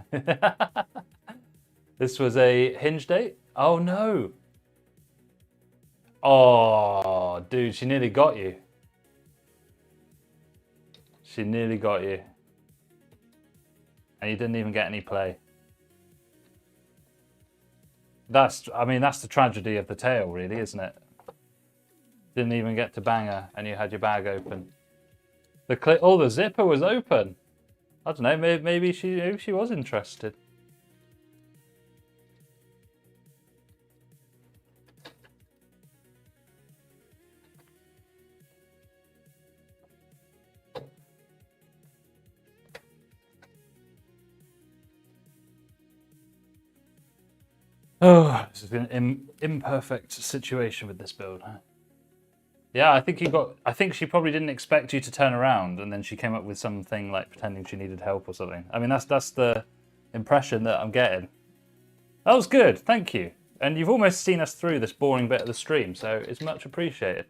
This was a hinge date? Oh no. Oh, dude, she nearly got you. She nearly got you. And you didn't even get any play. I mean, that's the tragedy of the tale, really, isn't it? Didn't even get to bang her, and you had your bag open. The zipper was open. I don't know. Maybe she was interested. Oh, this has been an imperfect situation with this build. Huh? Yeah, I think she probably didn't expect you to turn around, and then she came up with something like pretending she needed help or something. I mean, that's the impression that I'm getting. That was good, thank you. And you've almost seen us through this boring bit of the stream, so it's much appreciated.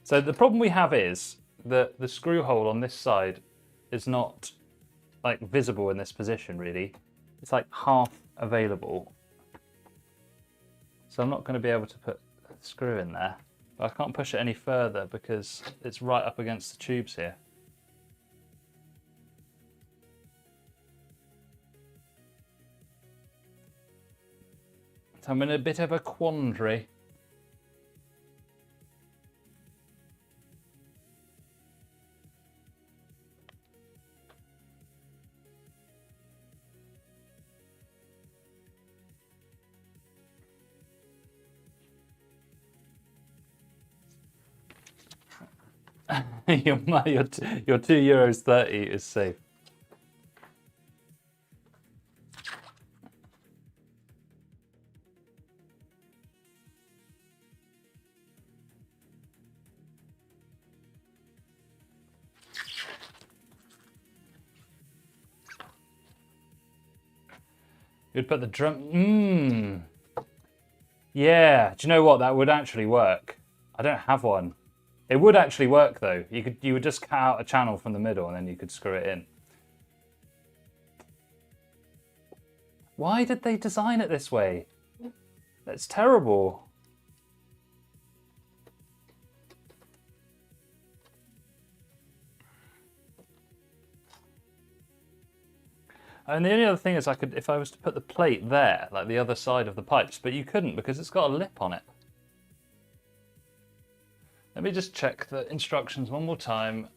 So the problem we have is that the screw hole on this side is not like visible in this position really. It's like half available. So I'm not going to be able to put a screw in there. But I can't push it any further because it's right up against the tubes here. So I'm in a bit of a quandary. your €2.30 is safe. You'd put the drum. Yeah. Do you know what? That would actually work. I don't have one. It would actually work though. You would just cut out a channel from the middle and then you could screw it in. Why did they design it this way? That's terrible. And the only other thing is I could, if I was to put the plate there, like the other side of the pipes, but you couldn't because it's got a lip on it. Let me just check the instructions one more time.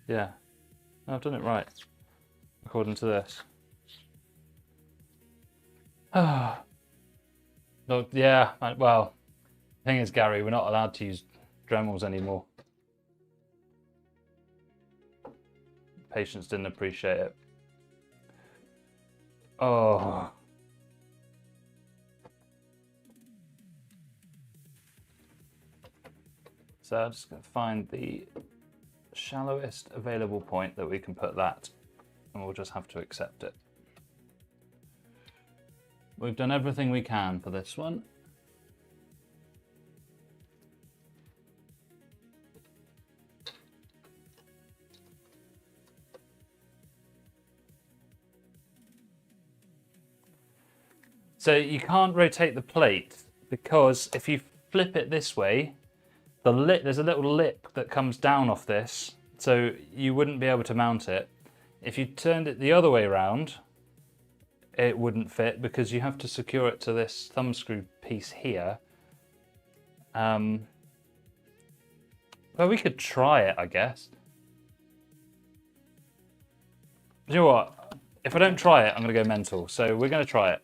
Yeah, I've done it right, according to this. Ah, no, yeah, well, the thing is, Gary, we're not allowed to use Dremels anymore. Patients didn't appreciate it. Oh. So I'm just going to find the shallowest available point that we can put that, and we'll just have to accept it. We've done everything we can for this one. So you can't rotate the plate because if you flip it this way, there's a little lip that comes down off this, so you wouldn't be able to mount it. If you turned it the other way around, it wouldn't fit because you have to secure it to this thumb screw piece here. Well, we could try it, I guess. You know what? If I don't try it, I'm going to go mental. So we're going to try it.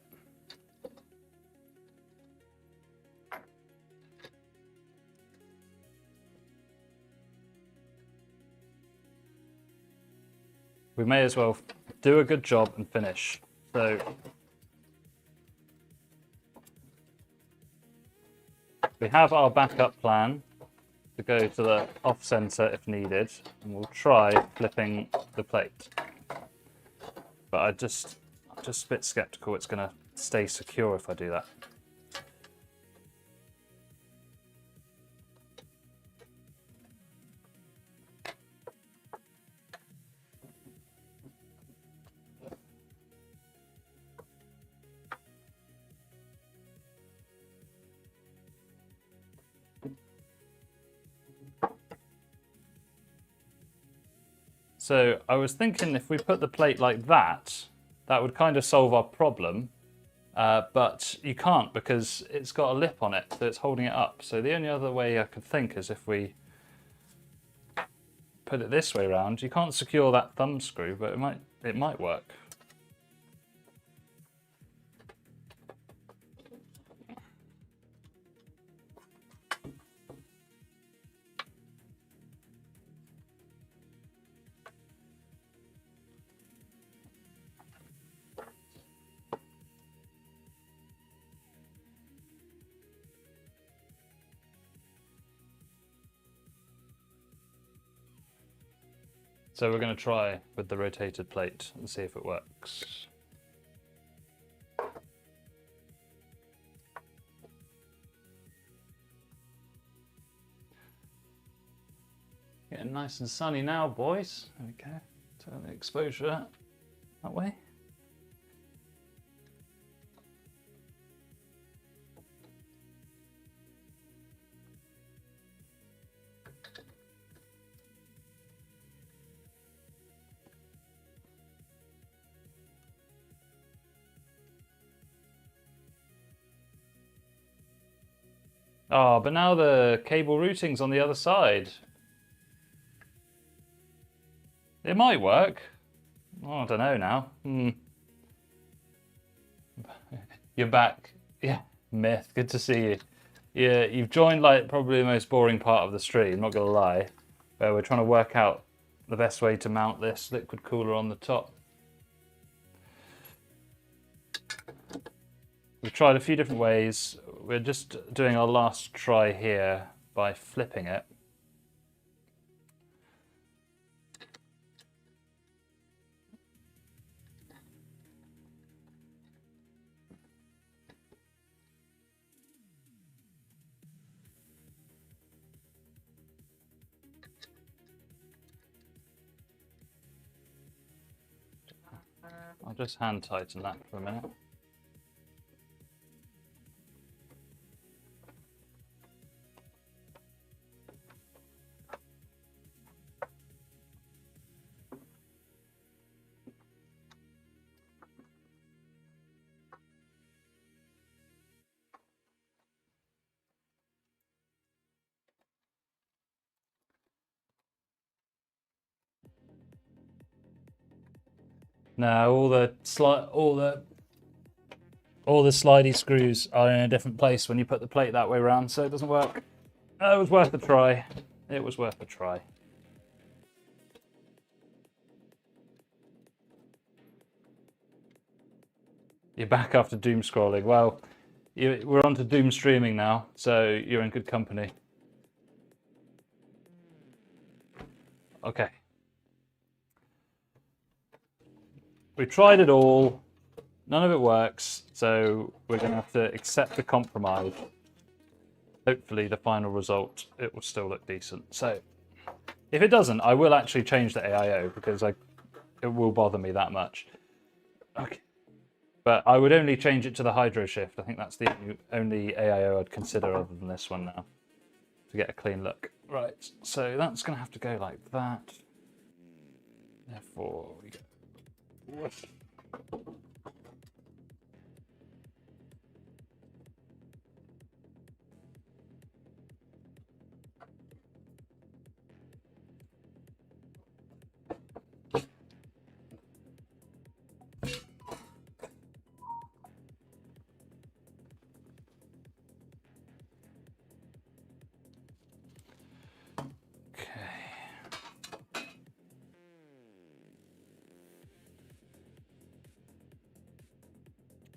We may as well do a good job and finish. So we have our backup plan to go to the off center if needed, and we'll try flipping the plate. But I'm just a bit skeptical it's going to stay secure if I do that. So I was thinking if we put the plate like that, that would kind of solve our problem, but you can't because it's got a lip on it, so it's holding it up. So the only other way I could think is if we put it this way around. You can't secure that thumb screw, but it might work. So we're going to try with the rotated plate and see if it works. Getting nice and sunny now, boys. There we go. Turn the exposure that way. Oh, but now the cable routing's on the other side. It might work. Oh, I don't know now. You're back. Yeah, Myth, good to see you. Yeah, you've joined like probably the most boring part of the stream, not gonna lie. Where we're trying to work out the best way to mount this liquid cooler on the top. We've tried a few different ways. We're just doing our last try here by flipping it. I'll just hand tighten that for a minute. No, all the slidey screws are in a different place when you put the plate that way around, so it doesn't work. It was worth a try. It was worth a try. You're back after doom scrolling. Well, we're on to doom streaming now, so you're in good company. Okay. We tried it all. None of it works, so we're going to have to accept the compromise. Hopefully the final result, it will still look decent. So if it doesn't, I will actually change the AIO because it will bother me that much. Okay. But I would only change it to the hydro shift. I think that's the only AIO I'd consider other than this one now to get a clean look. Right, so that's going to have to go like that. Therefore, we go. Whoosh.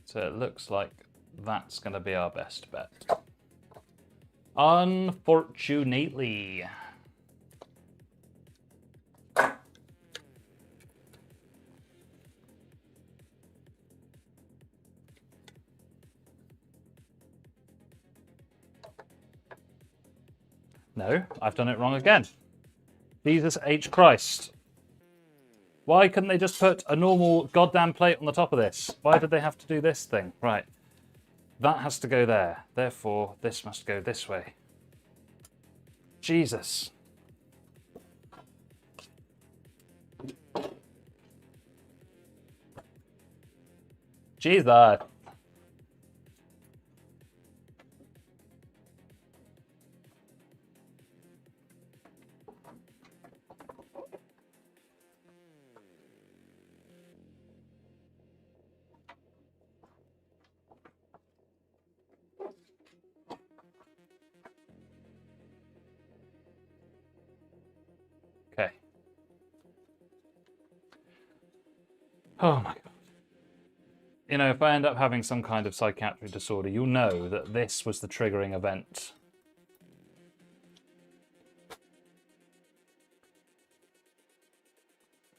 So it looks like that's going to be our best bet. Unfortunately. No, I've done it wrong again. Jesus H. Christ. Why couldn't they just put a normal goddamn plate on the top of this? Why did they have to do this thing? Right. That has to go there. Therefore, this must go this way. Jesus. Jesus. Okay. Oh my God. You know, if I end up having some kind of psychiatric disorder, you'll know that this was the triggering event.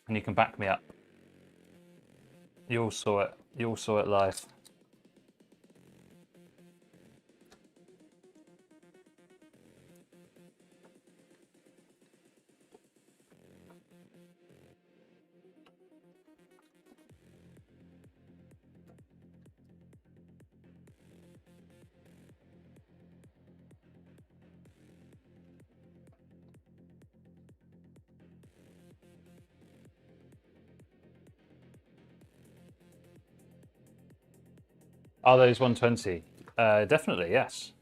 And you can back me up. You all saw it. You all saw it live. Are those 120? Definitely, yes.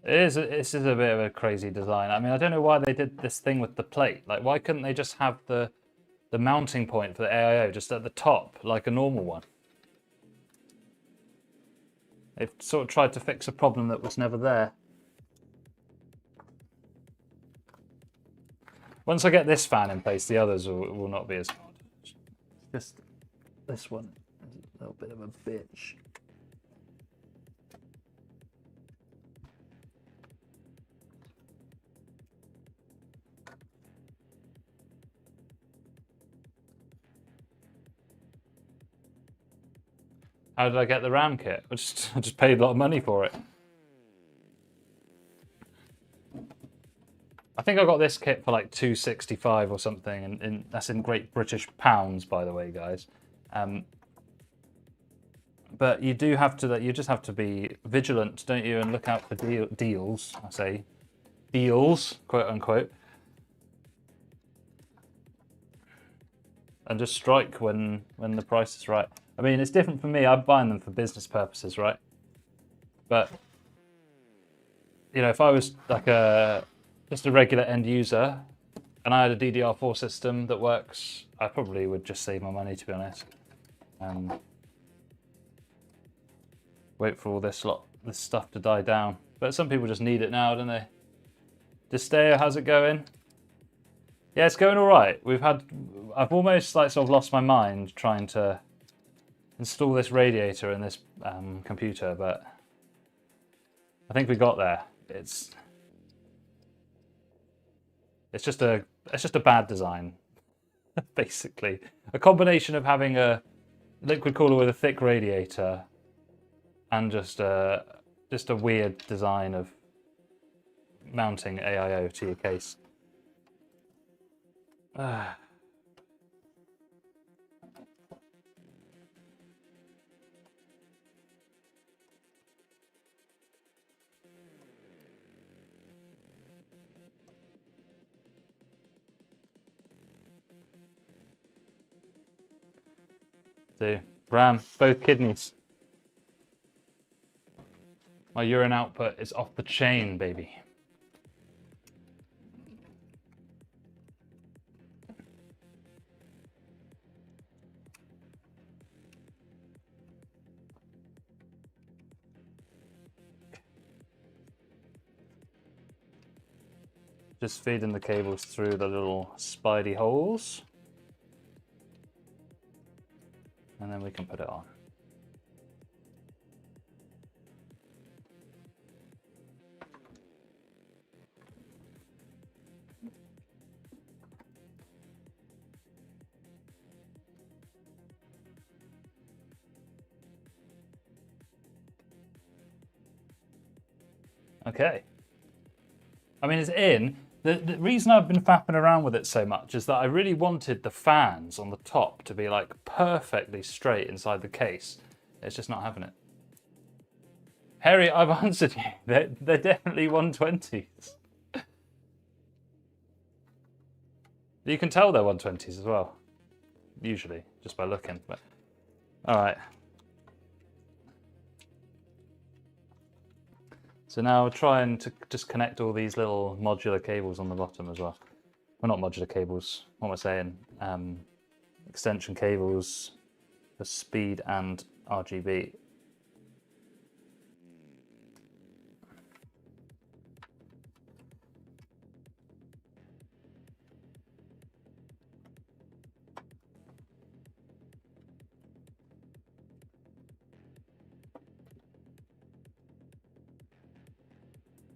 This is a bit of a crazy design. I mean, I don't know why they did this thing with the plate. Like, why couldn't they just have the mounting point for the AIO just at the top, like a normal one? They've sort of tried to fix a problem that was never there. Once I get this fan in place, the others will not be as hard. Just this one is a little bit of a bitch. How did I get the RAM kit? I just paid a lot of money for it. I think I got this kit for like $265 or something, and that's in Great British pounds, by the way, guys. But you do have to, you just have to be vigilant, don't you, and look out for deals. I say deals, quote unquote, and just strike when the price is right. I mean, it's different for me. I'm buying them for business purposes, right? But you know, if I was like just a regular end user and I had a DDR4 system that works, I probably would just save my money, to be honest. Wait for all this stuff to die down. But some people just need it now, don't they? 𝙇𝙑𝙑, how's it going? Yeah, it's going all right. I've almost like sort of lost my mind trying to install this radiator in this computer, but I think we got there. It's just a bad design, basically. A combination of having a liquid cooler with a thick radiator and just a weird design of mounting AIO to your case. So, RAM, both kidneys. My urine output is off the chain, baby. Just feeding the cables through the little spidey holes. And then we can put it on. Okay. I mean, it's in. The reason I've been faffing around with it so much is that I really wanted the fans on the top to be like perfectly straight inside the case. It's just not having it. Harry, I've answered you. They're definitely 120s. You can tell they're 120s as well. Usually, just by looking. But all right. So now we're trying to just connect all these little modular cables on the bottom as well. Well, not modular cables, what am I saying? Extension cables for speed and RGB.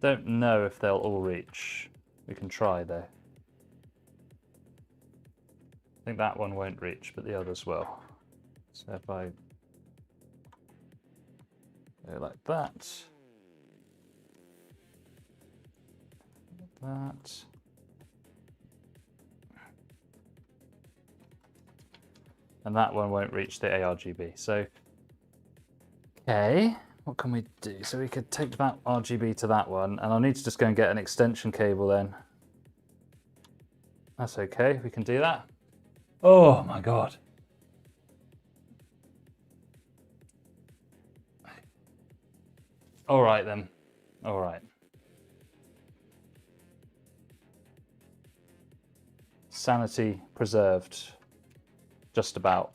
Don't know if they'll all reach. We can try though. I think that one won't reach, but the others will. So if I go like that, and that one won't reach the ARGB. So, okay. What can we do? So we could take that RGB to that one, and I'll need to just go and get an extension cable then. That's okay, we can do that. Oh my God. All right then, all right. Sanity preserved, just about.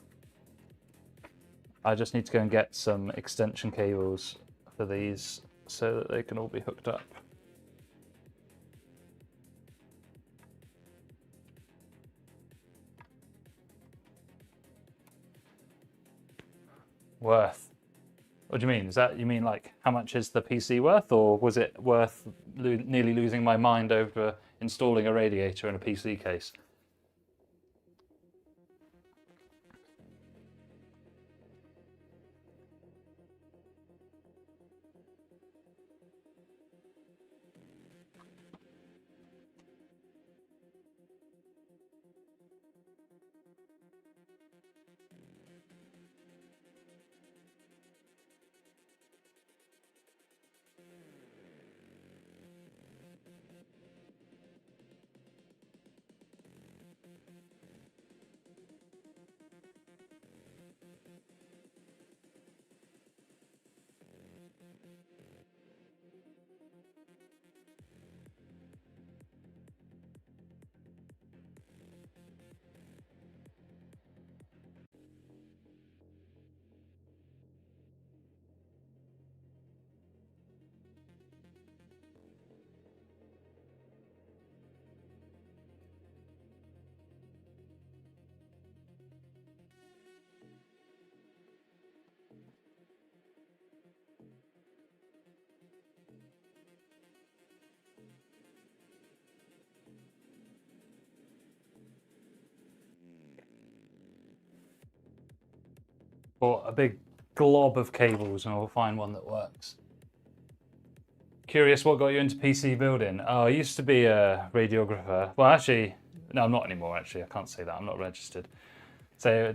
I just need to go and get some extension cables for these so that they can all be hooked up. Worth. What do you mean? Is that, you mean like how much is the PC worth, or was it worth nearly losing my mind over installing a radiator in a PC case? or a big glob of cables, and we'll find one that works. Curious what got you into PC building? Oh, I used to be a radiographer. Well, actually, no, I'm not anymore, actually. I can't say that. I'm not registered. So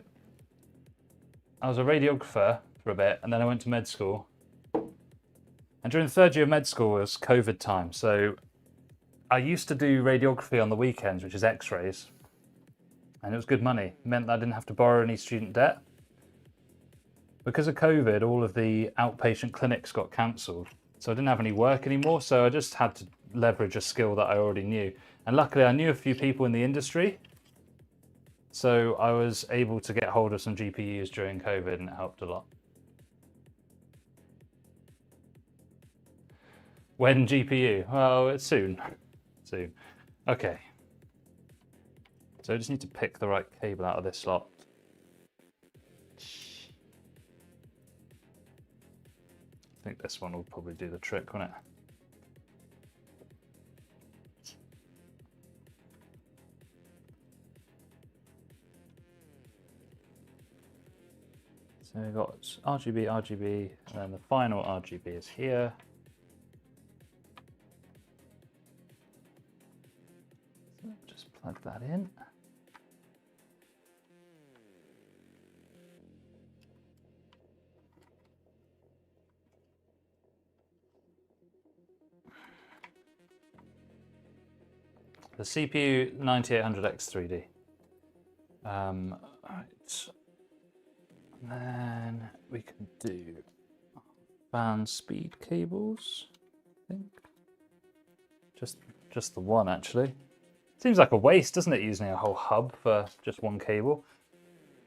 I was a radiographer for a bit, and then I went to med school. And during the third year of med school was COVID time. So I used to do radiography on the weekends, which is x-rays. And it was good money. It meant that I didn't have to borrow any student debt. Because of COVID, all of the outpatient clinics got cancelled. So I didn't have any work anymore, so I just had to leverage a skill that I already knew. And luckily I knew a few people in the industry, so I was able to get hold of some GPUs during COVID, and it helped a lot. When GPU? Well, it's soon. Soon. Okay. So I just need to pick the right cable out of this slot. I think this one will probably do the trick, won't it? So we've got RGB, RGB, and then the final RGB is here. So just plug that in. The CPU 9800X3D. Right. And then we can do fan speed cables, I think. Just the one, actually. Seems like a waste, doesn't it, using a whole hub for just one cable?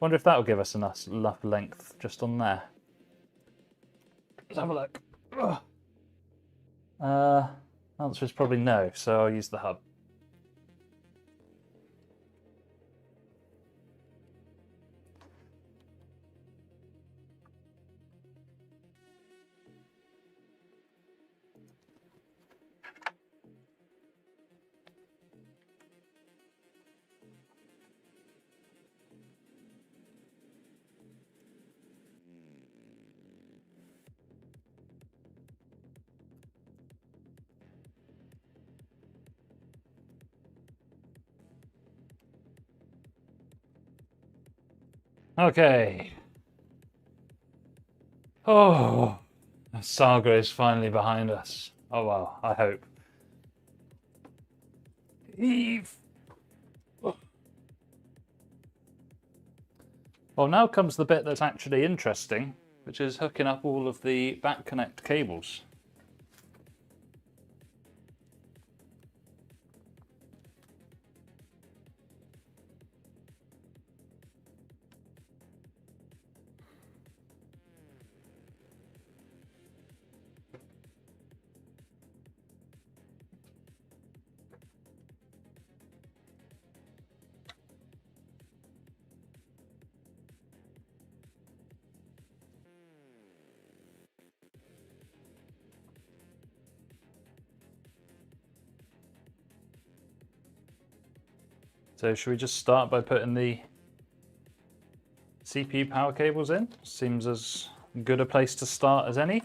Wonder if that will give us enough length just on there. Let's have a look. Answer is probably no, so I'll use the hub. Okay. Oh, the saga is finally behind us. Oh well, I hope. Eve. Oh. Well, now comes the bit that's actually interesting, which is hooking up all of the back connect cables. So should we just start by putting the CPU power cables in? Seems as good a place to start as any.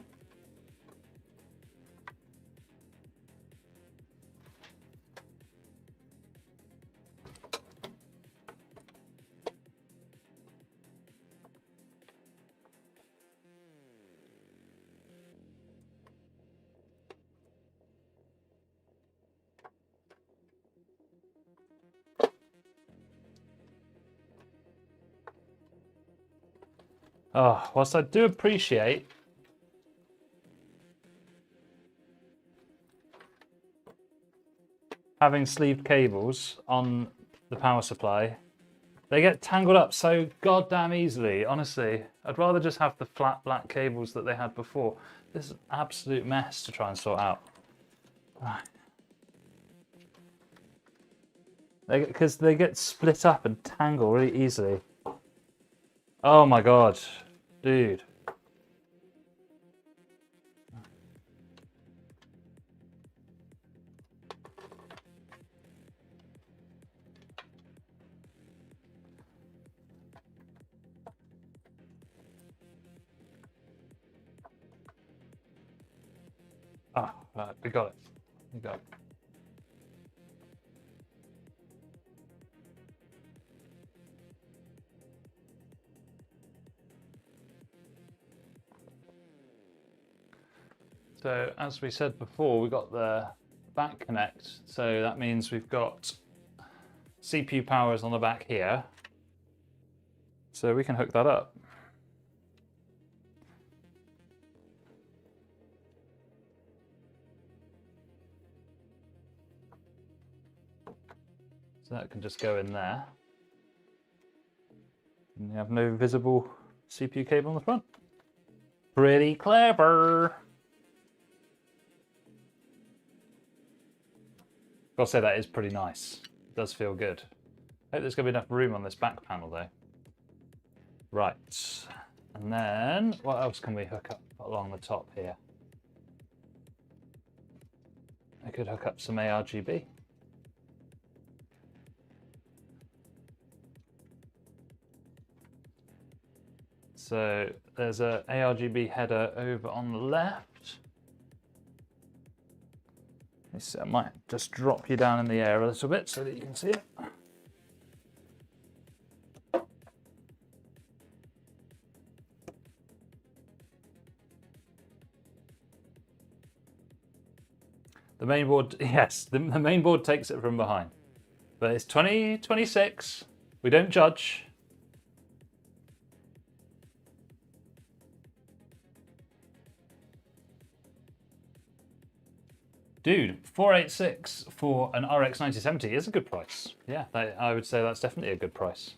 Oh, whilst I do appreciate having sleeved cables on the power supply, they get tangled up so goddamn easily, honestly. I'd rather just have the flat black cables that they had before. This is an absolute mess to try and sort out. Right. Because they get split up and tangle really easily. Oh my god. Dude. Right, we got it. We got it. So as we said before, we got the back connect. So that means we've got CPU powers on the back here. So we can hook that up. So that can just go in there. And you have no visible CPU cable on the front. Pretty clever. I'll say that is pretty nice. It does feel good. I hope there's going to be enough room on this back panel though. Right. And then what else can we hook up along the top here? I could hook up some ARGB. So there's a ARGB header over on the left. I might just drop you down in the air a little bit so that you can see it. The main board, yes, the main board takes it from behind. But it's 2026. We don't judge. Dude, 486 for an RX 9070 is a good price. Yeah, I would say that's definitely a good price.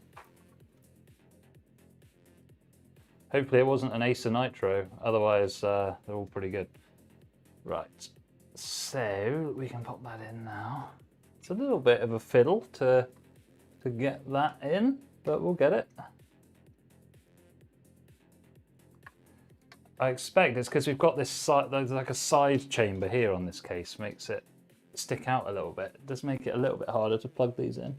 Hopefully it wasn't an Acer Nitro, otherwise they're all pretty good. Right, so we can pop that in now. It's a little bit of a fiddle to get that in, but we'll get it. I expect it's because we've got this side, there's like a side chamber here on this case, makes it stick out a little bit. It does make it a little bit harder to plug these in.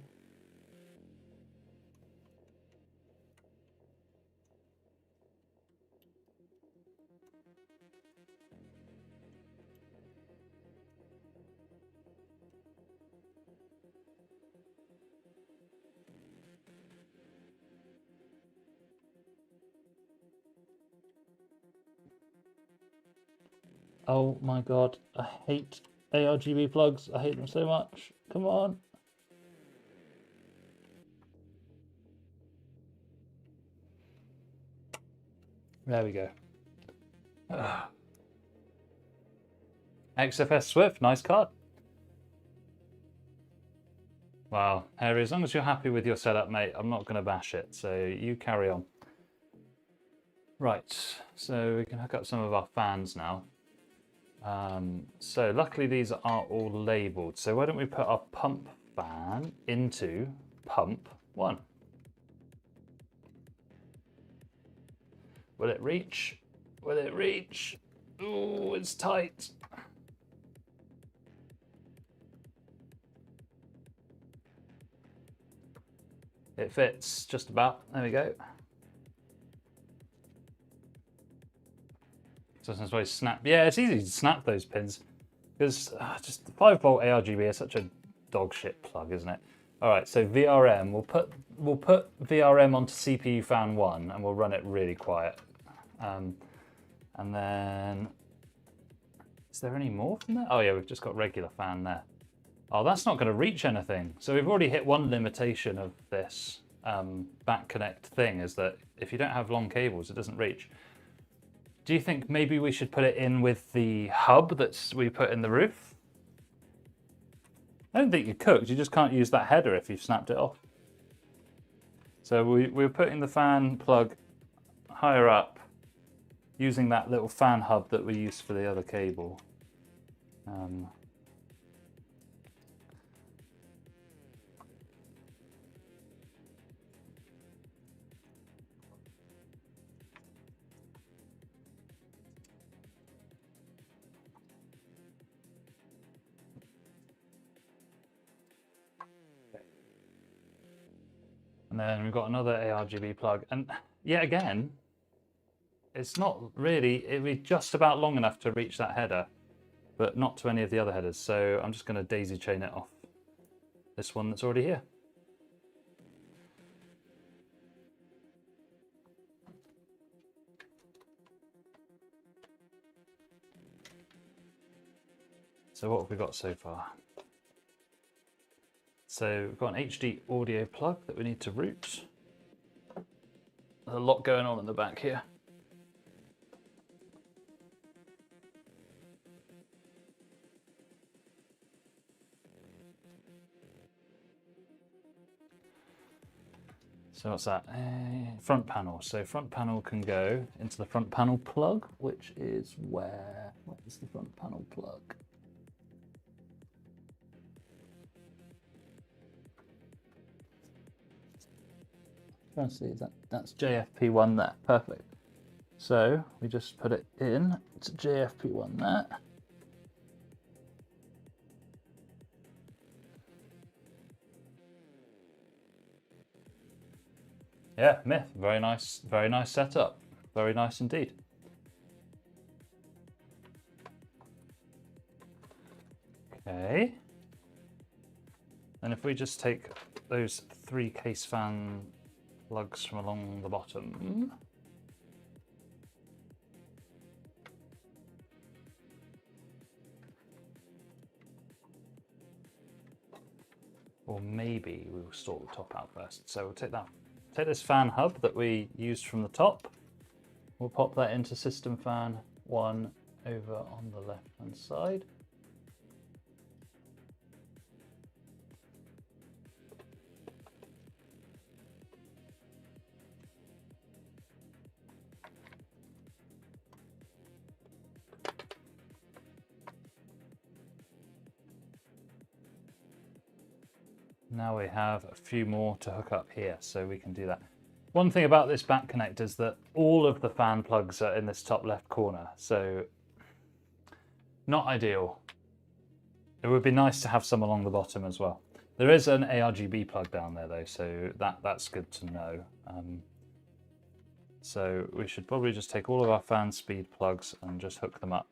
Oh my god, I hate ARGB plugs. I hate them so much. Come on. There we go. XFS Swift, nice card. Wow, Harry, as long as you're happy with your setup, mate, I'm not going to bash it, so you carry on. Right, so we can hook up some of our fans now. So luckily these are all labelled, so why don't we put our pump fan into pump 1. Will it reach? Will it reach? Ooh, it's tight. It fits just about. There we go. So sometimes snap. Yeah, it's easy to snap those pins because just the 5-volt ARGB is such a dog shit plug, isn't it? All right, so VRM. We'll put VRM onto CPU fan 1 and we'll run it really quiet. And then, is there any more from there? Oh yeah, we've just got regular fan there. Oh, that's not going to reach anything. So we've already hit one limitation of this back connect thing, is that if you don't have long cables, it doesn't reach. Do you think maybe we should put it in with the hub that we put in the roof? I don't think you're cooked. You just can't use that header if you've snapped it off. So we're putting the fan plug higher up, using that little fan hub that we used for the other cable. And then we've got another ARGB plug, and yet again, it's not really, it'd be just about long enough to reach that header, but not to any of the other headers. So I'm just going to daisy chain it off this one that's already here. So what have we got so far? So we've got an HD audio plug that we need to route. There's a lot going on in the back here. So what's that? Front panel. So front panel can go into the front panel plug, which is where? Where is the front panel plug? Trying to see, is that's JFP1 there, perfect. So we just put it in to JFP1 there. Yeah, myth, very nice setup, very nice indeed. Okay, and if we just take those 3 case fan plugs from along the bottom. Or maybe we will sort the top out first. So we'll take this fan hub that we used from the top. We'll pop that into system fan 1 over on the left hand side. Now we have a few more to hook up here, so we can do that. One thing about this back connector is that all of the fan plugs are in this top left corner, so not ideal. It would be nice to have some along the bottom as well. There is an ARGB plug down there though, so that's good to know. So we should probably just take all of our fan speed plugs and just hook them up.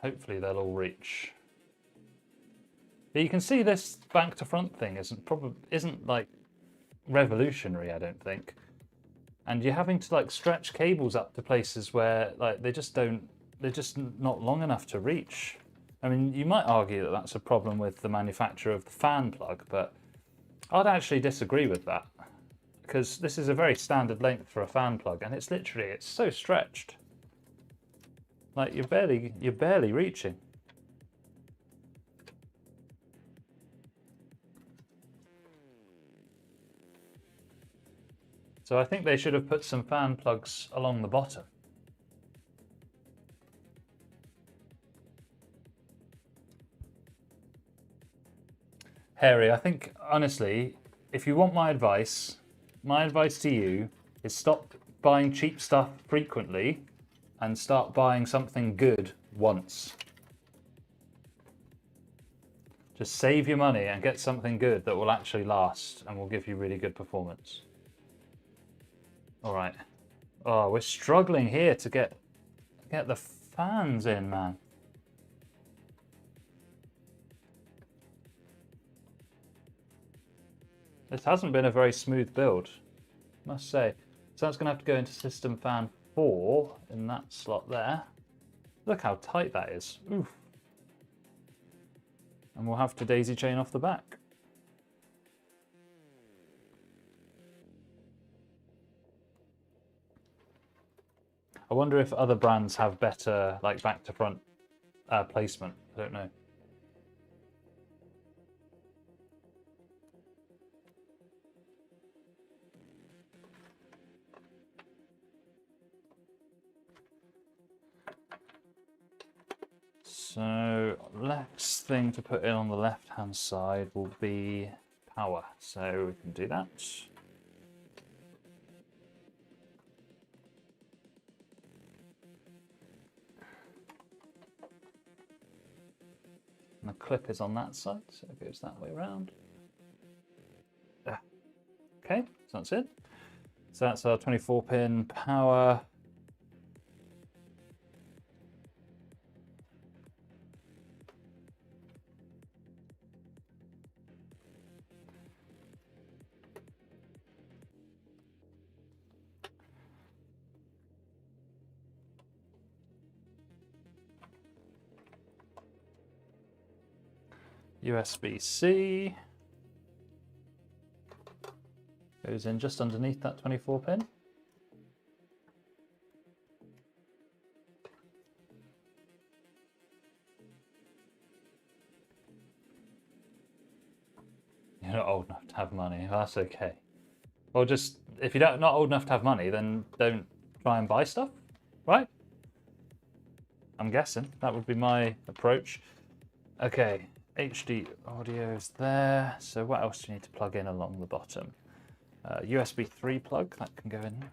Hopefully they'll all reach. But you can see this back to front thing isn't like revolutionary, I don't think. And you're having to like stretch cables up to places where like they're just not long enough to reach. I mean, you might argue that that's a problem with the manufacturer of the fan plug, but I'd actually disagree with that, because this is a very standard length for a fan plug, and it's so stretched. Like you're barely reaching. So I think they should have put some fan plugs along the bottom. Harry, I think honestly, if you want my advice to you is stop buying cheap stuff frequently and start buying something good once. Just save your money and get something good that will actually last and will give you really good performance. All right. Oh, we're struggling here to get the fans in, man. This hasn't been a very smooth build, I must say. So that's going to have to go into system fan 4 in that slot there. Look how tight that is. Oof. And we'll have to daisy chain off the back. I wonder if other brands have better like back to front placement. I don't know. So next thing to put in on the left hand side will be power. So we can do that. And the clip is on that side, so it goes that way around. Okay, so that's it. So that's our 24 pin power. USB-C goes in just underneath that 24 pin. You're not old enough to have money. That's okay. Well, just if you're not old enough to have money, then don't try and buy stuff, right? I'm guessing that would be my approach. Okay, HD audio is there. So what else do you need to plug in along the bottom? USB 3 plug, that can go in here.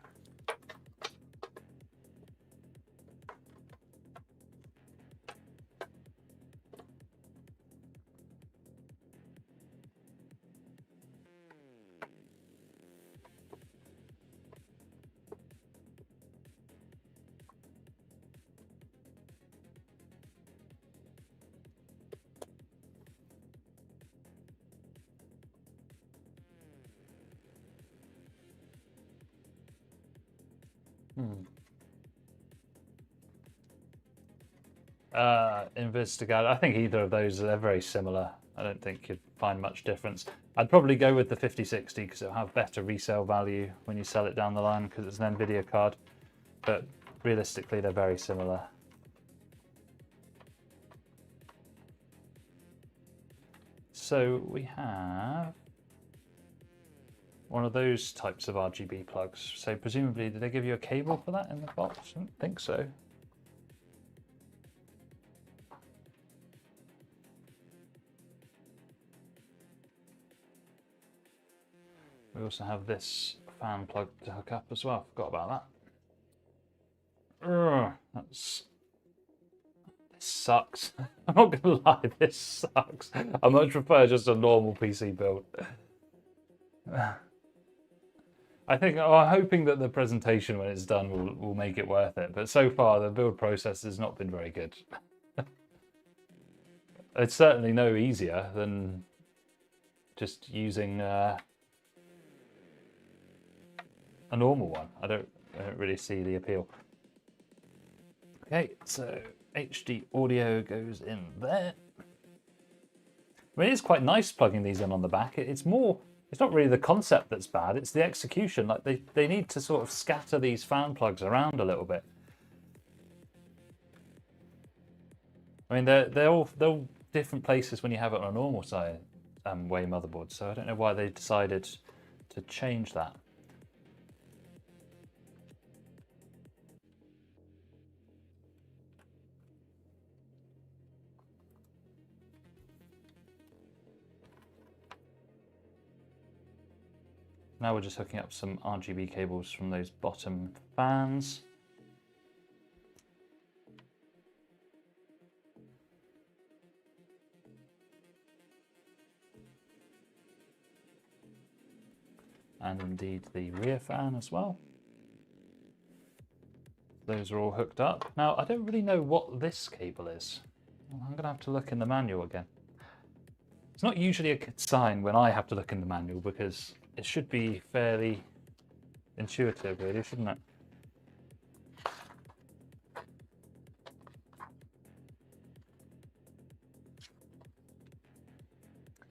Investigate. I think either of those are very similar. I don't think you'd find much difference. I'd probably go with the 5060 because it'll have better resale value when you sell it down the line because it's an NVIDIA card. But realistically, they're very similar. So we have one of those types of RGB plugs. So presumably, did they give you a cable for that in the box? I don't think so. We also have this fan plug to hook up as well. Forgot about that. This sucks. I'm not gonna lie, this sucks. I much prefer just a normal PC build. I think I'm hoping that the presentation when it's done will make it worth it. But so far the build process has not been very good. It's certainly no easier than just using a normal one. I don't really see the appeal. Okay, so HD audio goes in there. I mean, it's quite nice plugging these in on the back. It's not really the concept that's bad, it's the execution. Like they need to sort of scatter these fan plugs around a little bit. I mean, they're all different places when you have it on a normal side way motherboard, so I don't know why they decided to change that. Now we're just hooking up some RGB cables from those bottom fans. And indeed the rear fan as well. Those are all hooked up. Now I don't really know what this cable is. I'm going to have to look in the manual again. It's not usually a good sign when I have to look in the manual because it should be fairly intuitive, really, shouldn't it?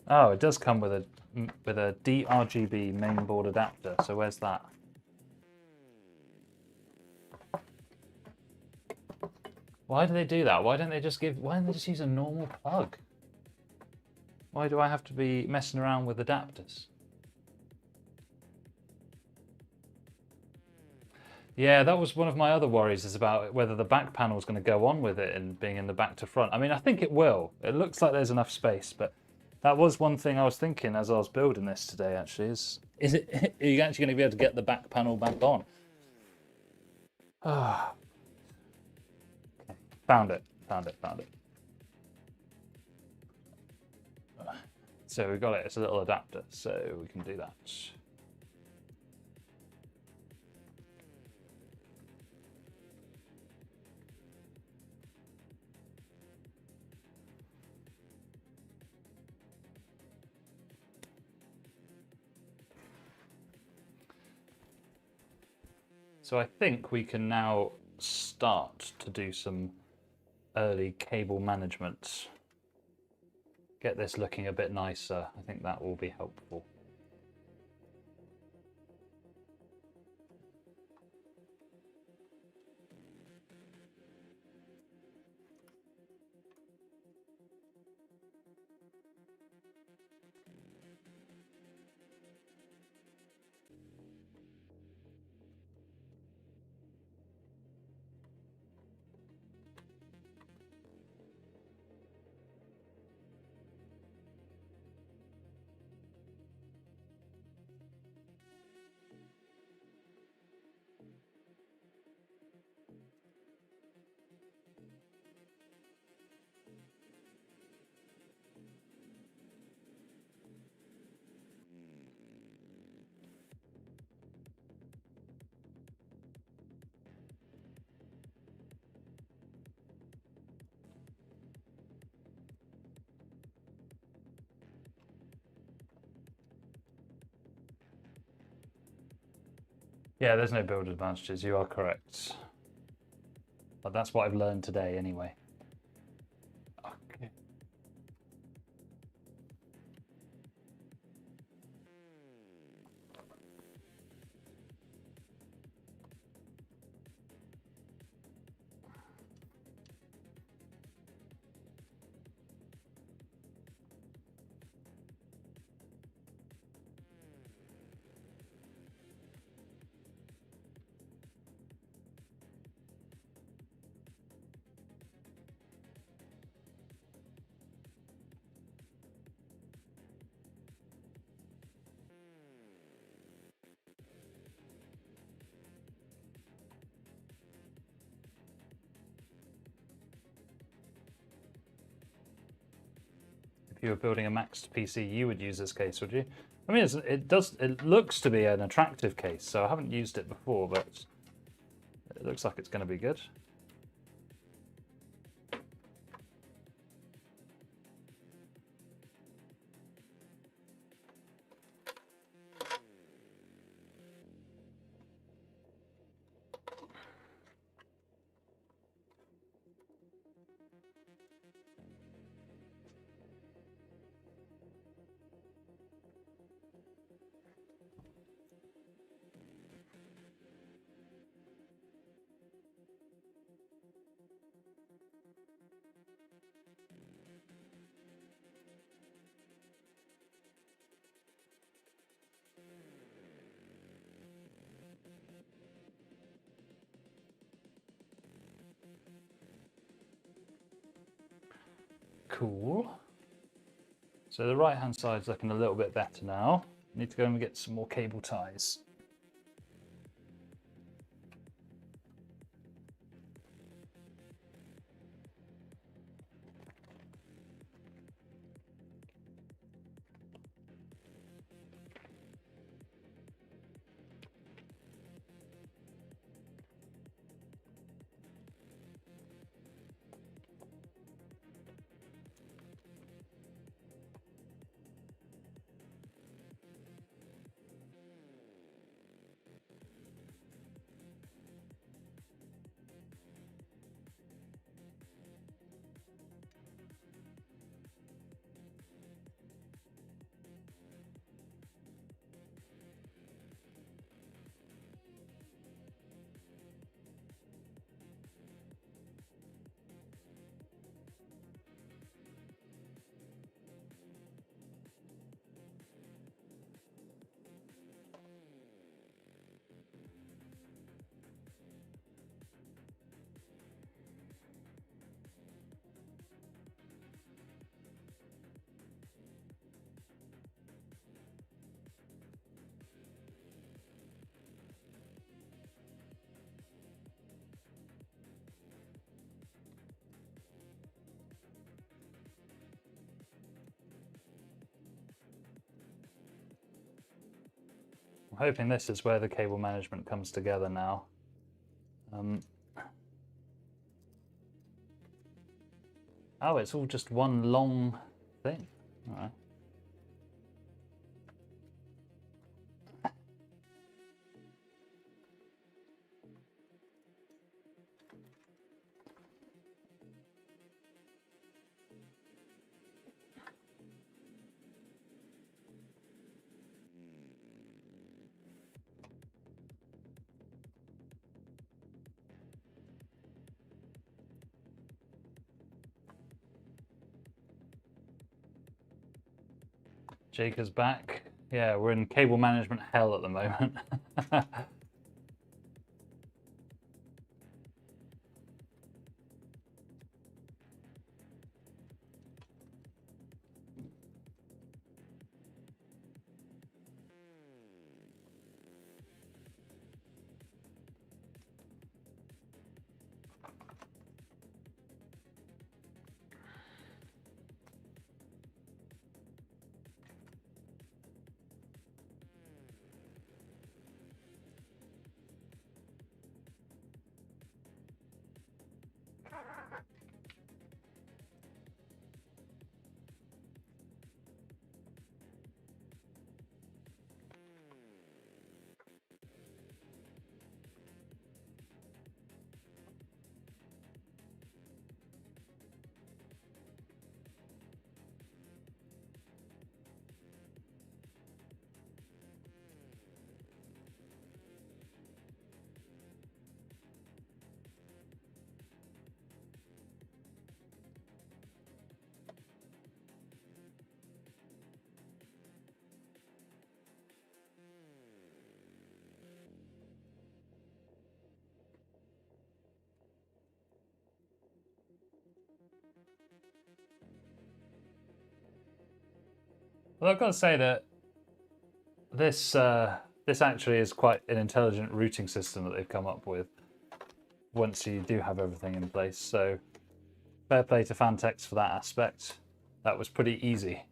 Oh, it does come with a 𝙇𝙬𝙑 mainboard adapter. So where's that? Why do they do that? Why don't they just use a normal plug? Why do I have to be messing around with adapters? Yeah, that was one of my other worries, is about whether the back panel is going to go on with it and being in the back to front. I mean, I think it will. It looks like there's enough space, but that was one thing I was thinking as I was building this today, actually, are you actually going to be able to get the back panel back on? Ah. Okay. Found it. So we got it. It's a little adapter, so we can do that. So I think we can now start to do some early cable management. get this looking a bit nicer. I think that will be helpful. Yeah, there's no build advantages, you are correct. But that's what I've learned today anyway. Okay. If you were building a maxed PC, you would use this case, would you? I mean, it looks to be an attractive case, so I haven't used it before, but it looks like it's going to be good. Cool. So the right hand side's looking a little bit better now. Need to go and get some more cable ties. I'm hoping this is where the cable management comes together now. Oh, it's all just one long thing. All right. Jake back. Yeah, we're in cable management hell at the moment. Well, I've got to say that this actually is quite an intelligent routing system that they've come up with once you do have everything in place. So fair play to Fantex for that aspect. That was pretty easy.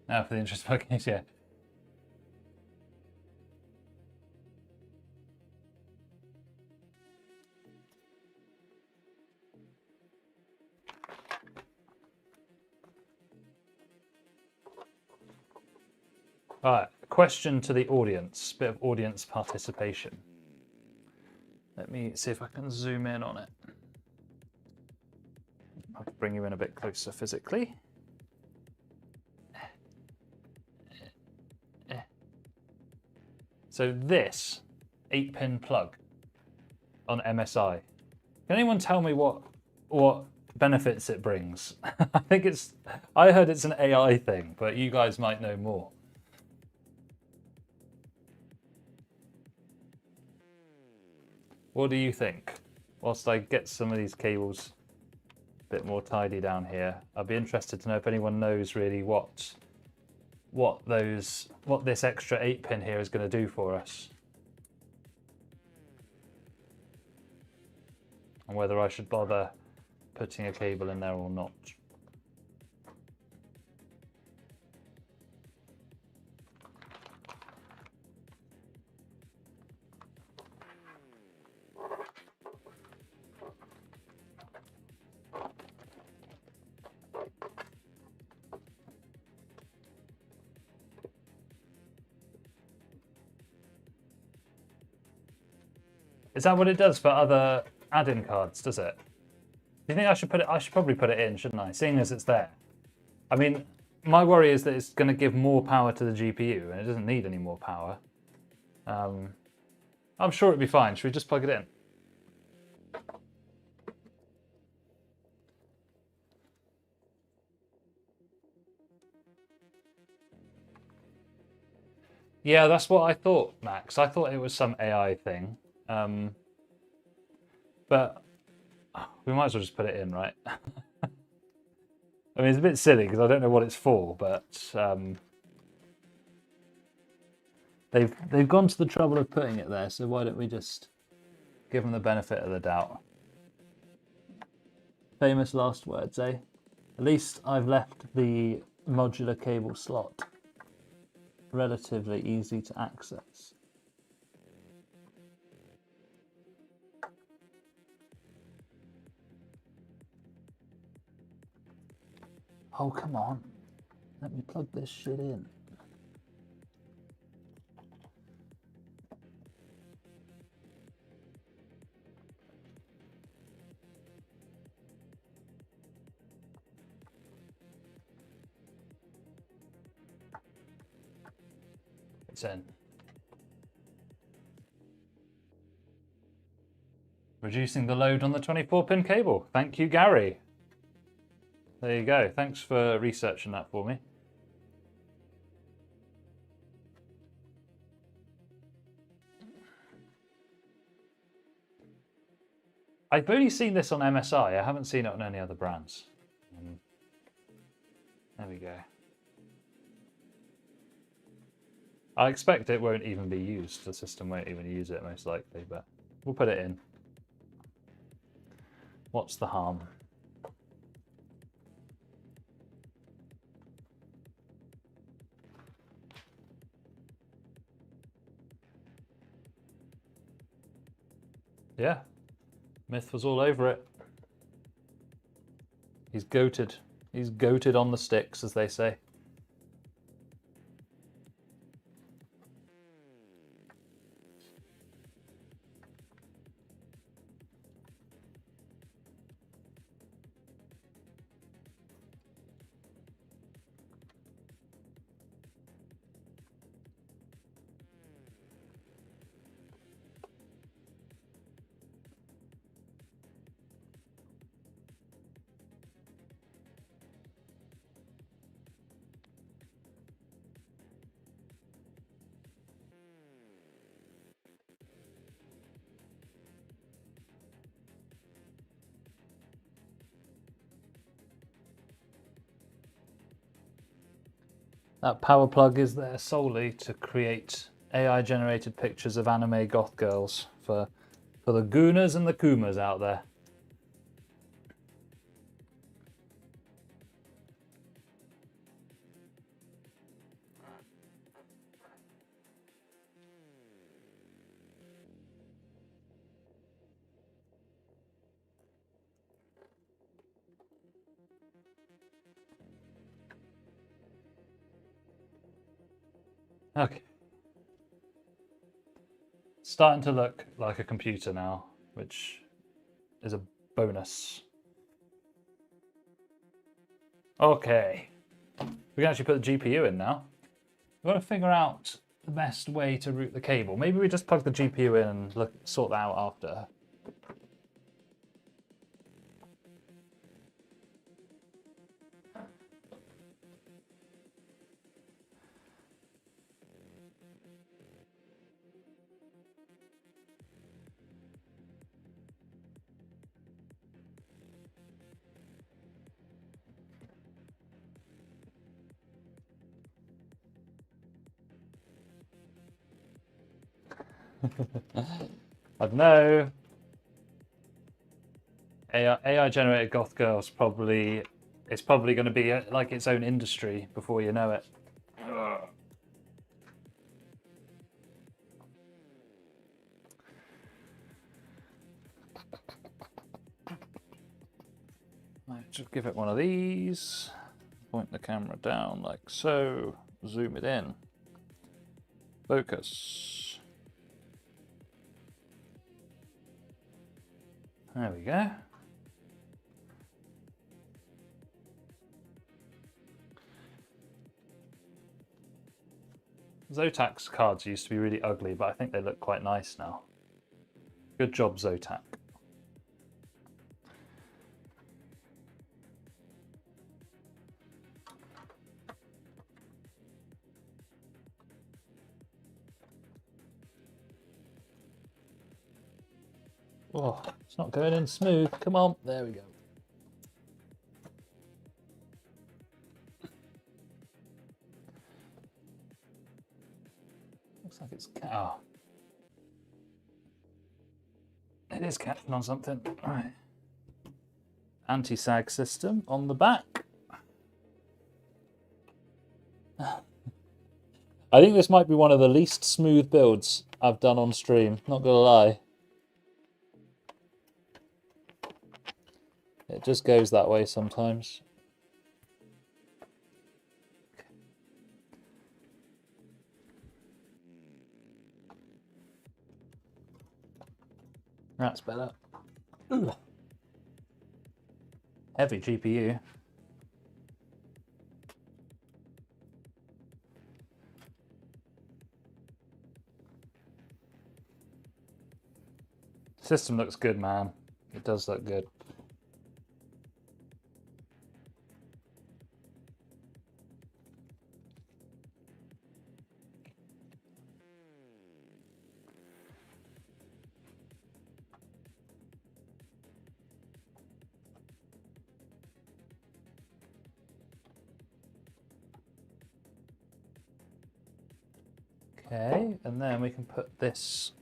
Now for the interest case, yeah. All right, question to the audience, bit of audience participation. Let me see if I can zoom in on it. I'll bring you in a bit closer physically. So this 8-pin plug on MSI, can anyone tell me what benefits it brings? I heard it's an AI thing, but you guys might know more. What do you think? Whilst I get some of these cables a bit more tidy down here, I'd be interested to know if anyone knows really what this extra 8-pin here is going to do for us. And whether I should bother putting a cable in there or not. Is that what it does for other add-in cards, does it? Do you think I should put it? I should probably put it in, shouldn't I? Seeing as it's there. I mean, my worry is that it's going to give more power to the GPU, and it doesn't need any more power. I'm sure it'd be fine. Should we just plug it in? Yeah, that's what I thought, Max. I thought it was some AI thing. But we might as well just put it in, right? I mean, it's a bit silly because I don't know what it's for, but they've gone to the trouble of putting it there, so why don't we just give them the benefit of the doubt? Famous last words, eh? At least I've left the modular cable slot relatively easy to access. Oh, come on. Let me plug this shit in. It's in. Reducing the load on the 24-pin cable. Thank you, Gary. There you go. Thanks for researching that for me. I've only seen this on MSI. I haven't seen it on any other brands. There we go. I expect it won't even be used. The system won't even use it most likely, but we'll put it in. What's the harm? Yeah, Myth was all over it. He's goated. He's goated on the sticks, as they say. That power plug is there solely to create AI generated pictures of anime goth girls for the gooners and the kumas out there. Okay. Starting to look like a computer now, which is a bonus. Okay. We can actually put the GPU in now. We've got to figure out the best way to route the cable. Maybe we just plug the GPU in and sort that out after. I don't know. AI generated goth girls probably, it's probably going to be like its own industry before you know it. Right, just give it one of these. Point the camera down like so. Zoom it in. Focus. There we go. Zotac cards used to be really ugly, but I think they look quite nice now. Good job, Zotac. Oh, it's not going in smooth. Come on, there we go. Looks like it's it is catching on something. All right. Anti-sag system on the back. I think this might be one of the least smooth builds I've done on stream, not gonna lie. It just goes that way sometimes. That's better. Ooh. Heavy GPU. System looks good, man. It does look good. Okay, and then we can put this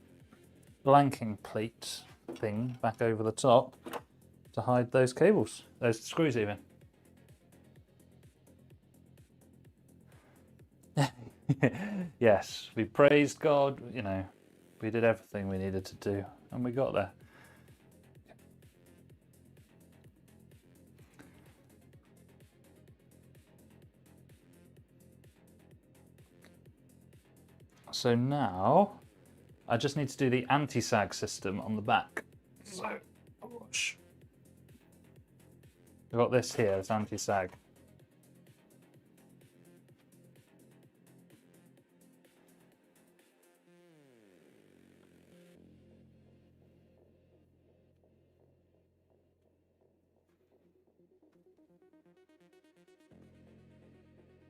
blanking plate thing back over the top to hide those cables, those screws even. Yes, we praised God, you know, we did everything we needed to do and we got there. So now I just need to do the anti-sag system on the back. So, oh gosh. I've got this here, it's anti-sag.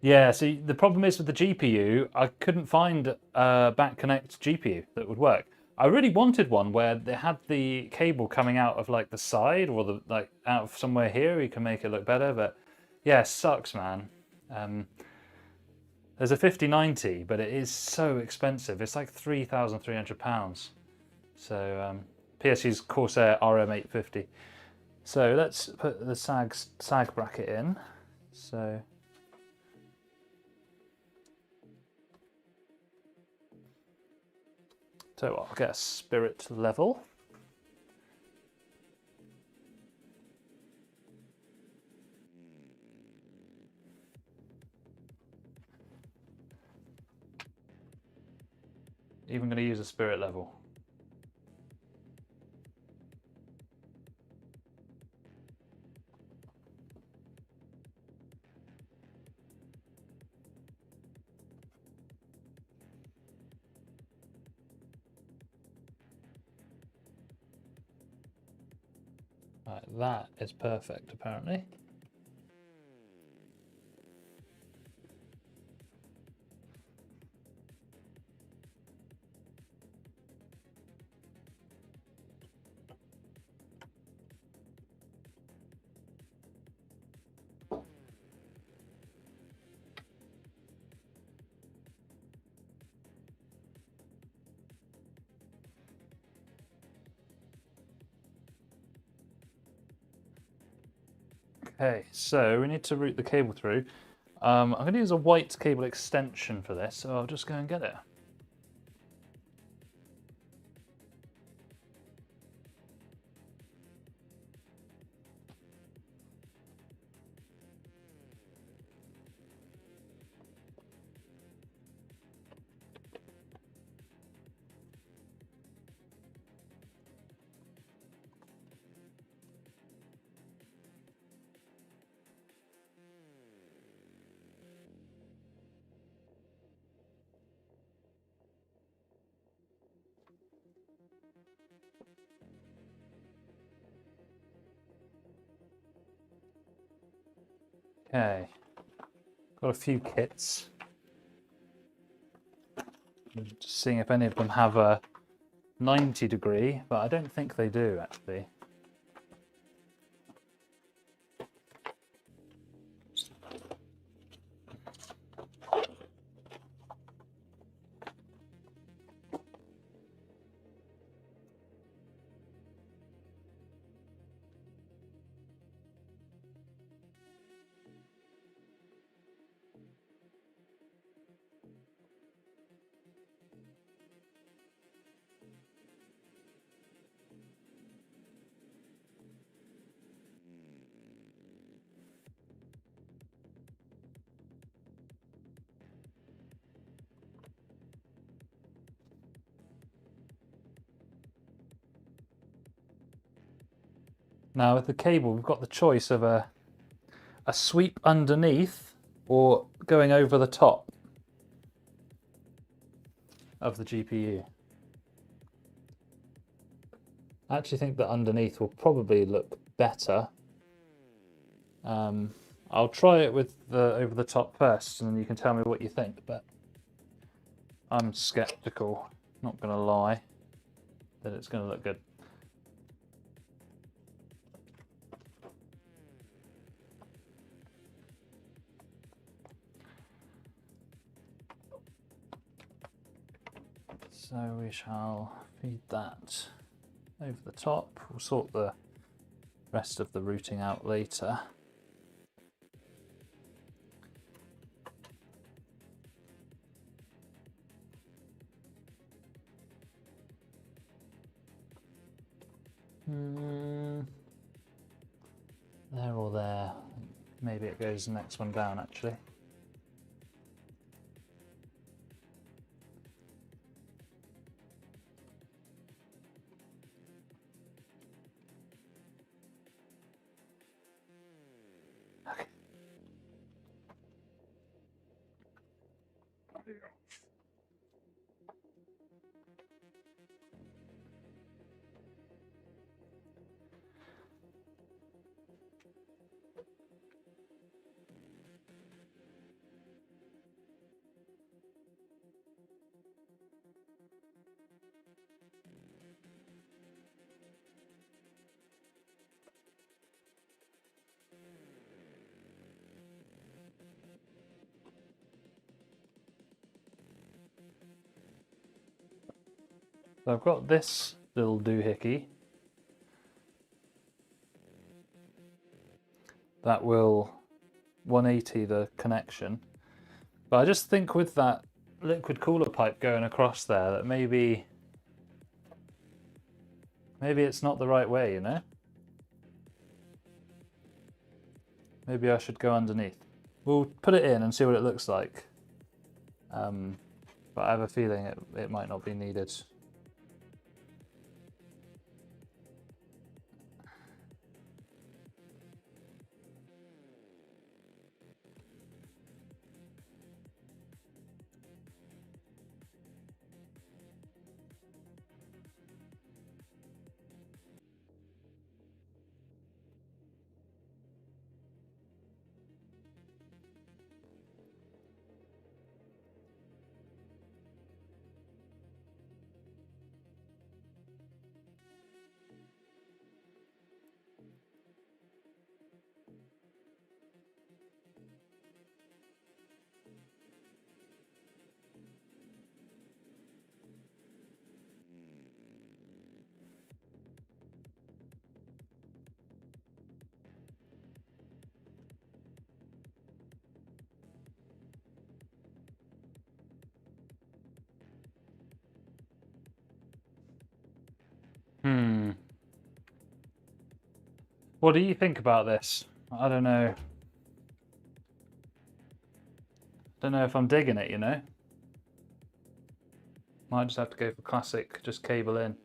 Yeah, see, the problem is with the GPU, I couldn't find a back connect GPU that would work. I really wanted one where they had the cable coming out of like the side or the like out of somewhere here, you can make it look better, but yeah, it sucks, man. There's a 5090, but it is so expensive. It's like £3,300. So PSU's Corsair RM850. So let's put the sag bracket in. So I'll get a spirit level. Even going to use a spirit level. Right, that is perfect apparently. Okay, so we need to route the cable through. I'm going to use a white cable extension for this, so I'll just go and get it. Okay, got a few kits. Just seeing if any of them have a 90 degree, but I don't think they do actually. Now with the cable, we've got the choice of a sweep underneath or going over the top of the GPU. I actually think that underneath will probably look better. I'll try it with the over the top first and then you can tell me what you think, but I'm skeptical, not gonna lie, that it's gonna look good. So we shall feed that over the top. We'll sort the rest of the routing out later. There or there. Maybe it goes the next one down actually. Okay. So I've got this little doohickey that will 180 the connection, but I just think with that liquid cooler pipe going across there that maybe it's not the right way, you know? Maybe I should go underneath. We'll put it in and see what it looks like, but I have a feeling it might not be needed. What do you think about this? I don't know. Don't know if I'm digging it, you know? Might just have to go for classic, just cable in.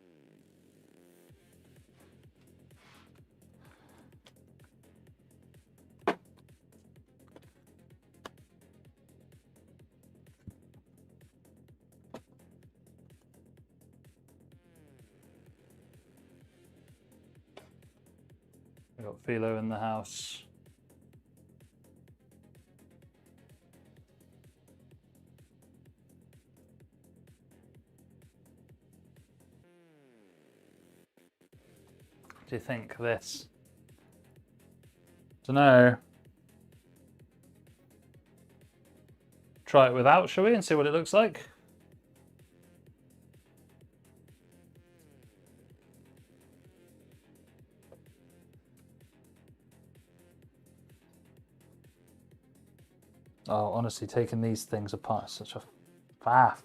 We've got Philo in the house. What do you think of this? Don't know. Try it without, shall we, and see what it looks like? Oh, honestly, taking these things apart is such a faff.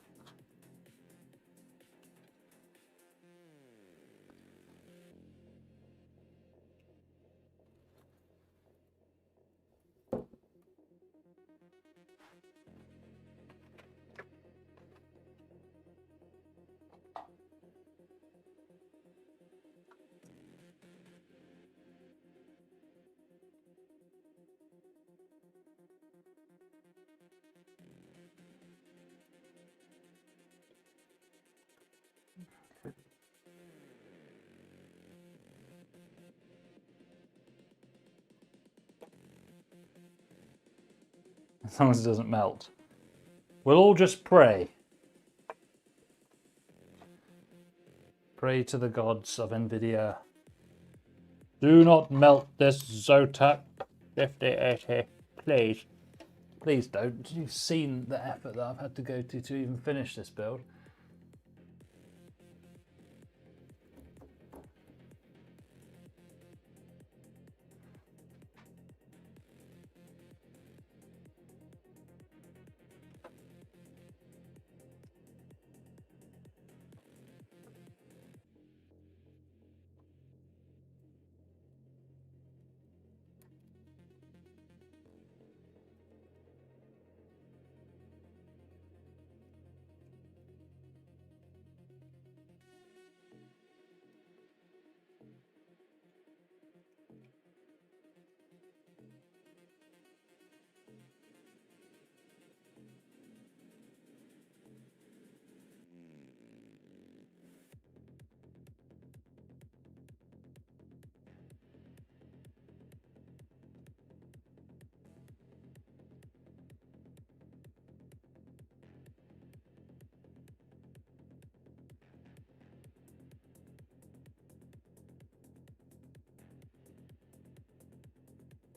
As long as it doesn't melt. We'll all just pray. Pray to the gods of NVIDIA. Do not melt this Zotac 5080, please. Please don't. You've seen the effort that I've had to go to even finish this build.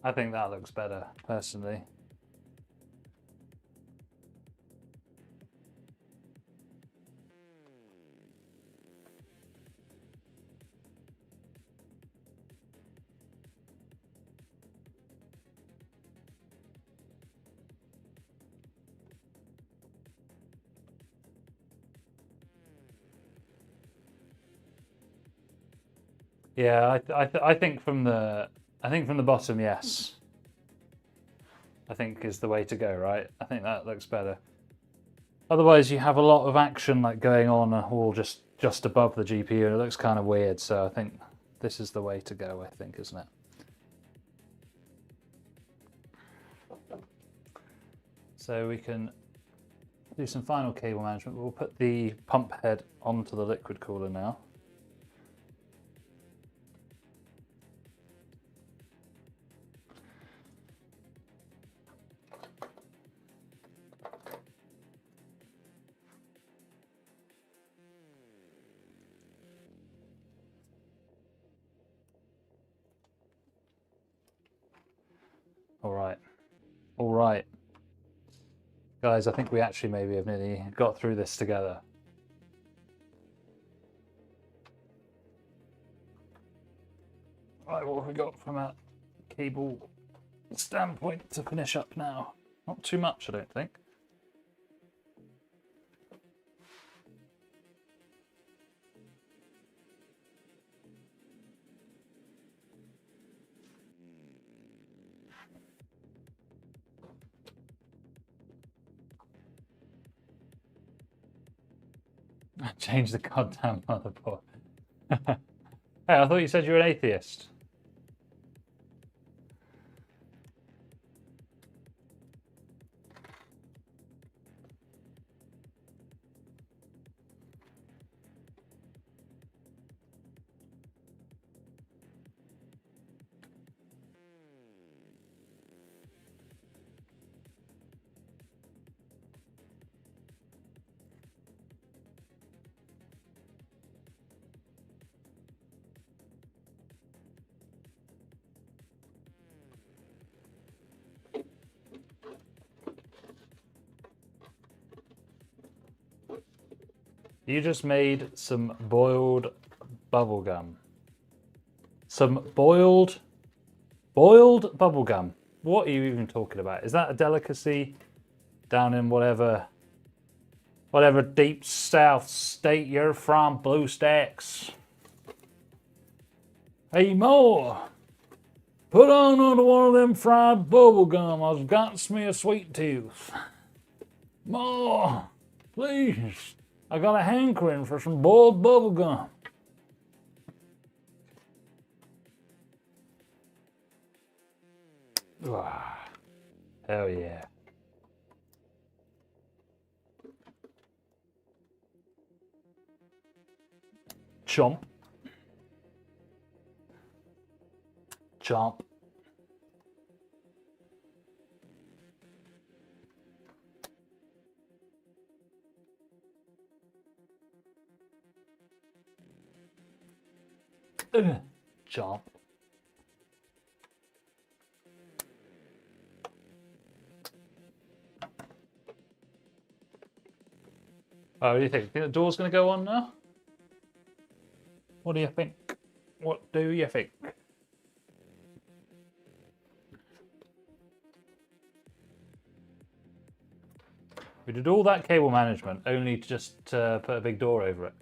I think that looks better, personally. Yeah, I think from the bottom, yes. I think is the way to go, right? I think that looks better. Otherwise, you have a lot of action like going on all just above the GPU, and it looks kind of weird. So I think this is the way to go. I think, isn't it? So we can do some final cable management. We'll put the pump head onto the liquid cooler now. All right. Guys, I think we actually maybe have nearly got through this together. Right, what have we got from a cable standpoint to finish up now? Not too much, I don't think. Change the goddamn motherboard. Hey, I thought you said you were an atheist. You just made some boiled bubble gum. Some boiled bubble gum. What are you even talking about? Is that a delicacy down in whatever deep south state you're from, Blue Stacks? Hey, Mo, put on another one of them fried bubble gum. I've got me a sweet tooth. Mo, please. I got a hankering for some boiled bubble gum. Hell yeah. Chomp. Chomp. Chomp. Oh, what do you think? Think the door's going to go on now? What do you think? What do you think? We did all that cable management only to just put a big door over it.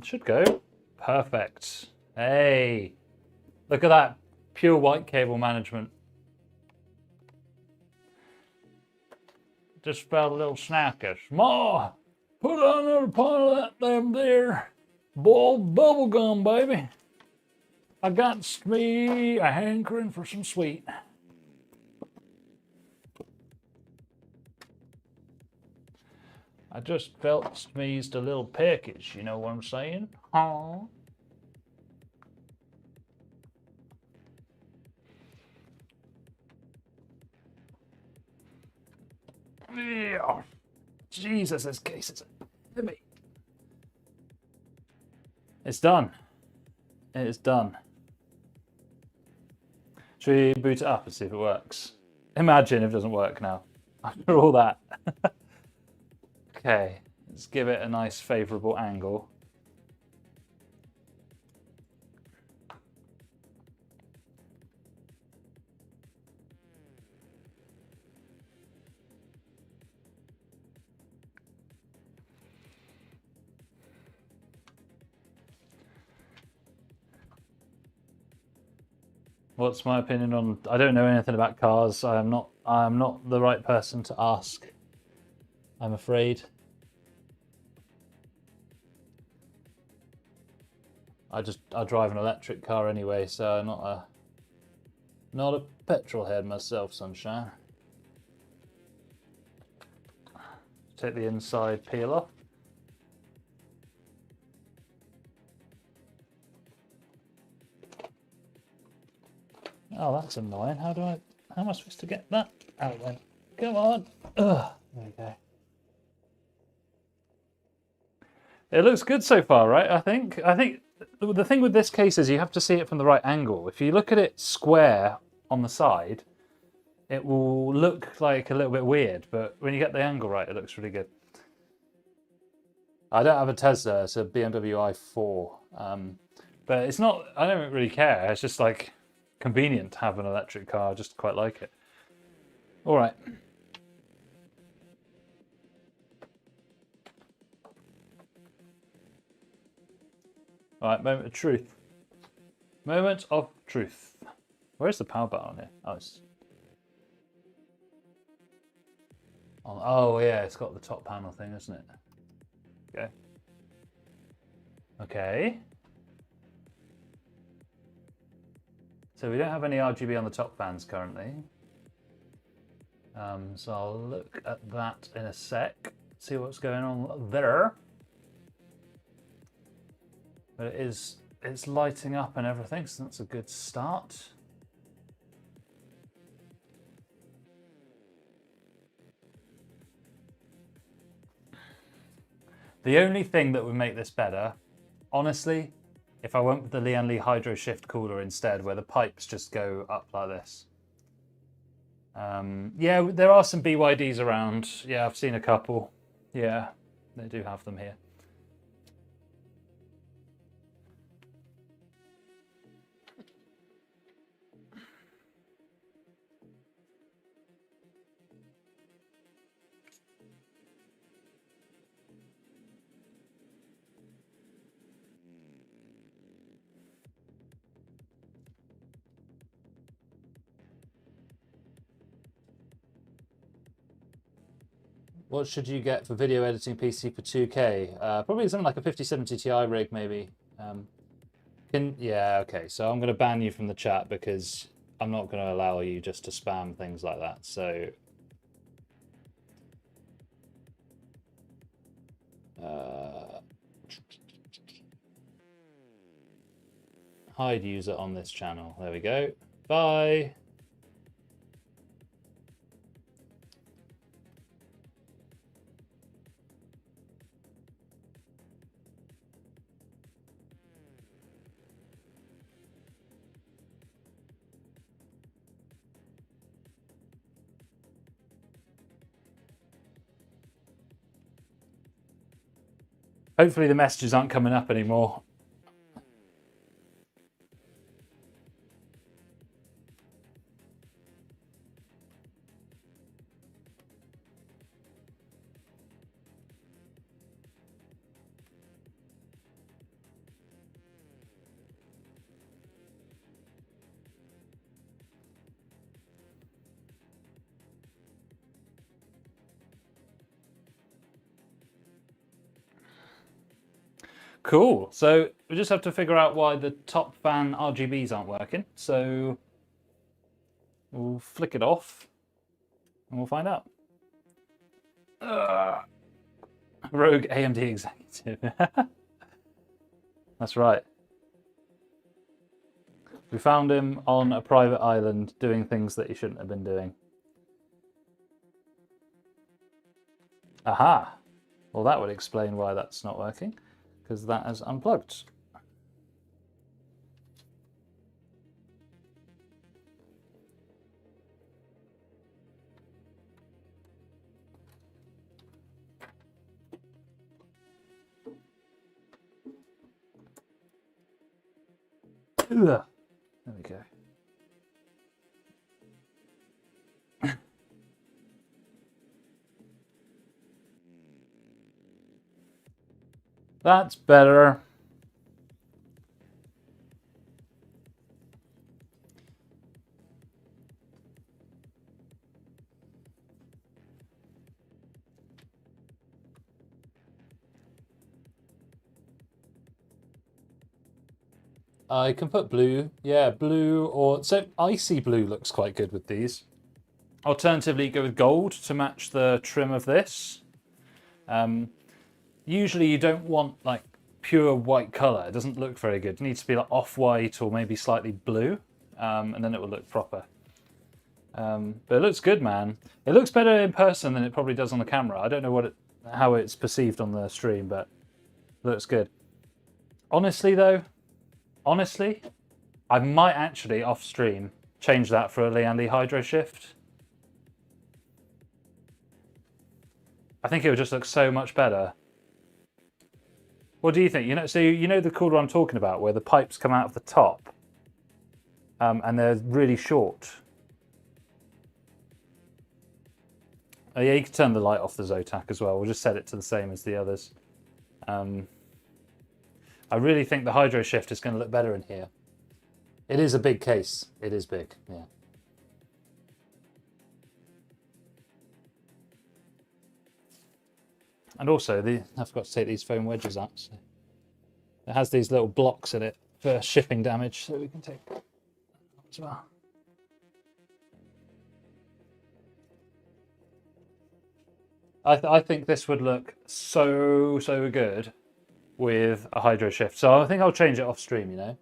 Should go. Perfect. Hey, look at that pure white cable management. Just felt a little snackish. Ma, put on another pile of that damn there boiled bubble gum, baby. I got me a hankering for some sweet. I just felt sneezed a little peckish, you know what I'm saying? Huh? Yeah. Jesus, this case is heavy. It's done. It is done. Should we boot it up and see if it works? Imagine if it doesn't work now. After all that. Okay, let's give it a nice favourable angle. What's my opinion on? I don't know anything about cars. I am not the right person to ask, I'm afraid. I drive an electric car anyway, so I'm not a petrol head myself, sunshine. Take the inside peel off. Oh, that's annoying. How am I supposed to get that out then? Come on. Ugh. There we go. It looks good so far, right? I think the thing with this case is you have to see it from the right angle. If you look at it square on the side, it will look like a little bit weird, but when you get the angle right, it looks really good. I don't have a Tesla, it's a BMW i4. But it's not, I don't really care. It's just like convenient to have an electric car. I just quite like it. All right. All right, moment of truth. Moment of truth. Where's the power button on here? Oh, it's on. Oh yeah, it's got the top panel thing, isn't it? Okay. Okay. So we don't have any RGB on the top fans currently. So I'll look at that in a sec, see what's going on there. But it's lighting up and everything, so that's a good start. The only thing that would make this better, honestly, if I went with the Lian Li Hydro Shift cooler instead, where the pipes just go up like this. Yeah, there are some BYDs around. Yeah, I've seen a couple. Yeah, they do have them here. What should you get for video editing PC for 2K? Probably something like a 5070 Ti rig, maybe. Yeah, okay. So I'm going to ban you from the chat because I'm not going to allow you just to spam things like that. So hide user on this channel. There we go. Bye. Hopefully the messages aren't coming up anymore. Cool. So we just have to figure out why the top fan RGBs aren't working. So we'll flick it off and we'll find out. Rogue AMD executive. That's right. We found him on a private island doing things that he shouldn't have been doing. Aha! Well, that would explain why that's not working, because that is unplugged. There we go. That's better. I can put blue. Yeah, blue or... So icy blue looks quite good with these. Alternatively, go with gold to match the trim of this. Usually you don't want like pure white colour. It doesn't look very good. It needs to be like off-white or maybe slightly blue, and then it will look proper. But it looks good, man. It looks better in person than it probably does on the camera. I don't know how it's perceived on the stream, but it looks good. Honestly though, I might actually off stream change that for a Lian Hydro Shift. I think it would just look so much better. What do you think? So you know the cooler I'm talking about, where the pipes come out of the top, and they're really short. Oh yeah, you can turn the light off the Zotac as well. We'll just set it to the same as the others. I really think the Hydro Shift is going to look better in here. It is a big case. It is big, yeah. And also, I forgot to take these foam wedges out. So it has these little blocks in it for shipping damage, so we can take that as well. I think this would look so good with a Hydro Shift. So I think I'll change it off stream, you know.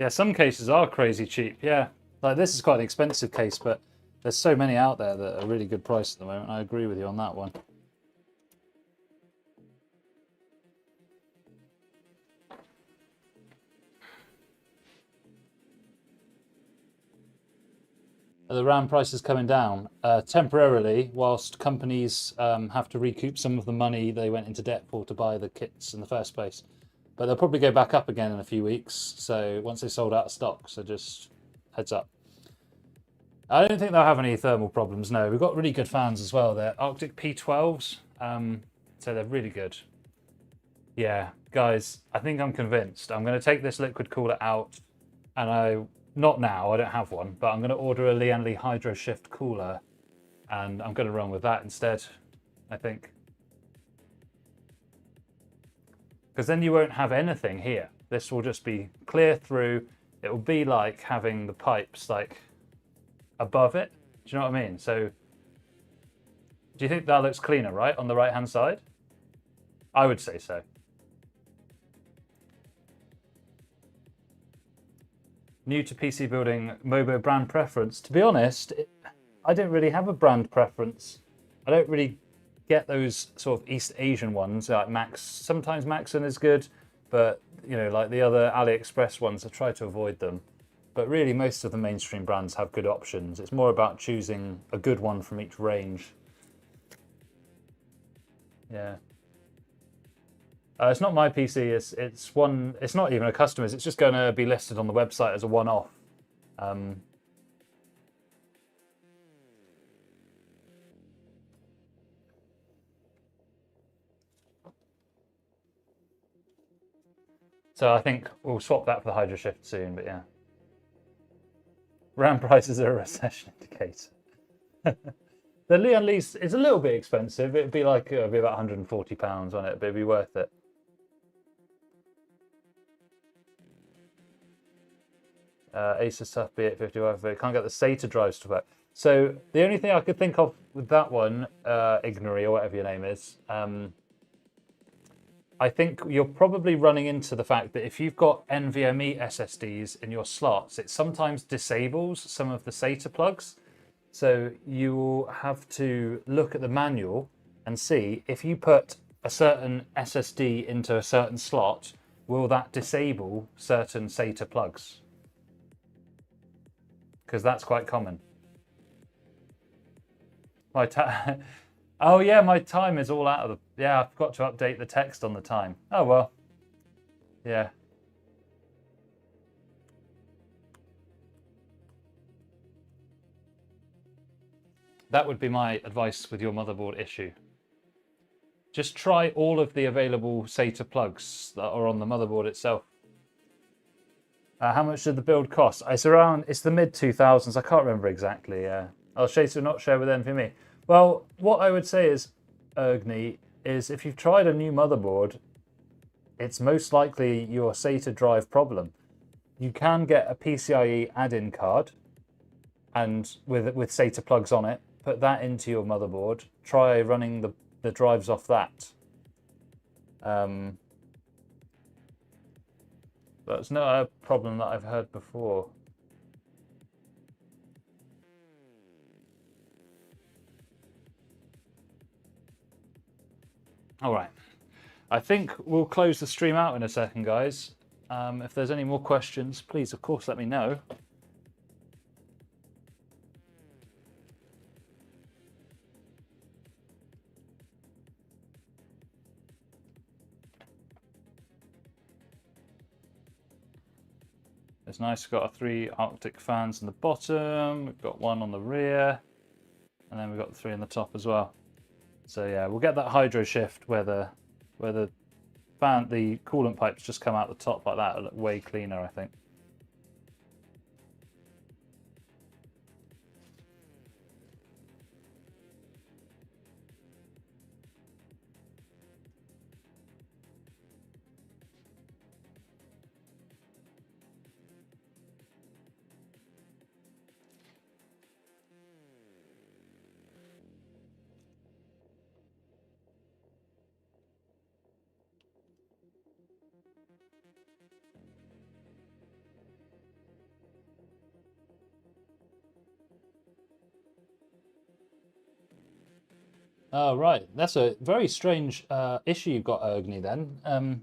Yeah, some cases are crazy cheap, yeah. Like this is quite an expensive case, but there's so many out there that are really good price at the moment. I agree with you on that one. Are the RAM prices coming down? Temporarily, whilst companies have to recoup some of the money they went into debt for to buy the kits in the first place. But they'll probably go back up again in a few weeks. So once they sold out of stock, so just heads up. I don't think they'll have any thermal problems, no. We've got really good fans as well. They're Arctic P12s, so they're really good. Yeah, guys, I think I'm convinced. I'm going to take this liquid cooler out, and not now, I don't have one, but I'm going to order a Lian Hydro Shift cooler, and I'm going to run with that instead, I think. Because then you won't have anything here. This will just be clear through. It will be like having the pipes like above it. Do you know what I mean? So do you think that looks cleaner, right, on the right hand side? I would say so. New to PC building, Mobo brand preference. To be honest, I don't really have a brand preference. I don't really get those sort of East Asian ones like Max. Sometimes Maxon is good, but you know, like the other AliExpress ones, I try to avoid them. But really, most of the mainstream brands have good options. It's more about choosing a good one from each range. Yeah. It's not my PC. It's one. It's not even a customer's. It's just going to be listed on the website as a one-off. So I think we'll swap that for the Hydro Shift soon. But yeah, RAM prices are a recession indicator. The Leon lease is a little bit expensive. It'd be like about £140 on it, but it'd be worth it. Asus Tough B850 Wi-Fi. Can't get the SATA drives to work. So the only thing I could think of with that one, Ignory or whatever your name is, I think you're probably running into the fact that if you've got NVMe SSDs in your slots, it sometimes disables some of the SATA plugs. So you will have to look at the manual and see if you put a certain SSD into a certain slot, will that disable certain SATA plugs? Because that's quite common. Oh yeah, my time is all out of the... Yeah, I forgot to update the text on the time. Oh well. Yeah. That would be my advice with your motherboard issue. Just try all of the available SATA plugs that are on the motherboard itself. How much did the build cost? It's the mid 2000s. I can't remember exactly. I'll share to not share with NVMe. Well, what I would say is, 𝙇𝙬𝙑, is if you've tried a new motherboard, it's most likely your SATA drive problem. You can get a PCIe add-in card, and with SATA plugs on it, put that into your motherboard. Try running the drives off that. That's not a problem that I've heard before. All right. I think we'll close the stream out in a second, guys. If there's any more questions, please, of course, let me know. It's nice, we've got 3 Arctic fans in the bottom, we've got 1 on the rear, and then we've got 3 in the top as well. So yeah, we'll get that hydro shift where the coolant pipes just come out the top like that. It'll look way cleaner, I think. Oh, right. That's a very strange issue you've got, 𝙇𝙑𝙑, then.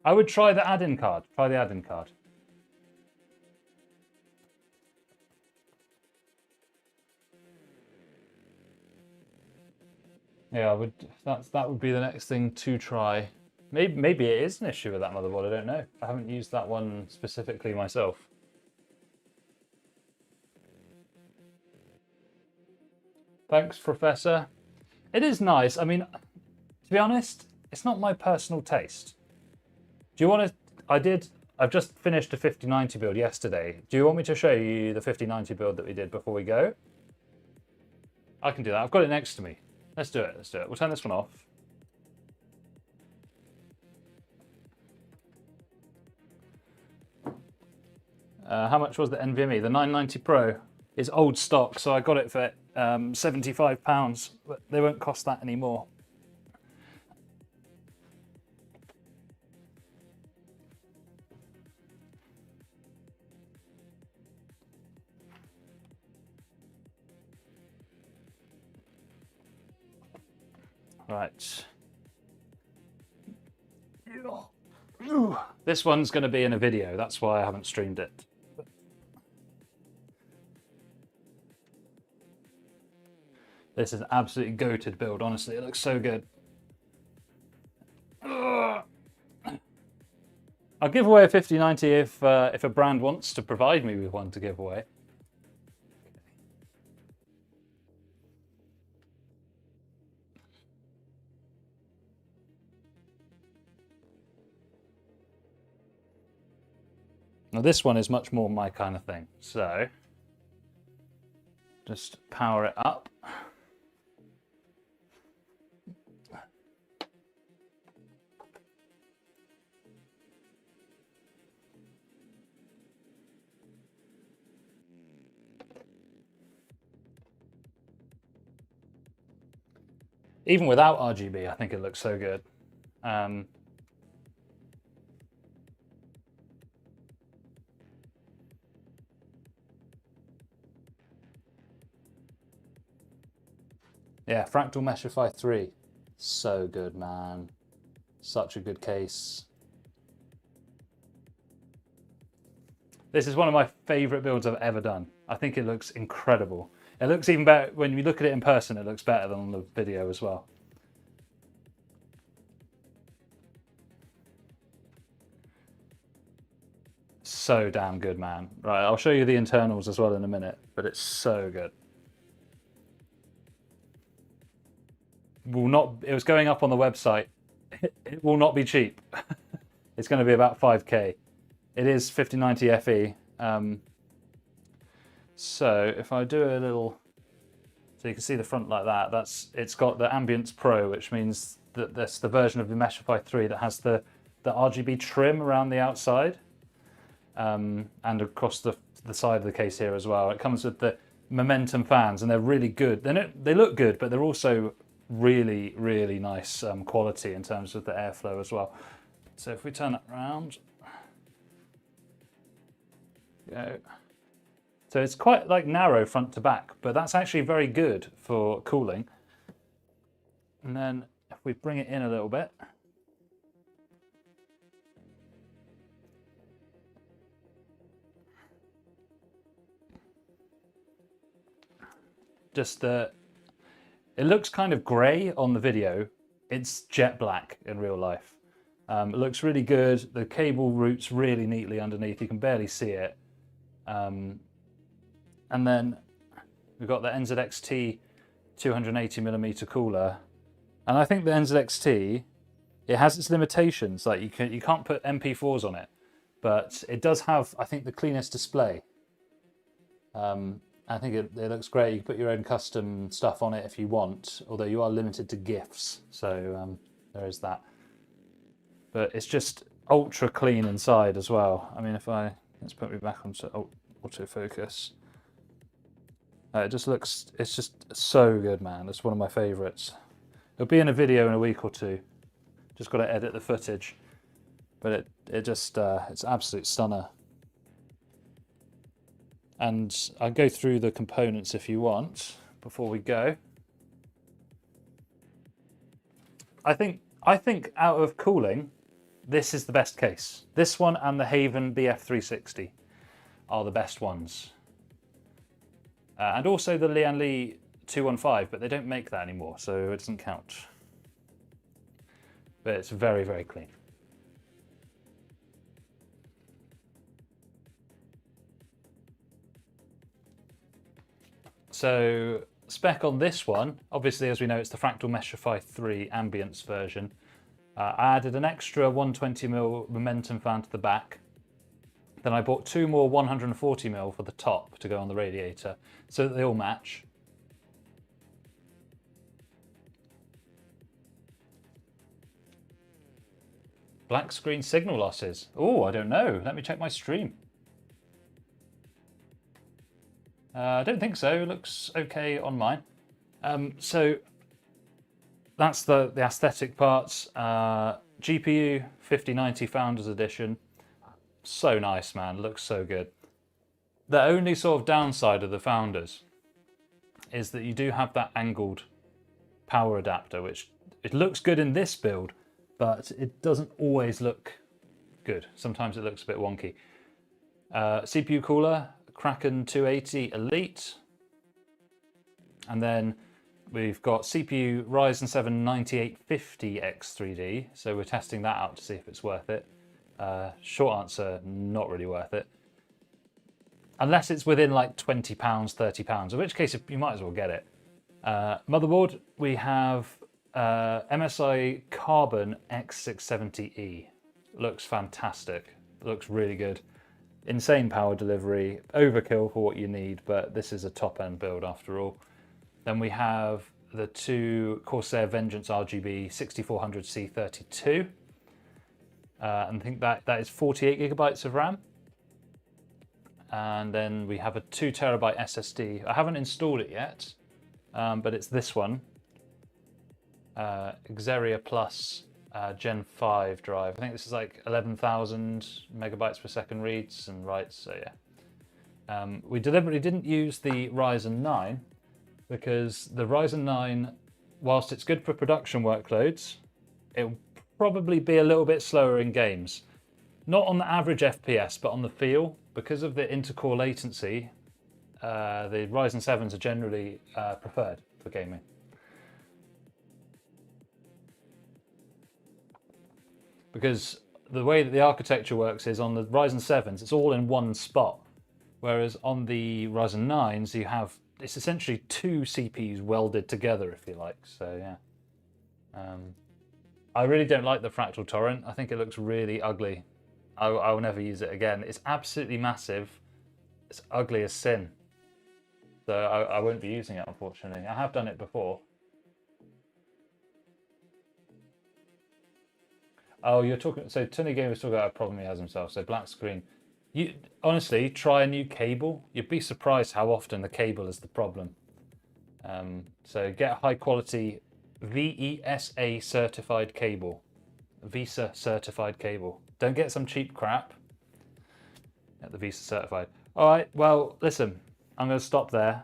I would try the add-in card. Try the add-in card. Yeah, that would be the next thing to try. Maybe it is an issue with that motherboard, I don't know. I haven't used that one specifically myself. Thanks, Professor. It is nice. I mean, to be honest, it's not my personal taste. Do you want to... I've just finished a 5090 build yesterday. Do you want me to show you the 5090 build that we did before we go? I can do that. I've got it next to me. Let's do it. Let's do it. We'll turn this one off. How much was the NVMe? The 990 Pro is old stock, so I got it for £75, but they won't cost that anymore. Right. This one's going to be in a video, that's why I haven't streamed it. This is an absolutely goated build, honestly. It looks so good. I'll give away a 5090 if a brand wants to provide me with one to give away. Now this one is much more my kind of thing, so just power it up. Even without RGB, I think it looks so good. Yeah, Fractal Meshify 3. So good, man. Such a good case. This is one of my favorite builds I've ever done. I think it looks incredible. It looks even better when you look at it in person. It looks better than on the video as well. So damn good, man. Right, I'll show you the internals as well in a minute, but it's so good. It was going up on the website. It will not be cheap. It's going to be about 5K. It is 5090 FE. So if I do a little, so you can see the front like that, it's got the Ambience Pro, which means that that's the version of the Meshify 3 that has the RGB trim around the outside, and across the side of the case here as well. It comes with the momentum fans, and they're really good. They look good, but they're also really, really nice quality in terms of the airflow as well. So if we turn that around, go. So it's quite like narrow front to back, but that's actually very good for cooling. And then if we bring it in a little bit, it looks kind of grey on the video. It's jet black in real life. It looks really good. The cable routes really neatly underneath. You can barely see it. And then we've got the NZXT 280mm cooler. And I think the NZXT, it has its limitations. Like you can't put MP4s on it, but it does have, I think, the cleanest display. I think it looks great. You can put your own custom stuff on it if you want, although you are limited to GIFs, so there is that. But it's just ultra clean inside as well. I mean, let's put me back onto autofocus. It just looks, it's just so good, man. It's one of my favorites. It'll be in a video in a week or two. Just got to edit the footage, but it's absolute stunner. And I'll go through the components if you want before we go. I think out of cooling, this is the best case. This one and the Haven BF360 are the best ones. And also the Lianli 215, but they don't make that anymore, so it doesn't count. But it's very, very clean. So spec on this one, obviously as we know it's the Fractal Meshify 3 Ambience version. I added an extra 120mm momentum fan to the back. Then I bought two more 140mm for the top to go on the radiator so that they all match. Black screen signal losses. Oh, I don't know. Let me check my stream. I don't think so. It looks okay on mine. So that's the aesthetic parts. GPU 5090 Founders Edition. So nice, man. Looks so good. The only sort of downside of the Founders is that you do have that angled power adapter, which it looks good in this build, but it doesn't always look good. Sometimes it looks a bit wonky. CPU cooler, Kraken 280 Elite. And then we've got CPU Ryzen 7 9850X3D. So we're testing that out to see if it's worth it. Short answer, not really worth it. Unless it's within like £20, £30, in which case you might as well get it. Motherboard, we have MSI Carbon X670E. Looks fantastic. Looks really good. Insane power delivery, overkill for what you need, but this is a top-end build after all. Then we have the two Corsair Vengeance RGB 6400C32. And I think that is 48 gigabytes of RAM. And then we have a 2 terabyte SSD. I haven't installed it yet, but it's this one. 𝙇𝙑𝙀 Plus Gen 5 drive. I think this is like 11,000 megabytes per second reads and writes, so yeah. We deliberately didn't use the Ryzen 9 because the Ryzen 9, whilst it's good for production workloads, it'll probably be a little bit slower in games. Not on the average FPS, but on the feel. Because of the intercore latency, the Ryzen 7s are generally preferred for gaming. Because the way that the architecture works is on the Ryzen 7s, it's all in one spot. Whereas on the Ryzen 9s, it's essentially two CPUs welded together, if you like. So yeah. I really don't like the fractal torrent. I think it looks really ugly. I will never use it again. It's absolutely massive. It's ugly as sin. So I won't be using it, unfortunately. I have done it before. Oh, you're talking. So Tony Game was talking about a problem he has himself. So black screen. You honestly try a new cable. You'd be surprised how often the cable is the problem. So get a high quality VESA certified cable. VESA certified cable. Don't get some cheap crap. Get the VESA certified. All right. Well, listen. I'm going to stop there.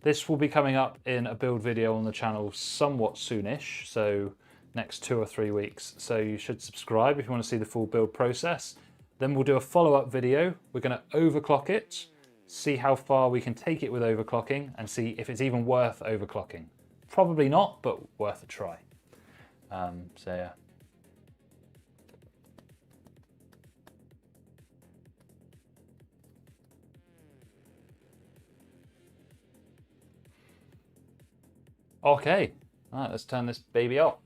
This will be coming up in a build video on the channel somewhat soonish. So next 2 or 3 weeks. So you should subscribe if you want to see the full build process. Then we'll do a follow-up video. We're going to overclock it, see how far we can take it with overclocking, and see if it's even worth overclocking. Probably not, but worth a try. So yeah. Okay, all right, let's turn this baby off.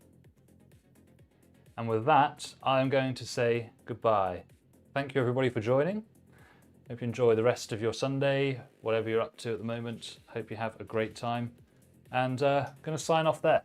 And with that, I'm going to say goodbye. Thank you everybody for joining. Hope you enjoy the rest of your Sunday, whatever you're up to at the moment. Hope you have a great time. And going to sign off there.